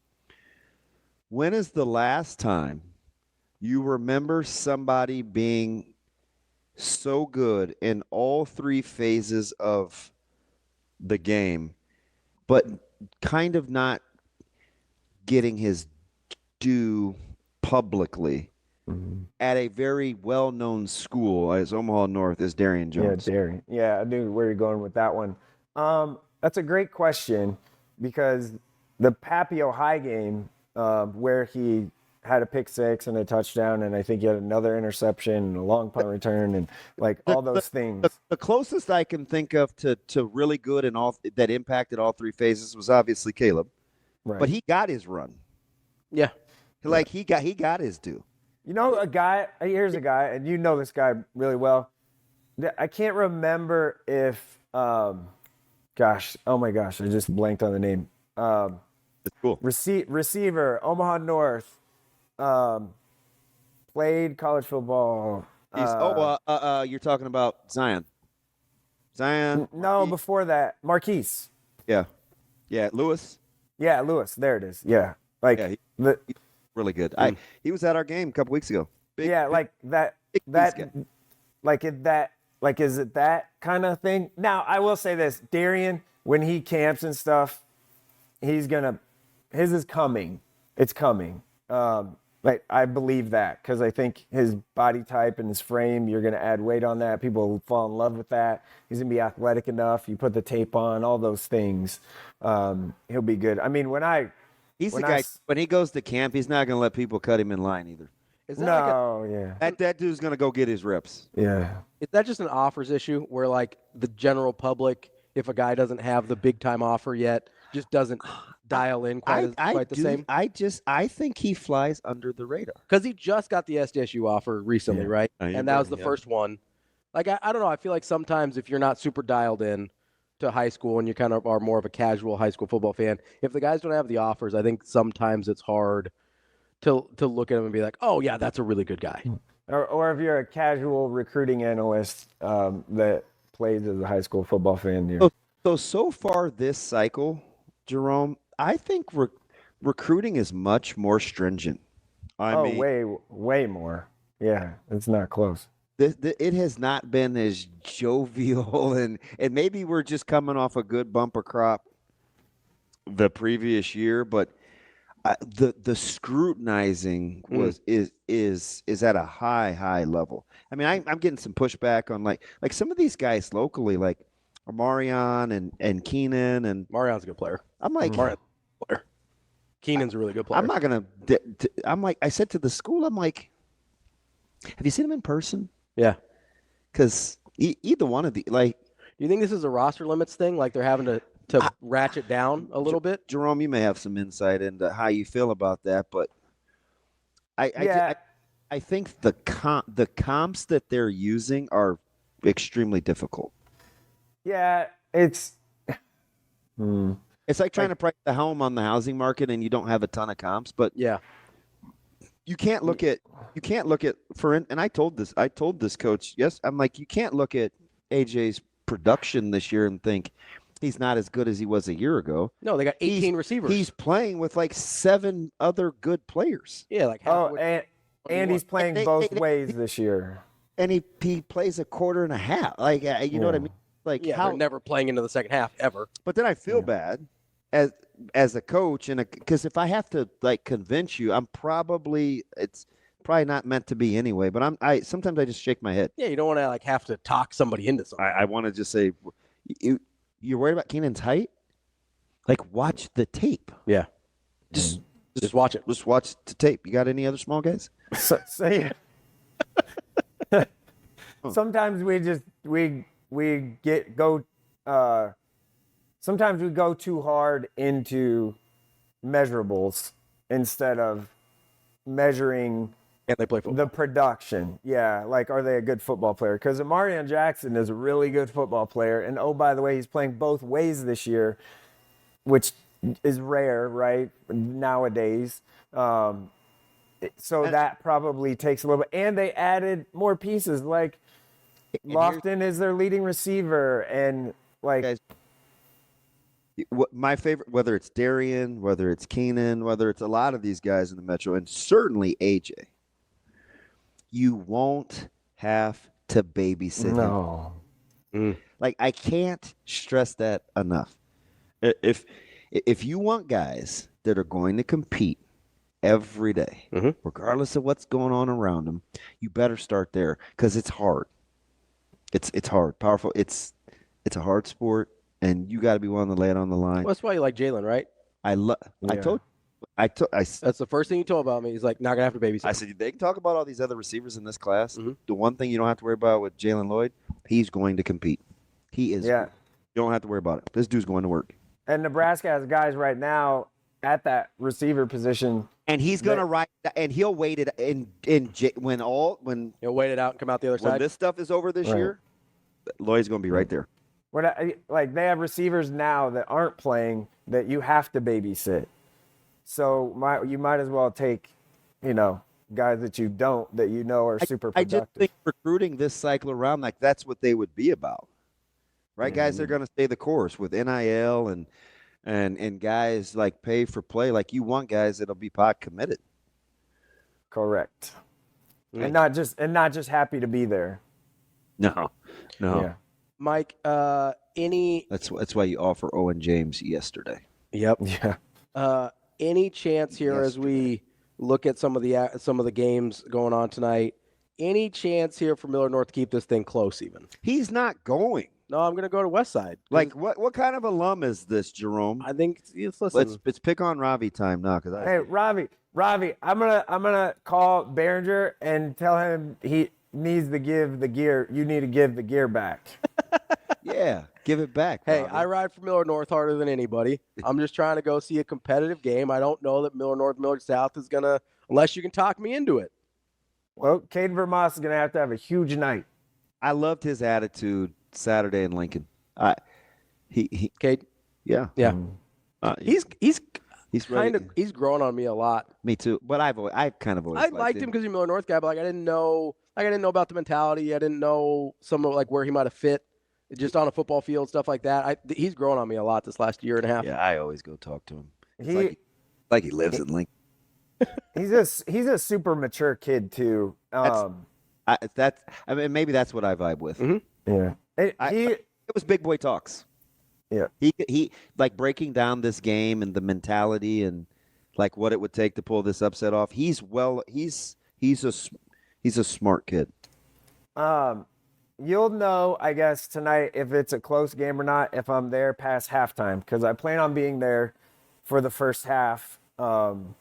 When is the last time you remember somebody being so good in all three phases of the game, but kind of not getting his due publicly at a very well-known school as Omaha North as Darian Jones? Yeah, Darian. Yeah, I knew where you're going with that one. That's a great question because the Papio High game where he had a pick six and a touchdown, and I think he had another interception and a long punt return and like all those things. The closest I can think of to really good and all that impacted all three phases was obviously Caleb, Right. but he got his run. Yeah, like he got his due. You know, here's a guy, and you know this guy really well. I can't remember if, oh my gosh, I just blanked on the name. It's cool. Receiver, Omaha North, played college football. You're talking about Zion. No, before that, Marquise. Yeah, Lewis. Yeah, Lewis. There it is. Yeah, he's really good. He was at our game a couple weeks ago. Is it that kind of thing? Now, I will say this, Darian, when he camps and stuff, his is coming. It's coming. I believe that because I think his body type and his frame, you're going to add weight on that. People will fall in love with that. He's going to be athletic enough. You put the tape on, all those things. He'll be good. I mean, when he goes to camp, he's not going to let people cut him in line either. That dude's going to go get his reps. Yeah. Is that just an offers issue where like the general public, if a guy doesn't have the big time offer yet, just doesn't dial in quite the same? I think he flies under the radar. Because he just got the SDSU offer recently, right? And that was the first one. Like, I don't know. I feel like sometimes if you're not super dialed in to high school and you kind of are more of a casual high school football fan, if the guys don't have the offers, I think sometimes it's hard to look at him and be like, oh, yeah, that's a really good guy. Or if you're a casual recruiting analyst that plays as a high school football fan. So far this cycle, Jerome, I think recruiting is much more stringent. I mean, way more. Yeah, it's not close. It has not been as jovial, and maybe we're just coming off a good bumper crop the previous year, but the scrutinizing is at a high level. I mean, I'm getting some pushback on like some of these guys locally, like Marion and Keenan, and Marion's a good player. I'm like, Keenan's a really good player. I'm not gonna. I'm like, I said to the school, I'm like, have you seen him in person? Yeah, because either one of the do you think this is a roster limits thing? Like they're having to ratchet down a little bit? Jerome, you may have some insight into how you feel about that, but I think the comps that they're using are extremely difficult. Yeah, it's like trying to price the home on the housing market and you don't have a ton of comps, but yeah. You can't look at and I told this coach, yes, I'm like, you can't look at AJ's production this year and think he's not as good as he was a year ago. No, they got 18 receivers. He's playing with like 7 other good players. Yeah, like and he's playing both ways this year. And he plays a quarter and a half. Like you know what I mean? Like they're never playing into the second half ever. But then I feel bad as a coach, and because if I have to like convince you, it's probably not meant to be anyway. But sometimes I just shake my head. Yeah, you don't want to like have to talk somebody into something. I want to just say, you're worried about Keenan's height? Like watch the tape. Yeah, just watch it. Just watch the tape. You got any other small guys? Yeah. Sometimes sometimes we go too hard into measurables instead of measuring the production. Yeah, like are they a good football player? Because Amarian Jackson is a really good football player, and oh, by the way, he's playing both ways this year, which is rare, right, nowadays. So that probably takes a little bit. And they added more pieces, like Lofton is their leading receiver, and like. Guys, my favorite, whether it's Darian, whether it's Keenan, whether it's a lot of these guys in the Metro, and certainly AJ, you won't have to babysit him. Like, I can't stress that enough. If you want guys that are going to compete every day, regardless of what's going on around them, you better start there, because it's hard. It's hard, powerful. It's a hard sport, and you got to be willing to lay it on the line. Well, that's why you like Jalen, right? That's the first thing you told about me. He's like, not gonna have to babysit. I said, they can talk about all these other receivers in this class. The one thing you don't have to worry about with Jalen Lloyd, he's going to compete. He is. Yeah. You don't have to worry about it. This dude's going to work. And Nebraska has guys right now at that receiver position. And he's going to ride, and he'll wait it when he'll wait it out and come out the other side. When this stuff is over this year, Lloyd's going to be right there. Like, they have receivers now that aren't playing that you have to babysit. So you might as well take, guys that you don't, that are super productive. I just think recruiting this cycle around, like, that's what they would be about. Right, guys, they're going to stay the course with NIL and guys like pay for play. Like, you want guys that'll be pot committed. Correct. And not just happy to be there. No. Yeah. Mike, That's why you offer Owen James yesterday. Yep. Yeah. Any chance here as we look at some of the games going on tonight? Any chance here for Millard North to keep this thing close? Even he's not going. No, I'm going to go to West Side. Like, what kind of alum is this, Jerome? I think let's pick on Ravi time now, hey, Ravi, I'm gonna call Behringer and tell him he needs to give the gear. You need to give the gear back. Yeah, give it back. Hey, Ravi. I ride for Millard North harder than anybody. I'm just trying to go see a competitive game. I don't know that Millard North, Millard South is gonna, unless you can talk me into it. Well, Caden Vermoss is gonna have to have a huge night. I loved his attitude Saturday in Lincoln. Kate. Yeah. He's grown on me a lot. Me too. But I've kind of always liked him because he's a Millard North guy, but I didn't know about the mentality. I didn't know some of where he might have fit just on a football field, stuff like that. He's grown on me a lot this last year and a half. Yeah, I always go talk to him. It's like he lives in Lincoln. He's a super mature kid too. Maybe that's what I vibe with. Yeah. It was big boy talks. Yeah. He like breaking down this game and the mentality and like what it would take to pull this upset off. He's a smart kid. You'll know, I guess, tonight if it's a close game or not if I'm there past halftime, because I plan on being there for the first half, and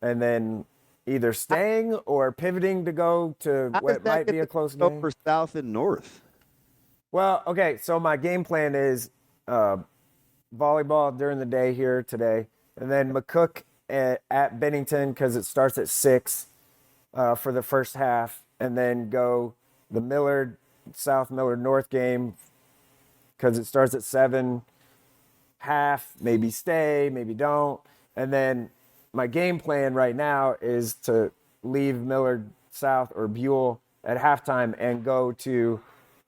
then either staying or pivoting to go to what might be a close game. For South and North. Well, okay, so my game plan is volleyball during the day here today, and then McCook at Bennington because it starts at 6 for the first half, and then go the South Millard North game because it starts at 7, half, maybe stay, maybe don't. And then my game plan right now is to leave Millard South or Buell at halftime and go to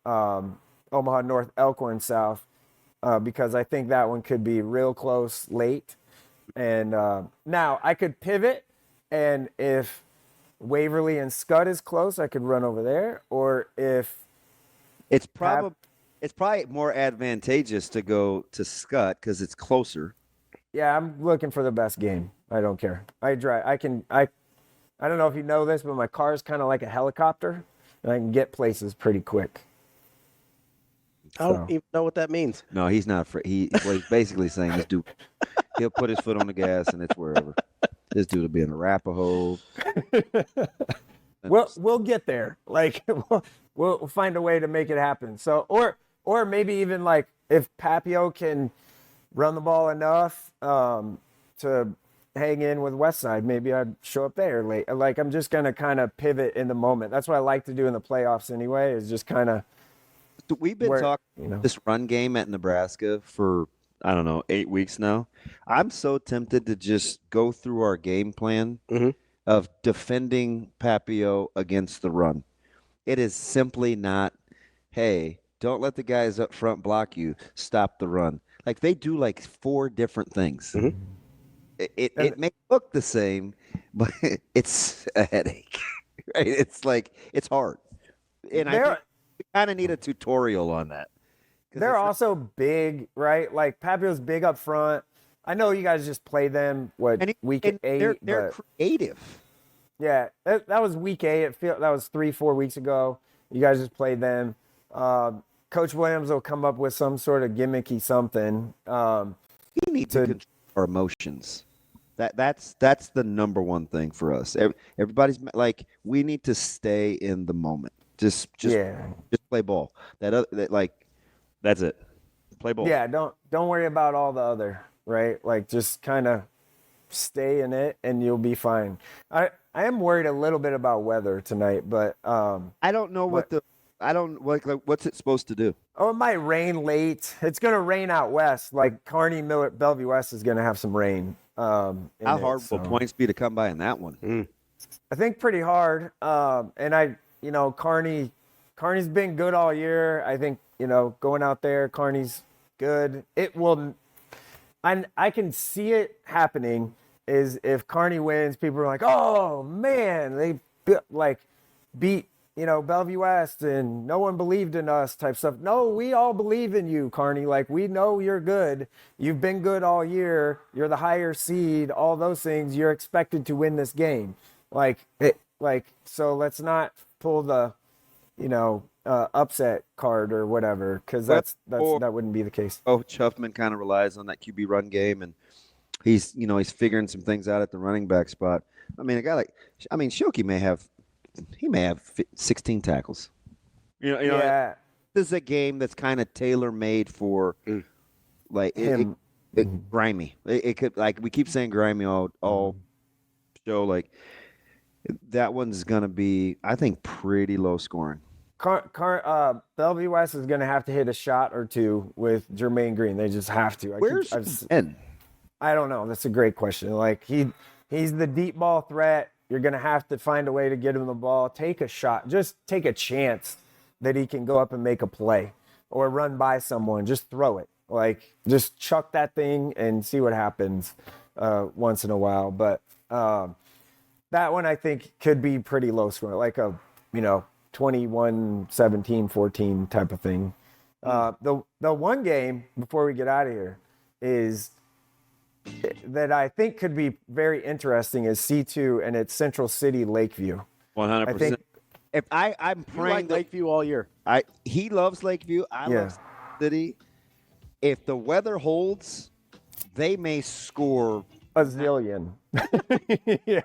Omaha North, Elkhorn South, because I think that one could be real close late. And now I could pivot, and if Waverly and Scud is close, I could run over there. Or if it's probably more advantageous to go to Scud because it's closer. Yeah, I'm looking for the best game. I don't care. I drive. I don't know if you know this, but my car is kind of like a helicopter, and I can get places pretty quick. I don't even know what that means. No, he's not afraid. He's basically saying this dude, he'll put his foot on the gas and it's wherever. This dude will be in Arapahoe. We'll get there. Like we'll find a way to make it happen. So or maybe even like if Papio can run the ball enough to hang in with Westside, maybe I'd show up there late. Like I'm just gonna kind of pivot in the moment. That's what I like to do in the playoffs anyway. Is just kind of. We've been talking this run game at Nebraska for I don't know, 8 weeks now. I'm so tempted to just go through our game plan of defending Papio against the run. It is simply not, hey, don't let the guys up front block you. Stop the run. Like, they do like 4 different things. It may look the same, but it's a headache. Right? It's like, it's hard. And I think we kind of need a tutorial on that. They're also big, right? Like, Papio's big up front. I know you guys just play them, week 8? They're creative. Yeah, that was week 8. That was 3-4 weeks ago. You guys just played them. Coach Williams will come up with some sort of gimmicky something. We need to control our emotions. That's the number one thing for us. Everybody's like, we need to stay in the moment. Just play ball. That's it. Play ball. Yeah, don't worry about all the other, right? Like, just kind of stay in it and you'll be fine. I am worried a little bit about weather tonight, but I don't know what's it supposed to do. Oh, it might rain late. It's going to rain out west. Like, Kearney, Millett, Bellevue West is going to have some rain. How hard will points be to come by in that one? I think pretty hard. And Kearney's been good all year. I think, going out there, Kearney's good. It will, I can see it happening is if Kearney wins, people are like, oh man, they beat, Bellevue West and no one believed in us type stuff. No, we all believe in you, Kearney. Like, we know you're good. You've been good all year. You're the higher seed, all those things. You're expected to win this game. So let's not pull the, upset card or whatever, because that wouldn't be the case. Coach Huffman kind of relies on that QB run game, and he's figuring some things out at the running back spot. I mean, Shoki may have 16 tackles. Yeah. This is a game that's kind of tailor-made for grimy. It could, like, we keep saying grimy all show. Like, that one's gonna be, I think, pretty low scoring. Bellevue West is gonna have to hit a shot or two with Jermaine Green. They just have to. Where's Ben? I don't know. That's a great question. Like, he's the deep ball threat. You're going to have to find a way to get him the ball. Take a shot. Just take a chance that he can go up and make a play or run by someone. Just throw it. Like, just chuck that thing and see what happens once in a while. But that one, I think, could be pretty low scoring, like a, 21, 17, 14 type of thing. The one game, before we get out of here, is that I think could be very interesting is C2 and it's Central City Lakeview. 100%. I'm praying Lakeview all year. He loves Lakeview. I love City. If the weather holds, they may score a zillion. Yeah.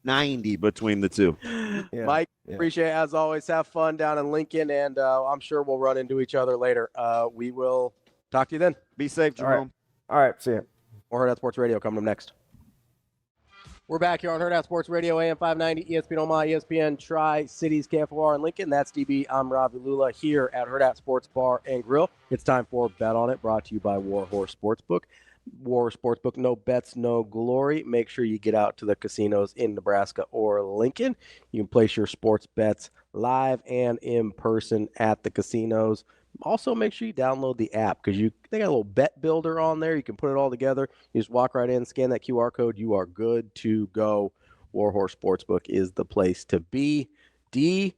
90 between the two. Yeah. Mike, appreciate it as always. Have fun down in Lincoln, and I'm sure we'll run into each other later. We will talk to you then. Be safe, Jerome. All right, see you. Hurrdat Sports Radio coming up next. We're back here on Hurrdat Sports Radio, AM 590, ESPN Omaha, ESPN Tri-Cities, KFOR, and Lincoln. That's DB. I'm Ravi Lulla here at Hurrdat Sports Bar and Grill. It's time for Bet On It, brought to you by Warhorse Sportsbook. Warhorse Sportsbook, no bets, no glory. Make sure you get out to the casinos in Nebraska or Lincoln. You can place your sports bets live and in person at the casinos. Also, make sure you download the app because they got a little bet builder on there. You can put it all together. You just walk right in, scan that QR code. You are good to go. Warhorse Sportsbook is the place to be. D.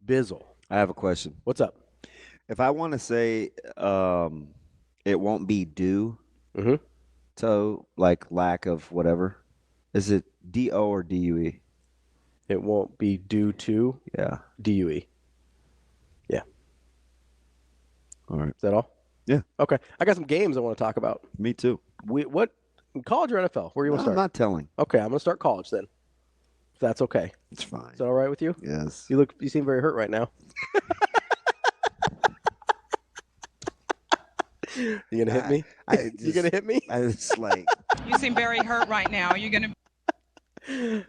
Bizzle. I have a question. What's up? If I want to say it won't be due to, like, lack of whatever, is it D-O or D-U-E? It won't be due to? Yeah. D-U-E. Yeah. All right. Is that all? Yeah. Okay. I got some games I want to talk about. Me too. What? College or NFL? Where do you want to start? I'm not telling. Okay, I'm going to start college then. If that's okay. It's fine. Is that all right with you? Yes. You seem very hurt right now. You going to hit me? You going to hit me? I was like... You seem very hurt right now. Are you going to...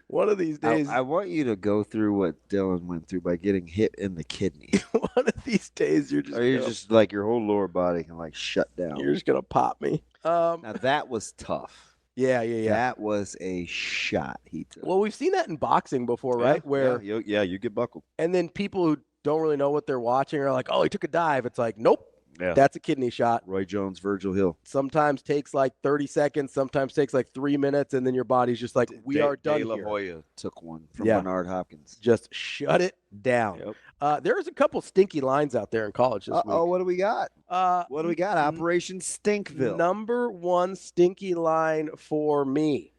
One of these days. I want you to go through what Dylan went through by getting hit in the kidney. One of these days, you're just like your whole lower body can like shut down. You're just gonna pop me. Now that was tough. Yeah. That was a shot he took. Well, we've seen that in boxing before, right? Where you get buckled. And then people who don't really know what they're watching are like, "Oh, he took a dive." It's like, nope. Yeah. That's a kidney shot. Roy Jones, Virgil Hill. Sometimes takes like 30 seconds, sometimes takes like 3 minutes, and then your body's just like, we are done De La here. Hoya took one from Bernard Hopkins. Just shut it down. Yep. There's a couple stinky lines out there in college this week. What do we got? Operation Stinkville. Number one stinky line for me.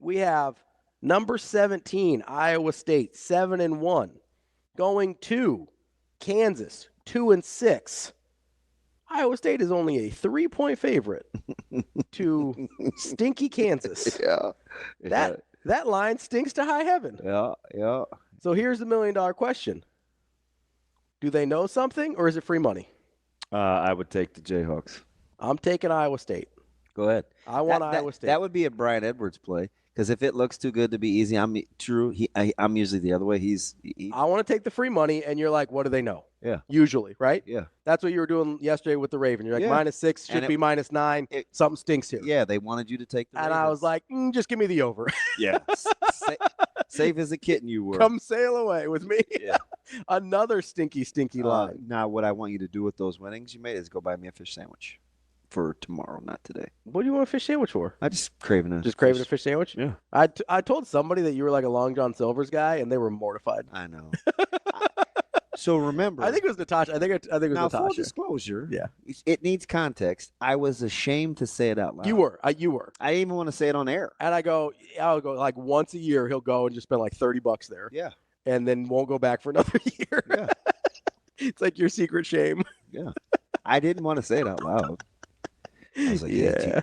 We have number 17, Iowa State, 7-1. Going to Kansas, 2-6. Iowa State is only a 3-point favorite to stinky Kansas. Yeah. That line stinks to high heaven. Yeah. So here's the $1 million question. Do they know something, or is it free money? I would take the Jayhawks. I'm taking Iowa State. Go ahead. I want Iowa State. That would be a Brian Edwards play. Because if it looks too good to be easy, I'm usually the other way. I want to take the free money, and you're like, what do they know? Yeah. Usually, right? Yeah. That's what you were doing yesterday with the Raven. You're like, -6 should be -9. Something stinks here. Yeah, they wanted you to take the And Ravens. I was like, just give me the over. Yeah. Safe as a kitten you were. Come sail away with me. Yeah. Another stinky line. Now, what I want you to do with those winnings you made is go buy me a fish sandwich for tomorrow, not today. What do you want a fish sandwich for? I just craving a fish sandwich? Yeah. I told somebody that you were like a Long John Silver's guy, and they were mortified. I know. So remember, I think it was Natasha. I think it was now, Natasha. Full disclosure, yeah, it needs context. I was ashamed to say it out loud. You were. I didn't even want to say it on air. And I'll go like once a year. He'll go and just spend like $30 there. Yeah. And then won't go back for another year. Yeah. It's like your secret shame. Yeah. I didn't want to say it out loud. I was like,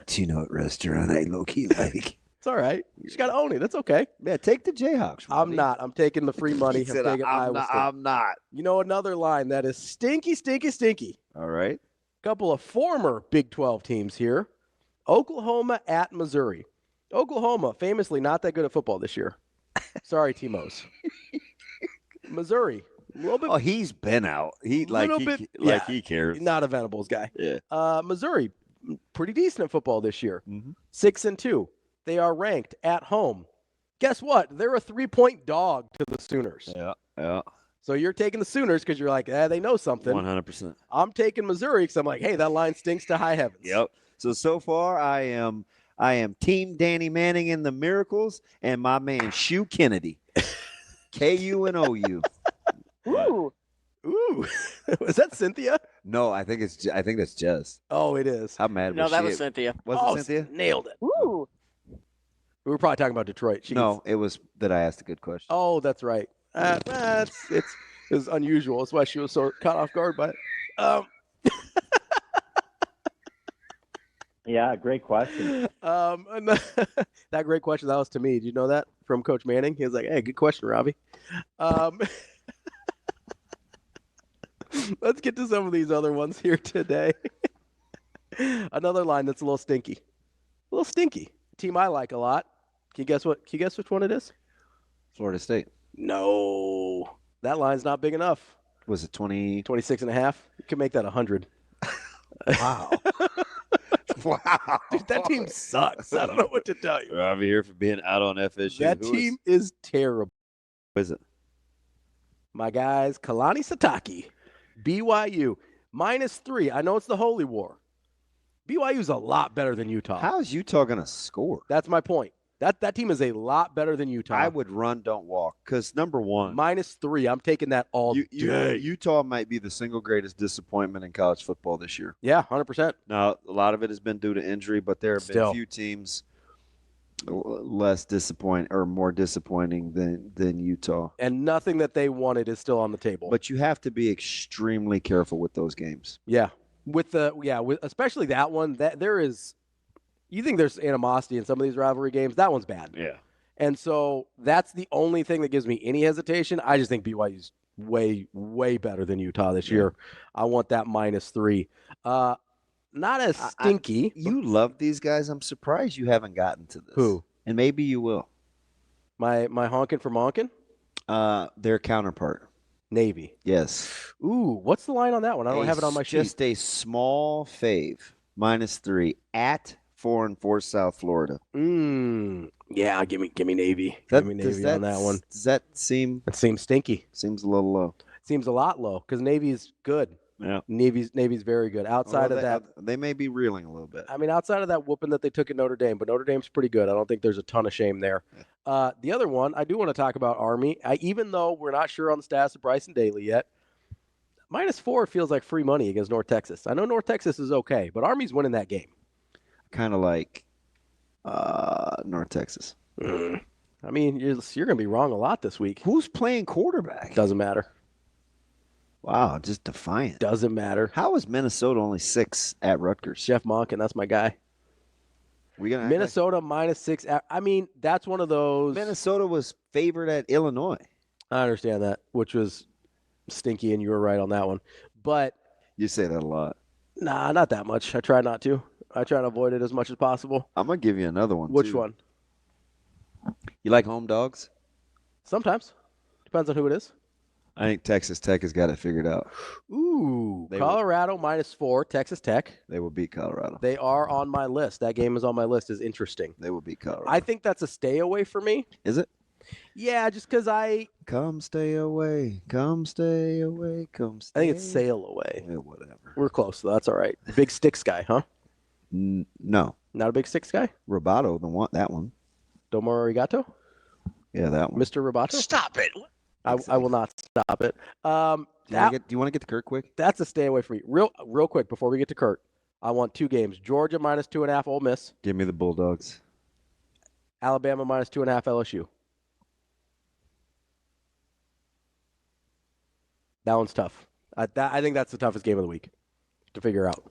do you know what restaurant I low-key like? It's all right. You just got to own it. That's okay. Yeah, take the Jayhawks. Robbie. I'm not. I'm taking the free money. I'm not. You know another line that is stinky. All right. Couple of former Big 12 teams here. Oklahoma at Missouri. Oklahoma, famously not that good at football this year. Sorry, Timos. Missouri. A little bit. Oh, he's been out. He cares. Not a Venables guy. Yeah. Missouri, pretty decent at football this year. Mm-hmm. 6-2. They are ranked at home. Guess what? They're a 3-point dog to the Sooners. Yeah. So you're taking the Sooners because you're like, they know something. 100%. I'm taking Missouri because I'm like, hey, that line stinks to high heavens. Yep. So far, I am Team Danny Manning in the Miracles and my man Shu Kennedy. KUNOU. Ooh. Was that Cynthia? No, I think that's Jess. Oh, it is. How mad was No, she? that was Cynthia. Was it Cynthia? Nailed it. Ooh. We were probably talking about Detroit. No, it was that I asked a good question. Oh, that's right. It was unusual. That's why she was so caught off guard by it. Yeah, great question. That great question, that was to me. Did you know that from Coach Manning? He was like, hey, good question, Ravi. Let's get to some of these other ones here today. Another line that's a little stinky. Team I like a lot. Can you guess which one it is? Florida State. No. That line's not big enough. Was it 20? 26.5? You can make that 100. Wow. Wow. Dude, that team sucks. I don't know what to tell you. Ravi here for being out on FSU. That team is terrible. Who is it? My guys, Kalani Sitake, BYU, -3. I know it's the Holy War. BYU's a lot better than Utah. How is Utah going to score? That's my point. That team is a lot better than Utah. I would run, don't walk. Because, number one. -3. I'm taking that all day. Utah might be the single greatest disappointment in college football this year. Yeah, 100%. Now, a lot of it has been due to injury, but there have been few teams less disappointing or more disappointing than Utah. And nothing that they wanted is still on the table. But you have to be extremely careful with those games. Yeah. With especially that one, that there is – you think there's animosity in some of these rivalry games. That one's bad. Yeah. And so that's the only thing that gives me any hesitation. I just think BYU's way, way better than Utah this year. I want that -3. Not as stinky. You love these guys. I'm surprised you haven't gotten to this. Who? And maybe you will. My honkin' for monkin'? Their counterpart. Navy. Yes. Ooh, what's the line on that one? I don't have it on my sheet. Just a small fave, -3 at 4-4 South Florida. Yeah, give me Navy. Give me Navy on that one. Does that seem? It seems stinky. Seems a little low. Seems a lot low because Navy's good. Yeah. Navy's very good. Outside of that, they may be reeling a little bit. I mean, outside of that whooping that they took at Notre Dame, but Notre Dame's pretty good. I don't think there's a ton of shame there. The other one, I do want to talk about Army. Even though we're not sure on the status of Bryson Daly yet, -4 feels like free money against North Texas. I know North Texas is okay, but Army's winning that game. Kind of like North Texas. I mean, you're going to be wrong a lot this week. Who's playing quarterback? Doesn't matter. Wow, just defiant. Doesn't matter. How is Minnesota only 6 at Rutgers? Jeff Monken, that's my guy. Minnesota -6. I mean, that's one of those. Minnesota was favored at Illinois. I understand that, which was stinky, and you were right on that one. But you say that a lot. Nah, not that much. I try not to. I try to avoid it as much as possible. I'm going to give you another one, Which one? You like home dogs? Sometimes. Depends on who it is. I think Texas Tech has got it figured out. Ooh, Colorado -4, Texas Tech. They will beat Colorado. They are on my list. That game is on my list. Is interesting. They will beat Colorado. I think that's a stay away for me. Is it? Yeah, just because Come stay away. Come stay away. Come stay. I think it's sail away. Yeah, whatever. We're close, so that's all right. Big sticks guy, huh? No. Not a big sticks guy? Roboto, that one. Domo Arigato? Yeah, that one. Mr. Roboto? Stop it. I will not stop it. Do you want to get to Kurt quick? That's a stay away for me. Real quick before we get to Kurt. I want 2 games. Georgia -2.5 Ole Miss. Give me the Bulldogs. Alabama -2.5 LSU. That one's tough. I think that's the toughest game of the week to figure out.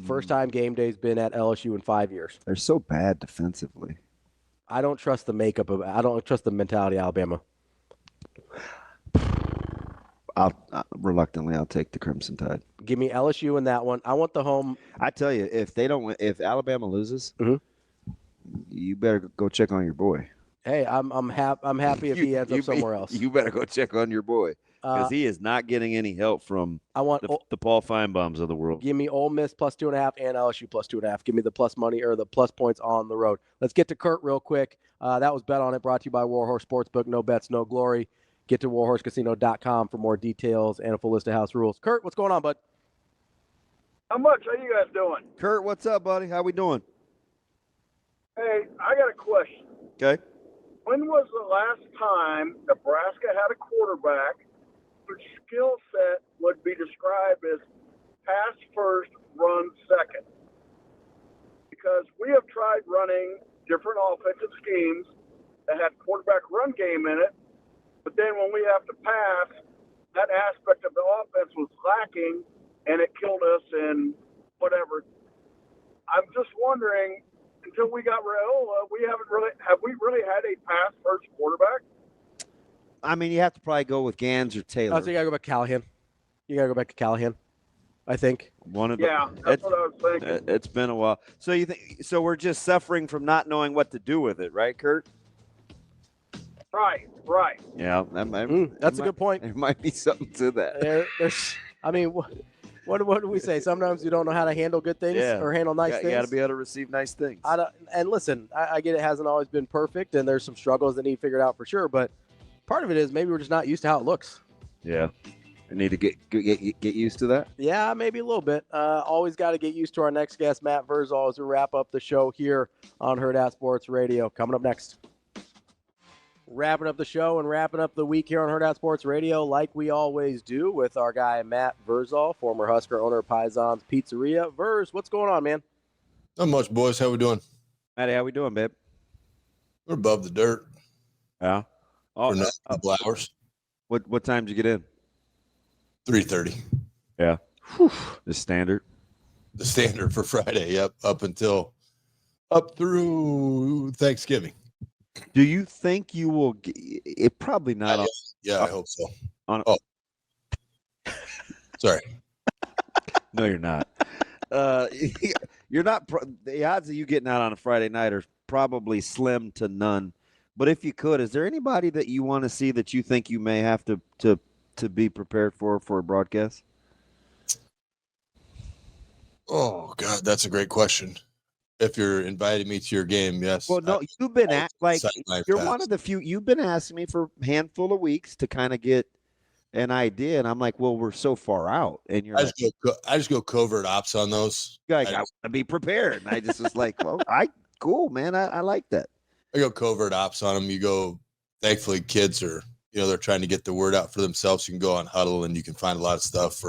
First time game day's been at LSU in 5 years. They're so bad defensively. I don't trust the makeup of. I don't trust the mentality of Alabama. Reluctantly, I'll take the Crimson Tide. Give me LSU in that one. I want the home. I tell you, if they don't win, if Alabama loses, you better go check on your boy. Hey, I'm happy if he ends up somewhere else. You better go check on your boy because he is not getting any help from the Paul Feinbaums of the world. Give me Ole Miss +2.5 and LSU +2.5. Give me the plus money or the plus points on the road. Let's get to Kurt real quick. That was Bet On It, brought to you by Warhorse Sportsbook. No bets, no glory. Get to warhorsecasino.com for more details and a full list of house rules. Kurt, what's going on, bud? How much? How you guys doing? Kurt, what's up, buddy? How we doing? Hey, I got a question. Okay. When was the last time Nebraska had a quarterback whose skill set would be described as pass first, run second? Because we have tried running different offensive schemes that had quarterback run game in it, but then when we have to pass, that aspect of the offense was lacking, and it killed us in whatever. I'm just wondering, until we got Raiola, have we really had a pass first quarterback? I mean, you have to probably go with Gans or Taylor. I think you got to go back to Callahan. You got to go back to Callahan, I think. That's what I was thinking. It's been a while. So you think? So we're just suffering from not knowing what to do with it, right, Kurt? Right. Yeah, that's a good point. There might be something to that. There's, I mean, what do we say? Sometimes you don't know how to handle good things or handle nice things. You got to be able to receive nice things. And listen, I get it hasn't always been perfect, and there's some struggles that need figured out for sure. But part of it is maybe we're just not used to how it looks. Yeah, I need to get used to that. Yeah, maybe a little bit. Always got to get used to our next guest, Matt Vrzal, as we wrap up the show here on Hurrdat Sports Radio. Coming up next. Wrapping up the show and wrapping up the week here on Hurrdat Sports Radio like we always do with our guy Matt Vrzal, former Husker owner of Paisan's Pizzeria. Verz, what's going on, man? Not much, boys. How we doing? Matty, how we doing, babe? We're above the dirt. Yeah. For a couple hours. What time did you get in? 3:30. Yeah. The standard. The standard for Friday. Yep. Up through Thanksgiving. Do you think you will get it? Probably not. I hope so. Sorry. No, you're not. You're not. The odds of you getting out on a Friday night are probably slim to none. But if you could, is there anybody that you want to see that you think you may have to be prepared for a broadcast? Oh God, that's a great question. If you're inviting me to your game, yes. Well, no, you've been you're one of the few. You've been asking me for a handful of weeks to kind of get an idea, and I'm like, well, we're so far out, and you're I just go covert ops on those. I want to be prepared, and I just was like, well, cool, man, I like that. I go covert ops on them. You go. Thankfully, kids are they're trying to get the word out for themselves. You can go on Huddle, and you can find a lot of stuff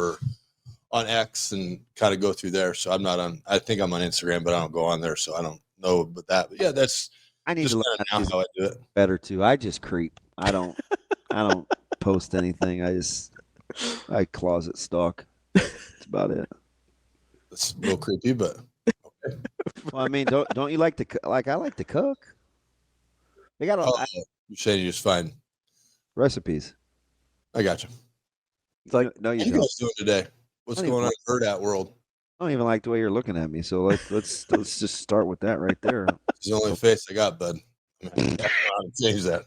on X and kind of go through there. So I'm not on. I think I'm on Instagram, but I don't go on there, so I don't know about that. But yeah, that's. I need just to learn how I do it better too. I just creep. I don't post anything. I closet stalk. That's about it. It's a little creepy, but okay. Well, I mean, don't you like to like? I like to cook. They got you're saying you just find recipes. I got you. It's like no, you What are you don't. guys doing today? What's going on in Hurrdat world? I don't even like the way you're looking at me. So let's just start with that right there. It's the only face I got, bud. I mean, change that.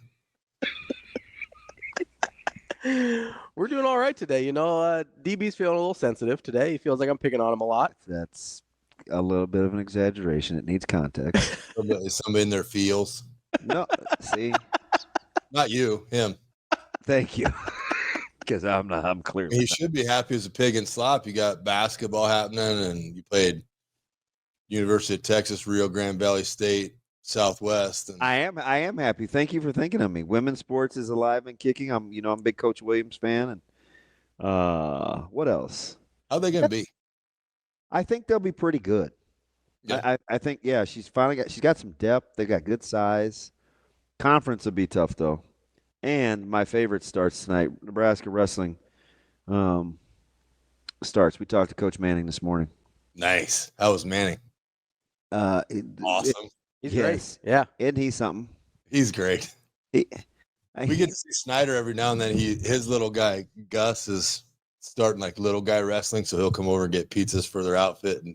We're doing all right today. DB's feeling a little sensitive today. He feels like I'm picking on him a lot. That's a little bit of an exaggeration. It needs context. Somebody in their feels. No, see, not you, him. Thank you. Because I'm clear. He should be happy as a pig in slop. You got basketball happening, and you played University of Texas, Rio Grande Valley State, Southwest. And I am happy. Thank you for thinking of me. Women's sports is alive and kicking. I'm a big Coach Williams fan. And what else? How they gonna be? I think they'll be pretty good. Yeah. I think she's got some depth. They got good size. Conference will be tough though. And my favorite starts tonight. Nebraska wrestling starts. We talked to Coach Manning this morning. Nice. How was Manning? Awesome. He's great. Yeah. Isn't he something? He's great. We get to see Snyder every now and then. His little guy, Gus, is starting like little guy wrestling, so he'll come over and get pizzas for their outfit, and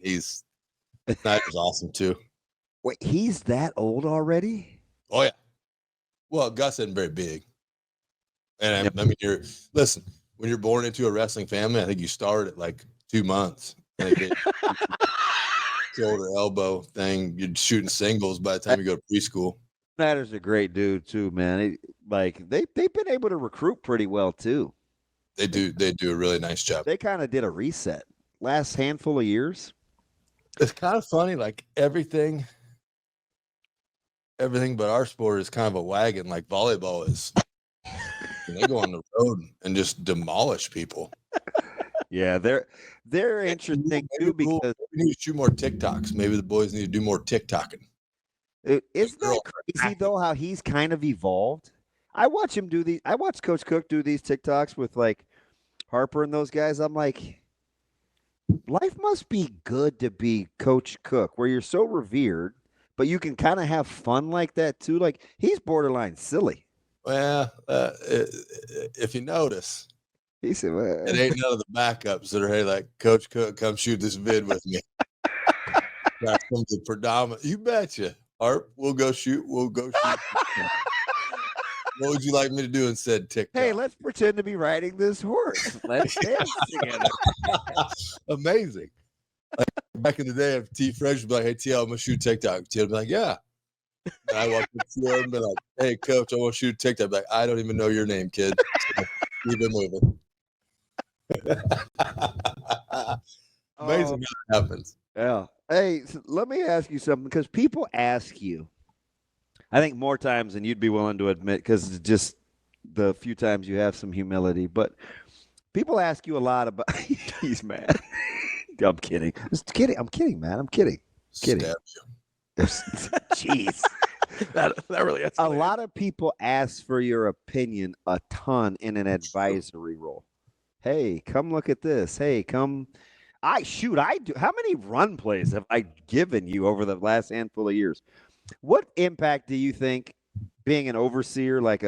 Snyder's awesome too. Wait, he's that old already? Oh yeah. Well, Gus isn't very big. And I mean, when you're born into a wrestling family, I think you start at like 2 months. And they get shoulder, elbow thing. You're shooting singles by the time you go to preschool. Snyder's a great dude too, man. They've been able to recruit pretty well too. They do a really nice job. They kind of did a reset last handful of years. It's kind of funny, like everything but our sport is kind of a wagon, like volleyball is. And they go on the road and just demolish people. Yeah, they're interesting too because we need to shoot more TikToks. Maybe the boys need to do more TikToking. Isn't that crazy though? How he's kind of evolved. I watch Coach Cook do these TikToks with like Harper and those guys. I'm like, life must be good to be Coach Cook, where you're so revered, but you can kind of have fun like that too. Like he's borderline silly. Well, if you notice, he said, it ain't none of the backups that are, hey, like, Coach Cook, come shoot this vid with me. That's the predominant. You betcha. Harp, we'll go shoot. What would you like me to do instead, TikTok? Hey, let's pretend to be riding this horse. Let's dance together. Amazing. Like, back in the day, if T. Fresh would be like, hey, TL, I'm going to shoot TikTok. TL would be like, yeah. And I walk up to him and be like, hey, Coach, I want to shoot TikTok. I'd be like, I don't even know your name, kid. So keep it moving. Amazing how it happens. Yeah. Hey, so let me ask you something, because people ask you, I think more times than you'd be willing to admit, because it's just the few times you have some humility, but people ask you a lot about he's mad. I'm kidding. I'm kidding, man. I'm kidding. Jeez. That really escalated. A lot of people ask for your opinion a ton in an advisory role. Hey, come look at this. Hey, come. I do. How many run plays have I given you over the last handful of years? What impact do you think being an overseer, like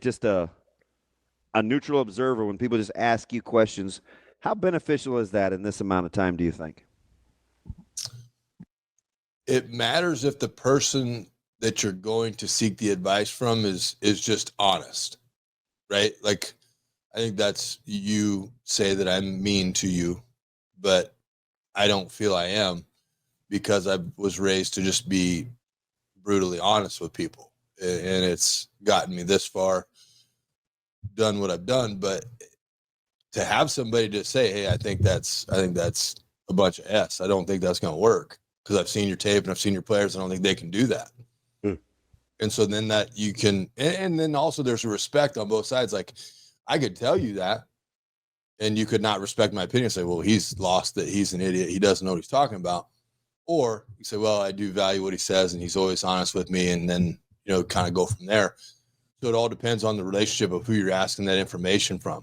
just a neutral observer, when people just ask you questions, how beneficial is that in this amount of time, do you think? it matters if the person that you're going to seek the advice from is just honest, right? Like, I think that's, you say that I'm mean to you, but I don't feel I am, because I was raised to just be brutally honest with people, and it's gotten me this far, done what I've done. But to have somebody to say, hey, I think that's a bunch of S. I don't think that's going to work, because I've seen your tape and I've seen your players. I don't think they can do that. And so then that you can, and then also there's a respect on both sides. Like, I could tell you that, and you could not respect my opinion, say, well, he's lost it, he's an idiot, he doesn't know what he's talking about. Or you say, well, I do value what he says, and he's always honest with me, and then, kind of go from there. So it all depends on the relationship of who you're asking that information from.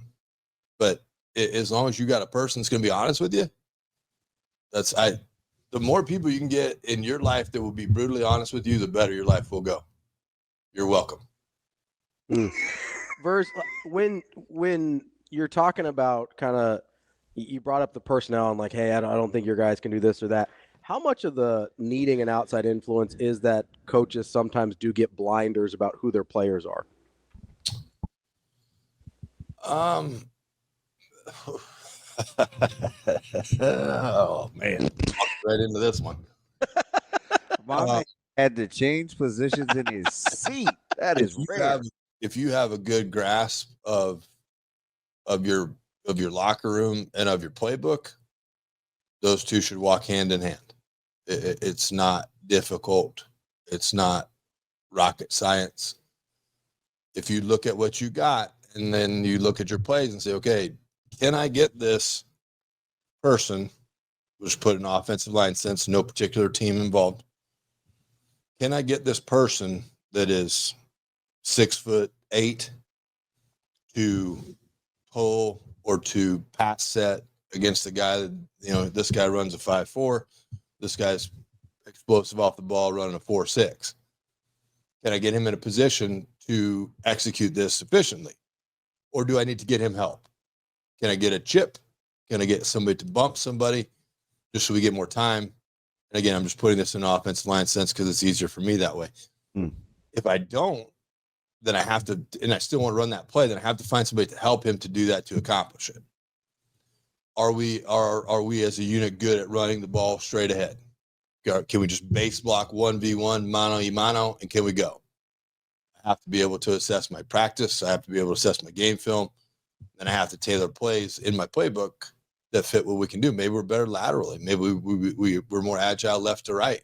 But as long as you got a person that's going to be honest with you, the more people you can get in your life that will be brutally honest with you, the better your life will go. You're welcome. Verz, when you're talking about kind of, you brought up the personnel and like, hey, I don't think your guys can do this or that. How much of the needing an outside influence is that coaches sometimes do get blinders about who their players are? Oh man, right into this one. My man had to change positions in his seat. That is rare. If you have a good grasp of your locker room and of your playbook, those two should walk hand in hand. It's not difficult. It's not rocket science. If you look at what you got and then you look at your plays and say, okay, can I get this person, which put an offensive line sense, no particular team involved, can I get this person that is 6'8" to pull or to pass set against the guy that, this guy runs a 5'4", this guy's explosive off the ball running a 4'6". Can I get him in a position to execute this efficiently? Or do I need to get him help? Can I get a chip? Can I get somebody to bump somebody just so we get more time? And again, I'm just putting this in offensive line sense because it's easier for me that way. If I don't, then I have to, and I still want to run that play, then I have to find somebody to help him to do that, to accomplish it. Are we as a unit good at running the ball straight ahead? Can we just base block 1v1, mano y mano, and can we go? I have to be able to assess my practice. I have to be able to assess my game film. And I have to tailor plays in my playbook that fit what we can do. Maybe we're better laterally. Maybe we're more agile left to right.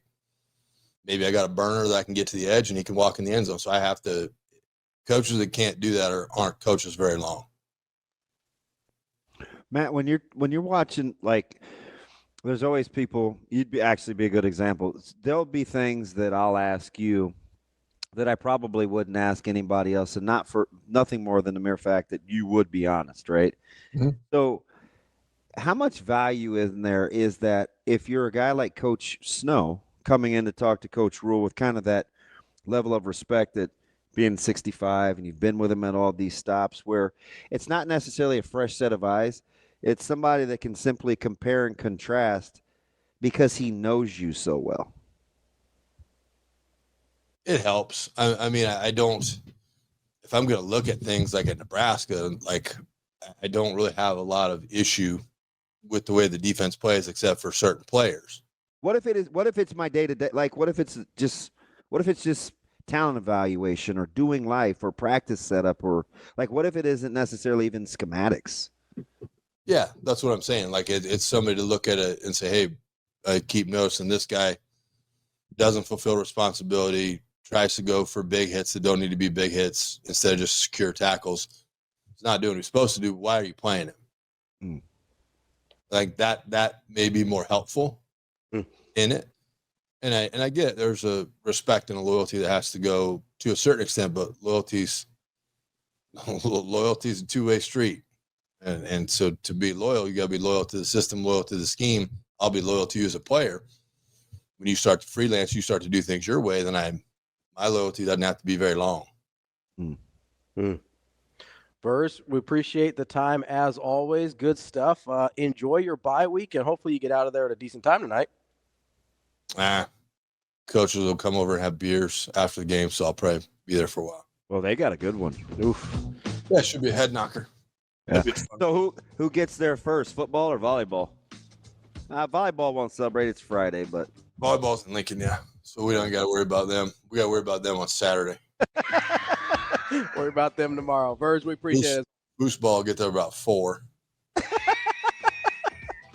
Maybe I got a burner that I can get to the edge and he can walk in the end zone. So I have to, coaches that can't do that aren't coaches very long. Matt, when you're watching, like, there's always people, you'd actually be a good example. There'll be things that I'll ask you that I probably wouldn't ask anybody else, and not for nothing more than the mere fact that you would be honest, right? Mm-hmm. So how much value in there is that if you're a guy like Coach Snow coming in to talk to Coach Rule with kind of that level of respect, that being 65 and you've been with him at all these stops, where it's not necessarily a fresh set of eyes, it's somebody that can simply compare and contrast because he knows you so well? It helps. I mean, I don't, if I'm going to look at things like at Nebraska, like, I don't really have a lot of issue with the way the defense plays, except for certain players. What if it's my day to day? Like, what if it's just talent evaluation or doing life or practice setup, or like, what if it isn't necessarily even schematics? Yeah, that's what I'm saying. Like, it's somebody to look at it and say, hey, I keep noticing this guy doesn't fulfill responsibility, tries to go for big hits that don't need to be big hits instead of just secure tackles. He's not doing what he's supposed to do. Why are you playing him? Like that may be more helpful in it. And I get it. There's a respect and a loyalty that has to go to a certain extent, but loyalty's a two-way street. And so to be loyal, you got to be loyal to the system, loyal to the scheme. I'll be loyal to you as a player. When you start to freelance, you start to do things your way, then my loyalty doesn't have to be very long. Verz, we appreciate the time as always. Good stuff. Enjoy your bye week, and hopefully you get out of there at a decent time tonight. coaches will come over and have beers after the game, so I'll probably be there for a while. Well, they got a good one. Oof. Yeah, it should be a head knocker. Yeah. So who gets there first, football or volleyball? Volleyball won't celebrate. It's Friday, but volleyball's in Lincoln, yeah. So we don't got to worry about them. We got to worry about them on Saturday. Worry about them tomorrow. Verge, we appreciate it. Boost ball will get there about 4. See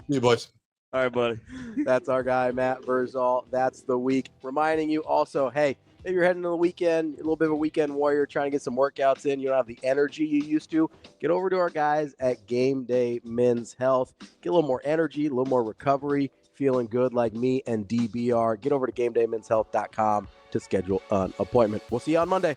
you, boys. All right, buddy. That's our guy, Matt Vrzal. That's the week. Reminding you also, hey, maybe you're heading into the weekend, a little bit of a weekend warrior, trying to get some workouts in. You don't have the energy you used to. Get over to our guys at Game Day Men's Health. Get a little more energy, a little more recovery, feeling good like me and DBR. Get over to GameDayMen'sHealth.com to schedule an appointment. We'll see you on Monday.